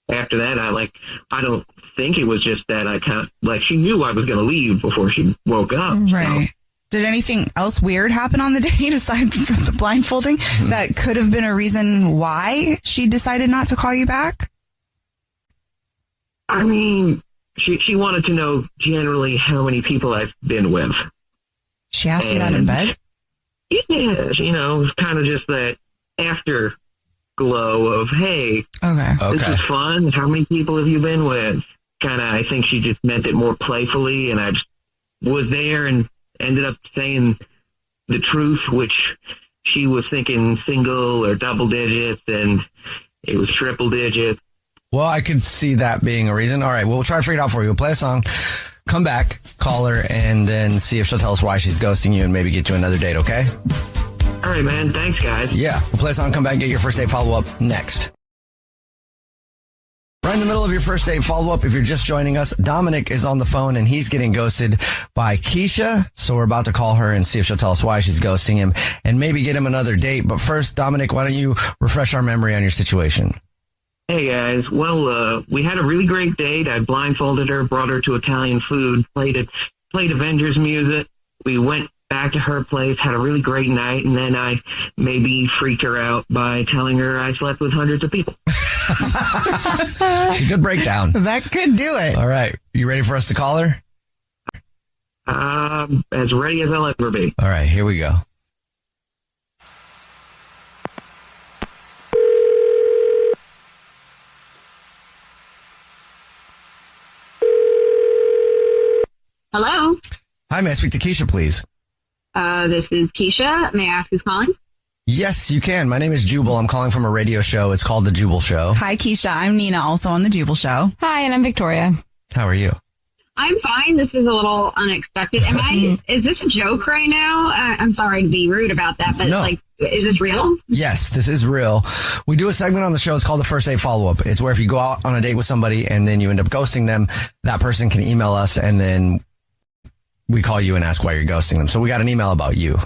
Speaker 10: After that, I don't think it was just that I kind of, she knew I was going to leave before she woke up.
Speaker 7: Right. So. Did anything else weird happen on the date aside from the blindfolding that could have been a reason why she decided not to call you back?
Speaker 10: I mean, she wanted to know generally how many people I've been with.
Speaker 7: She asked you that in bed?
Speaker 10: Yeah, it was kind of just that afterglow of, hey, this is fun. How many people have you been with? Kind of, I think she just meant it more playfully, and I just was there and ended up saying the truth, which she was thinking single or double digits, and it was triple digits.
Speaker 1: Well, I could see that being a reason. All right, we'll try to figure it out for you. We'll play a song, come back, call her, and then see if she'll tell us why she's ghosting you and maybe get you another date, okay?
Speaker 10: All right, man. Thanks, guys.
Speaker 1: Yeah, we'll play a song, come back, get your first date follow-up next. Right in the middle of your first date follow-up, if you're just joining us, Dominic is on the phone and he's getting ghosted by Keisha. So we're about to call her and see if she'll tell us why she's ghosting him and maybe get him another date. But first, Dominic, why don't you refresh our memory on your situation?
Speaker 10: Hey, guys. Well, we had a really great date. I blindfolded her, brought her to Italian food, played Avengers music. We went back to her place, had a really great night, and then I maybe freaked her out by telling her I slept with hundreds of people.
Speaker 1: It's a good breakdown.
Speaker 7: That could do it.
Speaker 1: All right. You ready for us to call her?
Speaker 10: As ready as I'll ever be.
Speaker 1: All right. Here we go.
Speaker 8: Hello.
Speaker 1: Hi, may I speak to Keisha, please?
Speaker 8: This is Keisha. May I ask who's calling?
Speaker 1: Yes, you can. My name is Jubal. I'm calling from a radio show. It's called The Jubal Show.
Speaker 7: Hi, Keisha. I'm Nina, also on The Jubal Show.
Speaker 4: Hi, and I'm Victoria.
Speaker 1: How are you?
Speaker 8: I'm fine. This is a little unexpected. Is this a joke right now? I'm sorry to be rude about that, but
Speaker 1: no.
Speaker 8: Is this real?
Speaker 1: Yes, this is real. We do a segment on the show. It's called the First Date Follow-Up. It's where if you go out on a date with somebody and then you end up ghosting them, that person can email us and then we call you and ask why you're ghosting them. So we got an email about you.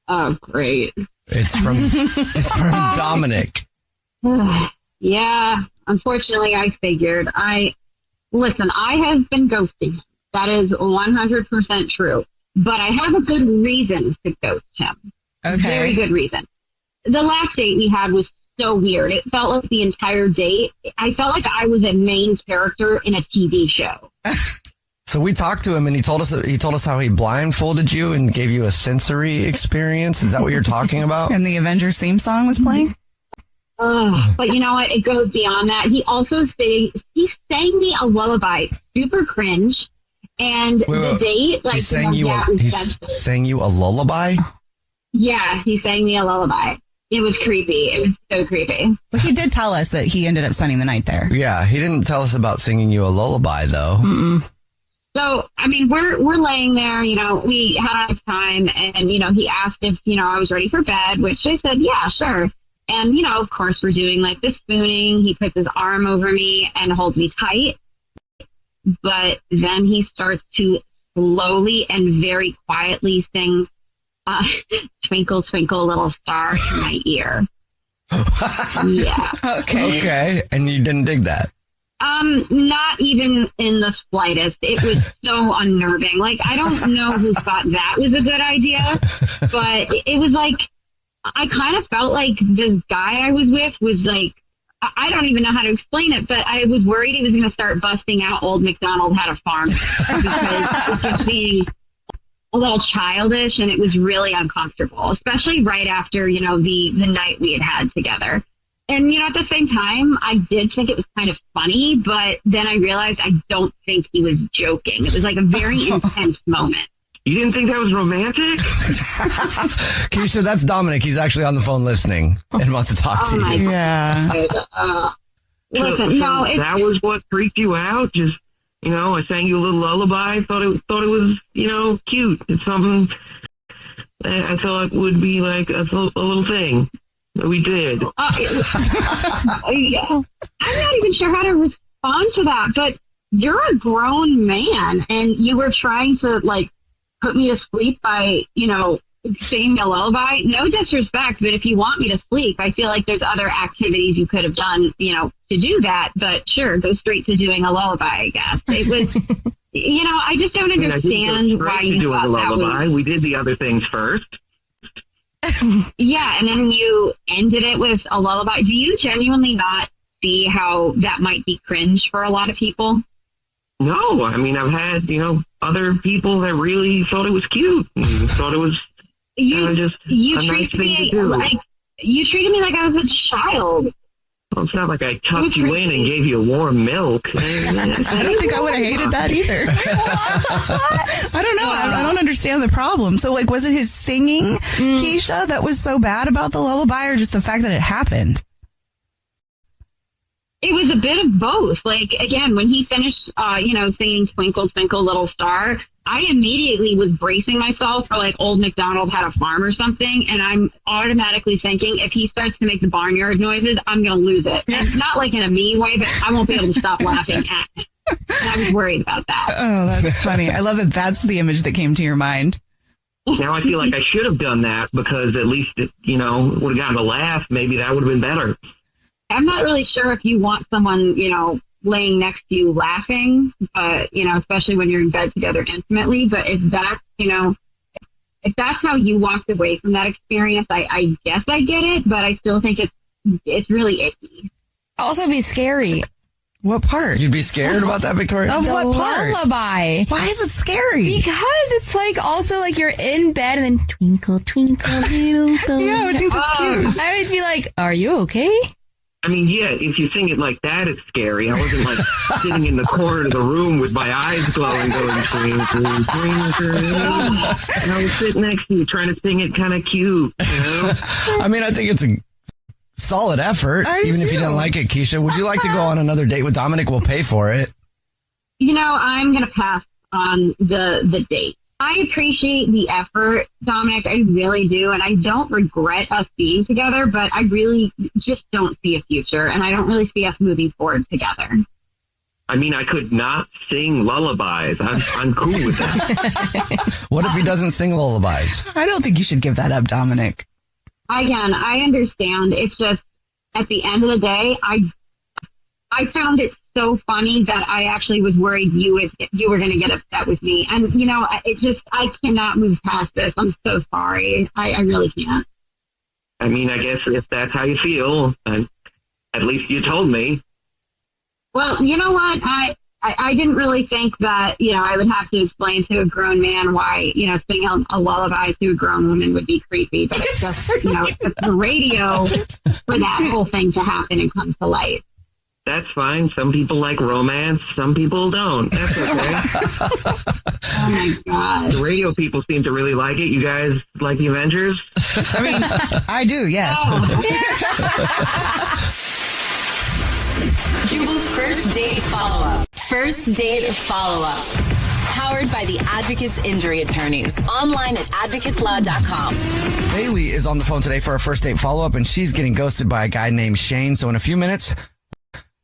Speaker 8: Oh, great.
Speaker 1: It's from Dominic.
Speaker 8: Yeah, unfortunately, I figured. Listen, I have been ghosting. That is 100% true. But I have a good reason to ghost him.
Speaker 7: Okay.
Speaker 8: Very good reason. The last date we had was so weird. It felt like the entire date, I felt like I was a main character in a TV show.
Speaker 1: So we talked to him and he told us how he blindfolded you and gave you a sensory experience. Is that what you're talking about?
Speaker 7: And the Avengers theme song was playing?
Speaker 8: But you know what? It goes beyond that. He also he sang me a lullaby, super cringe. And the date,
Speaker 1: he sang you a lullaby?
Speaker 8: Yeah, he sang me a lullaby. It was creepy. It was so creepy.
Speaker 7: But he did tell us that he ended up spending the night there.
Speaker 1: Yeah, he didn't tell us about singing you a lullaby, though.
Speaker 7: Mm-mm.
Speaker 8: So, I mean, we're laying there, we had a time and, he asked if, I was ready for bed, which I said, yeah, sure. And, of course, we're doing like the spooning. He puts his arm over me and holds me tight. But then he starts to slowly and very quietly sing Twinkle, Twinkle, Little Star to my ear. Yeah.
Speaker 1: Okay. And you didn't dig that?
Speaker 8: Not even in the slightest. It was so unnerving. Like, I don't know who thought that was a good idea, but it was like, I kind of felt like this guy I was with was like, I don't even know how to explain it, but I was worried he was going to start busting out Old MacDonald Had a Farm because it was just being a little childish, and it was really uncomfortable, especially right after, you know, the night we had together. And, you know, at the same time, I did think it was kind of funny, but then I realized I don't think he was joking. It was like a very intense moment.
Speaker 11: You didn't think that was romantic?
Speaker 1: Keisha, that's Dominic. He's actually on the phone listening and wants to talk to you.
Speaker 7: Yeah.
Speaker 8: Listen, no,
Speaker 11: that was what freaked you out? Just, you know, I sang you a little lullaby. Thought it was, you know, cute. It's something that I feel like would be like a little thing that we did.
Speaker 8: Yeah. I'm not even sure how to respond to that, but you're a grown man, and you were trying to, like, put me to sleep by, you know, singing a lullaby. No disrespect, but if you want me to sleep, I feel like there's other activities you could have done, you know, to do that. But sure, go straight to doing a lullaby, I guess. It was, you know, I just don't understand why you thought that was...
Speaker 11: We did the other things first.
Speaker 8: Yeah, and then you ended it with a lullaby. Do you genuinely not see how that might be cringe for a lot of people?
Speaker 11: No, I mean, I've had, you know, other people that really thought it was cute and thought it was just a nice thing to do.
Speaker 8: You treated me like I was a child.
Speaker 11: Well, it's not like I tucked you in and gave you warm milk.
Speaker 7: I don't think I would have hated that either. I don't know. I don't understand the problem. So, like, was it his singing, Keisha, that was so bad about the lullaby, or just the fact that it happened?
Speaker 8: It was a bit of both. Like, again, when he finished, you know, singing Twinkle, Twinkle, Little Star, I immediately was bracing myself for, like, Old MacDonald Had a Farm or something. And I'm automatically thinking, if he starts to make the barnyard noises, I'm going to lose it. And not like in a mean way, but I won't be able to stop laughing at it. And I was worried about that.
Speaker 7: Oh, that's funny. I love that that's the image that came to your mind.
Speaker 11: Now I feel like I should have done that, because at least, you know, would have gotten a laugh. Maybe that would have been better.
Speaker 8: I'm not really sure if you want someone, you know, laying next to you laughing, but, you know, especially when you're in bed together intimately. But if that's, you know, if that's how you walked away from that experience, I guess I get it, but I still think it's really icky.
Speaker 4: Also be scary.
Speaker 7: What part?
Speaker 1: You'd be scared about that, Victoria?
Speaker 7: Of what part?
Speaker 4: Lullaby.
Speaker 7: Why is it scary?
Speaker 4: Because it's like also like you're in bed and then twinkle, twinkle, little star.
Speaker 7: Yeah, I would think that's cute.
Speaker 4: I would be like, are you okay?
Speaker 11: I mean, yeah, if you sing it like that, it's scary. I wasn't like sitting in the corner of the room with my eyes glowing, going, twinkle, twinkle. And I was sitting next to you trying to sing it kind of cute, you know?
Speaker 1: I mean, I think it's a solid effort, even if you didn't like it, Keisha. Would you like to go on another date with Dominic? We'll pay for it.
Speaker 8: You know, I'm going to pass on the date. I appreciate the effort, Dominic. I really do. And I don't regret us being together, but I really just don't see a future. And I don't really see us moving forward together.
Speaker 11: I mean, I could not sing lullabies. I'm cool with that.
Speaker 1: What if he doesn't sing lullabies?
Speaker 7: I don't think you should give that up, Dominic.
Speaker 8: Again, I understand. It's just, at the end of the day, I found it so funny that I actually was worried you were going to get upset with me. And, you know, I cannot move past this. I'm so sorry. I really can't.
Speaker 11: I mean, I guess if that's how you feel, at least you told me.
Speaker 8: Well, you know what? I didn't really think that, you know, I would have to explain to a grown man why, you know, singing a lullaby to a grown woman would be creepy. But it's just, you know, it's the radio for that whole thing to happen and come to light.
Speaker 11: That's fine. Some people like romance. Some people don't. That's okay.
Speaker 8: Oh, my God.
Speaker 11: The radio people seem to really like it. You guys like the Avengers?
Speaker 7: I mean, I do, yes.
Speaker 5: Jubal's first date follow-up. First date follow-up. Powered by the Advocates Injury Attorneys. Online at advocateslaw.com.
Speaker 1: Bailey is on the phone today for our first date follow-up, and she's getting ghosted by a guy named Shane. So in a few minutes,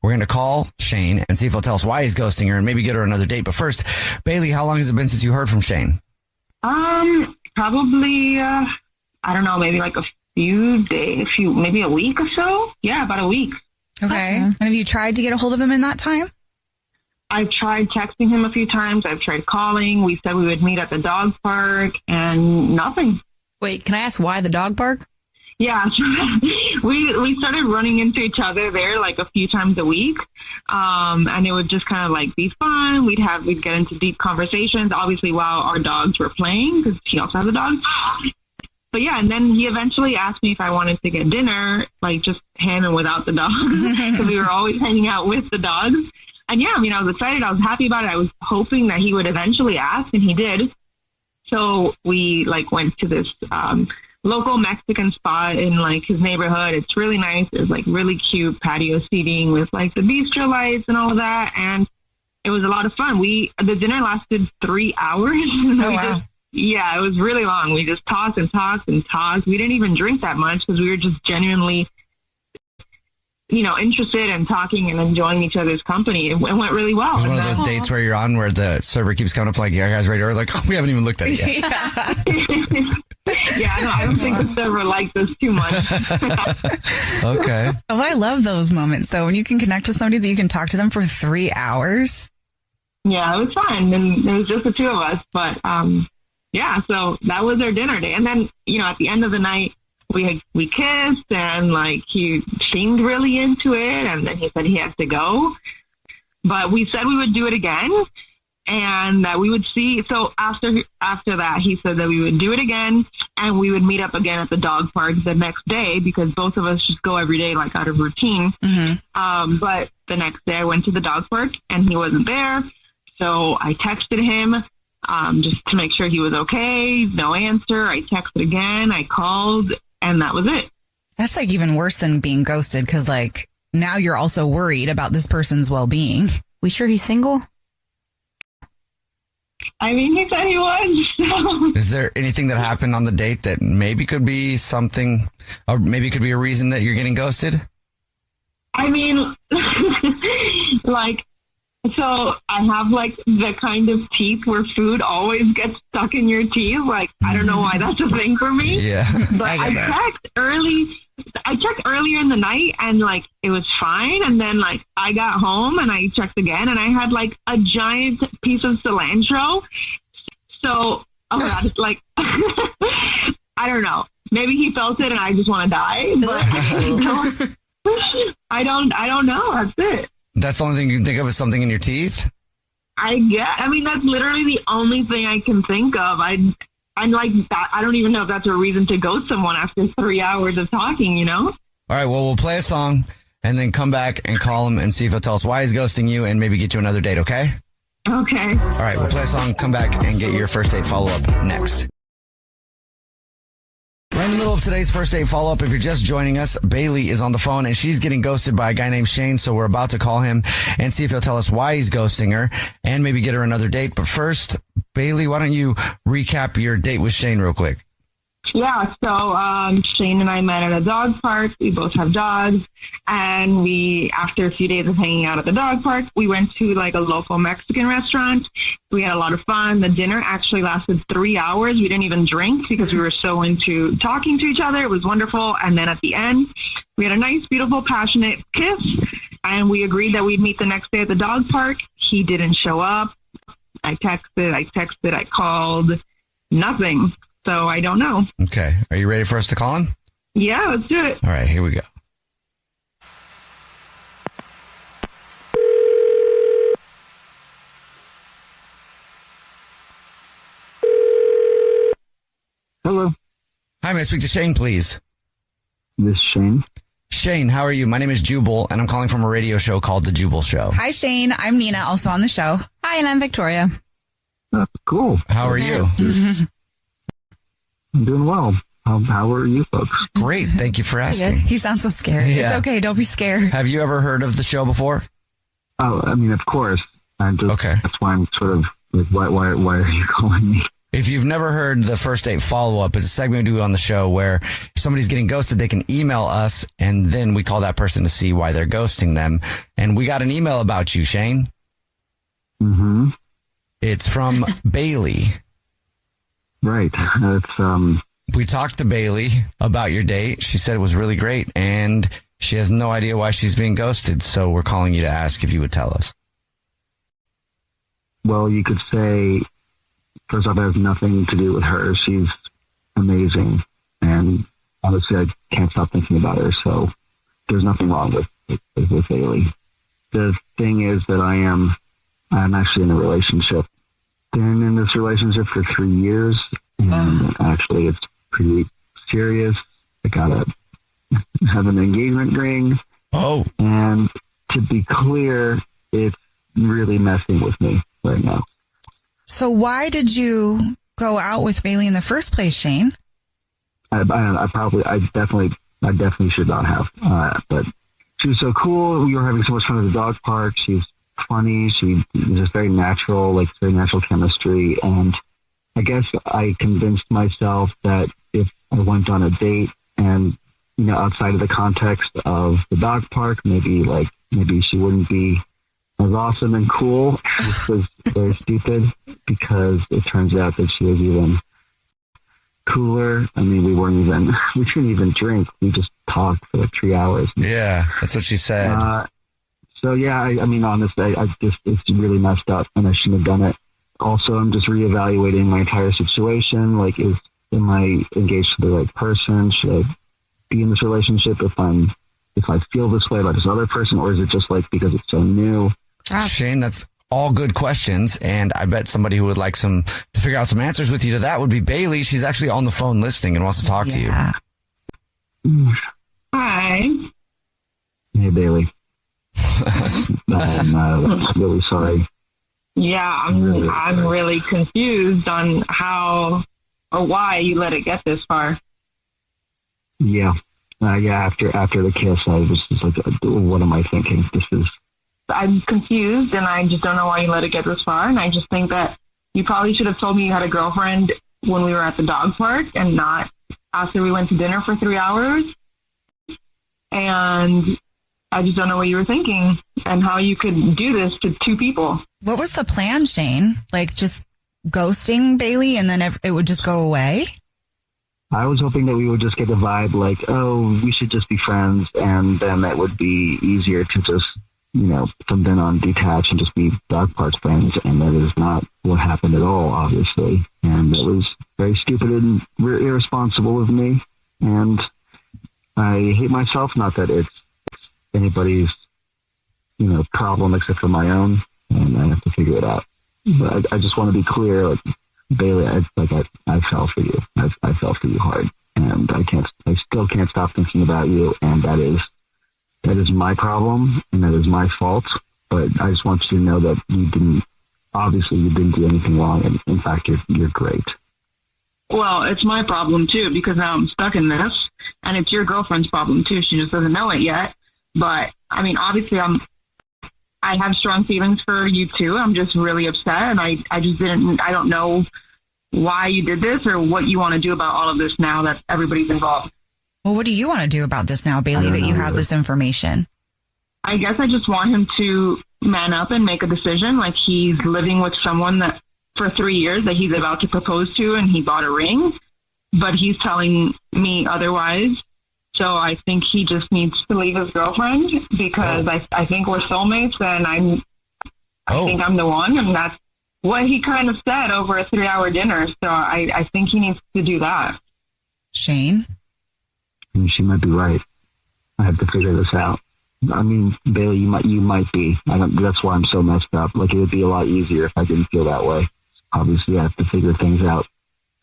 Speaker 1: we're going to call Shane and see if he'll tell us why he's ghosting her and maybe get her another date. But first, Bailey, how long has it been since you heard from Shane?
Speaker 12: A
Speaker 6: Probably, I don't know, maybe like a few days, maybe a week or so. Yeah, about a week.
Speaker 7: Okay. And have you tried to get a hold of him in that time?
Speaker 6: I've tried texting him a few times. I've tried calling. We said we would meet at the dog park and nothing.
Speaker 15: Wait, can I ask why the dog park?
Speaker 6: Yeah, we started running into each other there like a few times a week. And it would just kind of like be fun. We'd get into deep conversations, obviously while our dogs were playing, because he also has a dog. But yeah, and then he eventually asked me if I wanted to get dinner, like just him and without the dogs, because we were always hanging out with the dogs. And yeah, I mean, I was excited. I was happy about it. I was hoping that he would eventually ask, and he did. So we like went to this local Mexican spot in like his neighborhood. It's really nice. It's like really cute patio seating with like the bistro lights and all of that. And it was a lot of fun. The dinner lasted 3 hours.
Speaker 7: Oh, wow.
Speaker 6: Yeah, it was really long. We just talked and talked and talked. We didn't even drink that much because we were just genuinely, interested in talking and enjoying each other's company. It went really well.
Speaker 1: It's one of those dates where you're on where the server keeps coming up like, yeah, guys, ready? Or like, oh, we haven't even looked at it yet.
Speaker 6: Yeah, I don't think the server liked us too much.
Speaker 1: Okay.
Speaker 7: Oh, I love those moments, though, when you can connect with somebody that you can talk to them for 3 hours.
Speaker 6: Yeah, it was fun. And it was just the two of us. But, yeah, so that was our dinner day. And then, at the end of the night, we kissed and like he seemed really into it. And then he said he has to go. But we said we would do it again and that we would see. So after that, he said that we would do it again and we would meet up again at the dog park the next day because both of us just go every day, like out of routine.
Speaker 7: Mm-hmm.
Speaker 6: But the next day I went to the dog park and he wasn't there. So I texted him. Just to make sure he was okay. No answer. I texted again. I called, and that was it.
Speaker 7: That's like even worse than being ghosted because like now you're also worried about this person's well-being.
Speaker 15: We sure he's single?
Speaker 6: I mean, he said he was. So.
Speaker 1: Is there anything that happened on the date that maybe could be something, or maybe could be a reason that you're getting ghosted?
Speaker 6: I mean, like, so I have like the kind of teeth where food always gets stuck in your teeth. Like, I don't know why that's a thing for me.
Speaker 1: Yeah.
Speaker 6: But I checked earlier in the night and like it was fine. And then like I got home and I checked again and I had like a giant piece of cilantro. So, oh my God, it's like, I don't know. Maybe he felt it and I just want to die. But I don't know. That's it.
Speaker 1: That's the only thing you can think of is something in your teeth?
Speaker 6: I mean, that's literally the only thing I can think of. I'm like that. I don't even know if that's a reason to ghost someone after 3 hours of talking,
Speaker 1: All right, well, we'll play a song and then come back and call him and see if he'll tell us why he's ghosting you and maybe get you another date, okay?
Speaker 6: Okay.
Speaker 1: All right, we'll play a song, come back and get your first date follow-up next. We're in the middle of today's first date follow-up. If you're just joining us, Bailey is on the phone and she's getting ghosted by a guy named Shane. So we're about to call him and see if he'll tell us why he's ghosting her and maybe get her another date. But first, Bailey, why don't you recap your date with Shane real quick?
Speaker 6: Yeah, so Shane and I met at a dog park. We both have dogs. And after a few days of hanging out at the dog park, we went to like a local Mexican restaurant. We had a lot of fun. The dinner actually lasted 3 hours. We didn't even drink because we were so into talking to each other. It was wonderful. And then at the end, we had a nice, beautiful, passionate kiss. And we agreed that we'd meet the next day at the dog park. He didn't show up. I texted, I called, nothing. So I don't know.
Speaker 1: Okay. Are you ready for us to call him?
Speaker 6: Yeah, let's do it.
Speaker 1: All right, here we go.
Speaker 16: Hello.
Speaker 1: Hi, may I speak to Shane, please?
Speaker 16: This is Shane.
Speaker 1: Shane, how are you? My name is Jubal, and I'm calling from a radio show called The Jubal Show.
Speaker 7: Hi, Shane. I'm Nina, also on the show.
Speaker 15: Hi, and I'm Victoria.
Speaker 16: Cool.
Speaker 1: How are you?
Speaker 16: I'm doing well. How are you folks?
Speaker 1: Great. Thank you for asking.
Speaker 7: He sounds so scared.
Speaker 1: Yeah.
Speaker 7: It's okay. Don't be scared.
Speaker 1: Have you ever heard of the show before?
Speaker 16: Oh, I mean, of course.
Speaker 1: Okay.
Speaker 16: That's why I'm sort of like, why are you calling me?
Speaker 1: If you've never heard the first date follow-up, it's a segment we do on the show where if somebody's getting ghosted, they can email us, and then we call that person to see why they're ghosting them. And we got an email about you, Shane.
Speaker 16: Mm-hmm.
Speaker 1: It's from Bailey.
Speaker 16: Right. It's
Speaker 1: We talked to Bailey about your date. She said it was really great, and she has no idea why she's being ghosted. So we're calling you to ask if you would tell us.
Speaker 16: Well, you could say, first off, it has nothing to do with her. She's amazing, and honestly, I can't stop thinking about her. So there's nothing wrong with Bailey. The thing is that I'm actually in a relationship. Been in this relationship for 3 years, and actually, it's pretty serious. I gotta have an engagement ring.
Speaker 1: Oh,
Speaker 16: and to be clear, it's really messing with me right now.
Speaker 7: So why did you go out with Bailey in the first place, Shane?
Speaker 16: I definitely should not have. But she was so cool. We were having so much fun at the dog park. She's funny. She was just very natural chemistry. And I guess I convinced myself that if I went on a date and, outside of the context of the dog park, maybe she wouldn't be as awesome and cool. This was very stupid because it turns out that she was even cooler. I mean, we didn't even drink. We just talked for 3 hours.
Speaker 1: Yeah, that's what she said.
Speaker 16: So yeah, I mean, honestly, it's really messed up and I shouldn't have done it. Also, I'm just reevaluating my entire situation. Am I engaged to the right person? Should I be in this relationship if I feel this way about this other person, or is it just because it's so new?
Speaker 1: Shane, that's all good questions, and I bet somebody who would like to figure out some answers with you to that would be Bailey. She's actually on the phone listening and wants to talk to you.
Speaker 6: Hi.
Speaker 16: Hey, Bailey. I'm really sorry.
Speaker 6: Yeah, I'm really confused on how or why you let it get this far.
Speaker 16: Yeah. After the kiss, I was just like, what am I thinking?
Speaker 6: I'm confused, and I just don't know why you let it get this far. And I just think that you probably should have told me you had a girlfriend when we were at the dog park and not after we went to dinner for 3 hours. And I just don't know what you were thinking and how you could do this to two people.
Speaker 7: What was the plan, Shane? Just ghosting Bailey and then it would just go away?
Speaker 16: I was hoping that we would just get the vibe we should just be friends, and then it would be easier to just, from then on detach and just be dog park friends. And that is not what happened at all, obviously. And it was very stupid and irresponsible of me. And I hate myself, not that it's anybody's, problem except for my own, and I have to figure it out. But I just want to be clear, Bailey, I fell for you. I fell for you hard, and I still can't stop thinking about you, and that is my problem, and that is my fault. But I just want you to know that you didn't do anything wrong, and in fact, you're great.
Speaker 6: Well, it's my problem too, because now I'm stuck in this, and it's your girlfriend's problem too. She just doesn't know it yet. But I mean, obviously, I have strong feelings for you too. I'm just really upset, and I don't know why you did this or what you want to do about all of this now that everybody's involved.
Speaker 7: Well, what do you want to do about this now, Bailey, that you have this information?
Speaker 6: I guess I just want him to man up and make a decision. He's living with someone that for 3 years that he's about to propose to, and he bought a ring, but he's telling me otherwise. So I think he just needs to leave his girlfriend because I think we're soulmates, and I think I'm the one, and that's what he kind of said over a 3-hour dinner. So I think he needs to do that.
Speaker 7: Shane?
Speaker 16: She might be right. I have to figure this out. I mean, Bailey, you might be. That's why I'm so messed up. It would be a lot easier if I didn't feel that way. Obviously, I have to figure things out.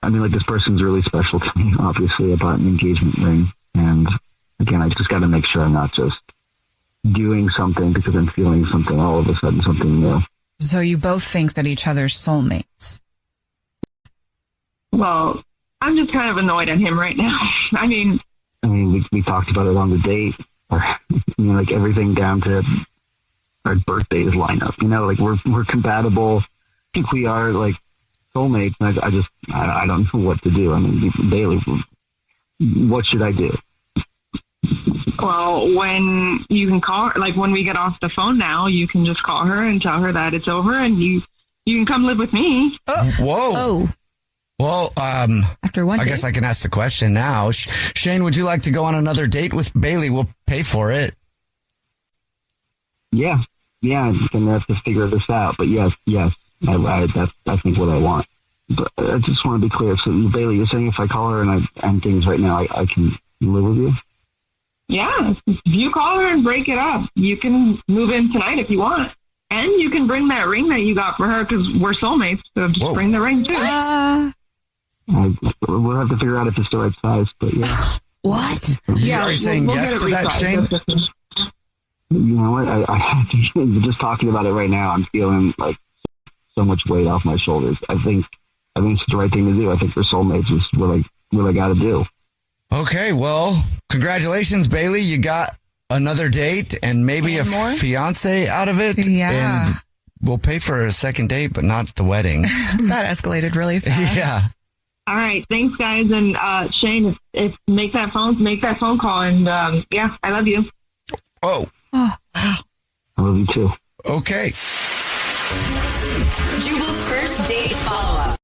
Speaker 16: I mean, this person's really special to me, obviously, about an engagement ring. And again, I just got to make sure I'm not just doing something because I'm feeling something all of a sudden, something new.
Speaker 7: So you both think that each other's soulmates?
Speaker 6: Well, I'm just kind of annoyed at him right now. I mean,
Speaker 16: we talked about it on the date, or everything down to our birthdays line up. We're compatible. I think we are soulmates. And I don't know what to do. I mean, Bailey, what should I do?
Speaker 6: Well, when you can call her, when we get off the phone now, you can just call her and tell her that it's over, and you can come live with me.
Speaker 1: Whoa. Well,
Speaker 15: after one
Speaker 1: I
Speaker 15: date?
Speaker 1: guess I can ask the question now. Shane, would you like to go on another date with Bailey? We'll pay for it.
Speaker 16: Yeah. I'm gonna have to figure this out. But yes, that's I think what I want. But I just want to be clear. So, Bailey, you're saying if I call her and I end things right now, I can live with you?
Speaker 6: Yeah, if you call her and break it up, you can move in tonight if you want. And you can bring that ring that you got for her because we're soulmates. So just bring the ring too.
Speaker 16: We'll have to figure out if it's the right size, but yeah.
Speaker 15: What?
Speaker 1: Yeah, are you saying yes to that, Shane?
Speaker 16: You know what? I think just talking about it right now, I'm feeling like so much weight off my shoulders. I think it's the right thing to do. I think we're soulmates. It's what I got to do.
Speaker 1: Okay, well, congratulations, Bailey. You got another date and maybe
Speaker 7: And
Speaker 1: a
Speaker 7: more?
Speaker 1: fiance out of it.
Speaker 7: Yeah.
Speaker 1: And we'll pay for a second date, but not the wedding.
Speaker 7: That escalated really fast.
Speaker 1: Yeah.
Speaker 6: All right, thanks, guys. And Shane, if make that phone call. And yeah, I love you.
Speaker 1: Oh.
Speaker 16: I love you too.
Speaker 1: Okay.
Speaker 5: Jubal's first date follow-up.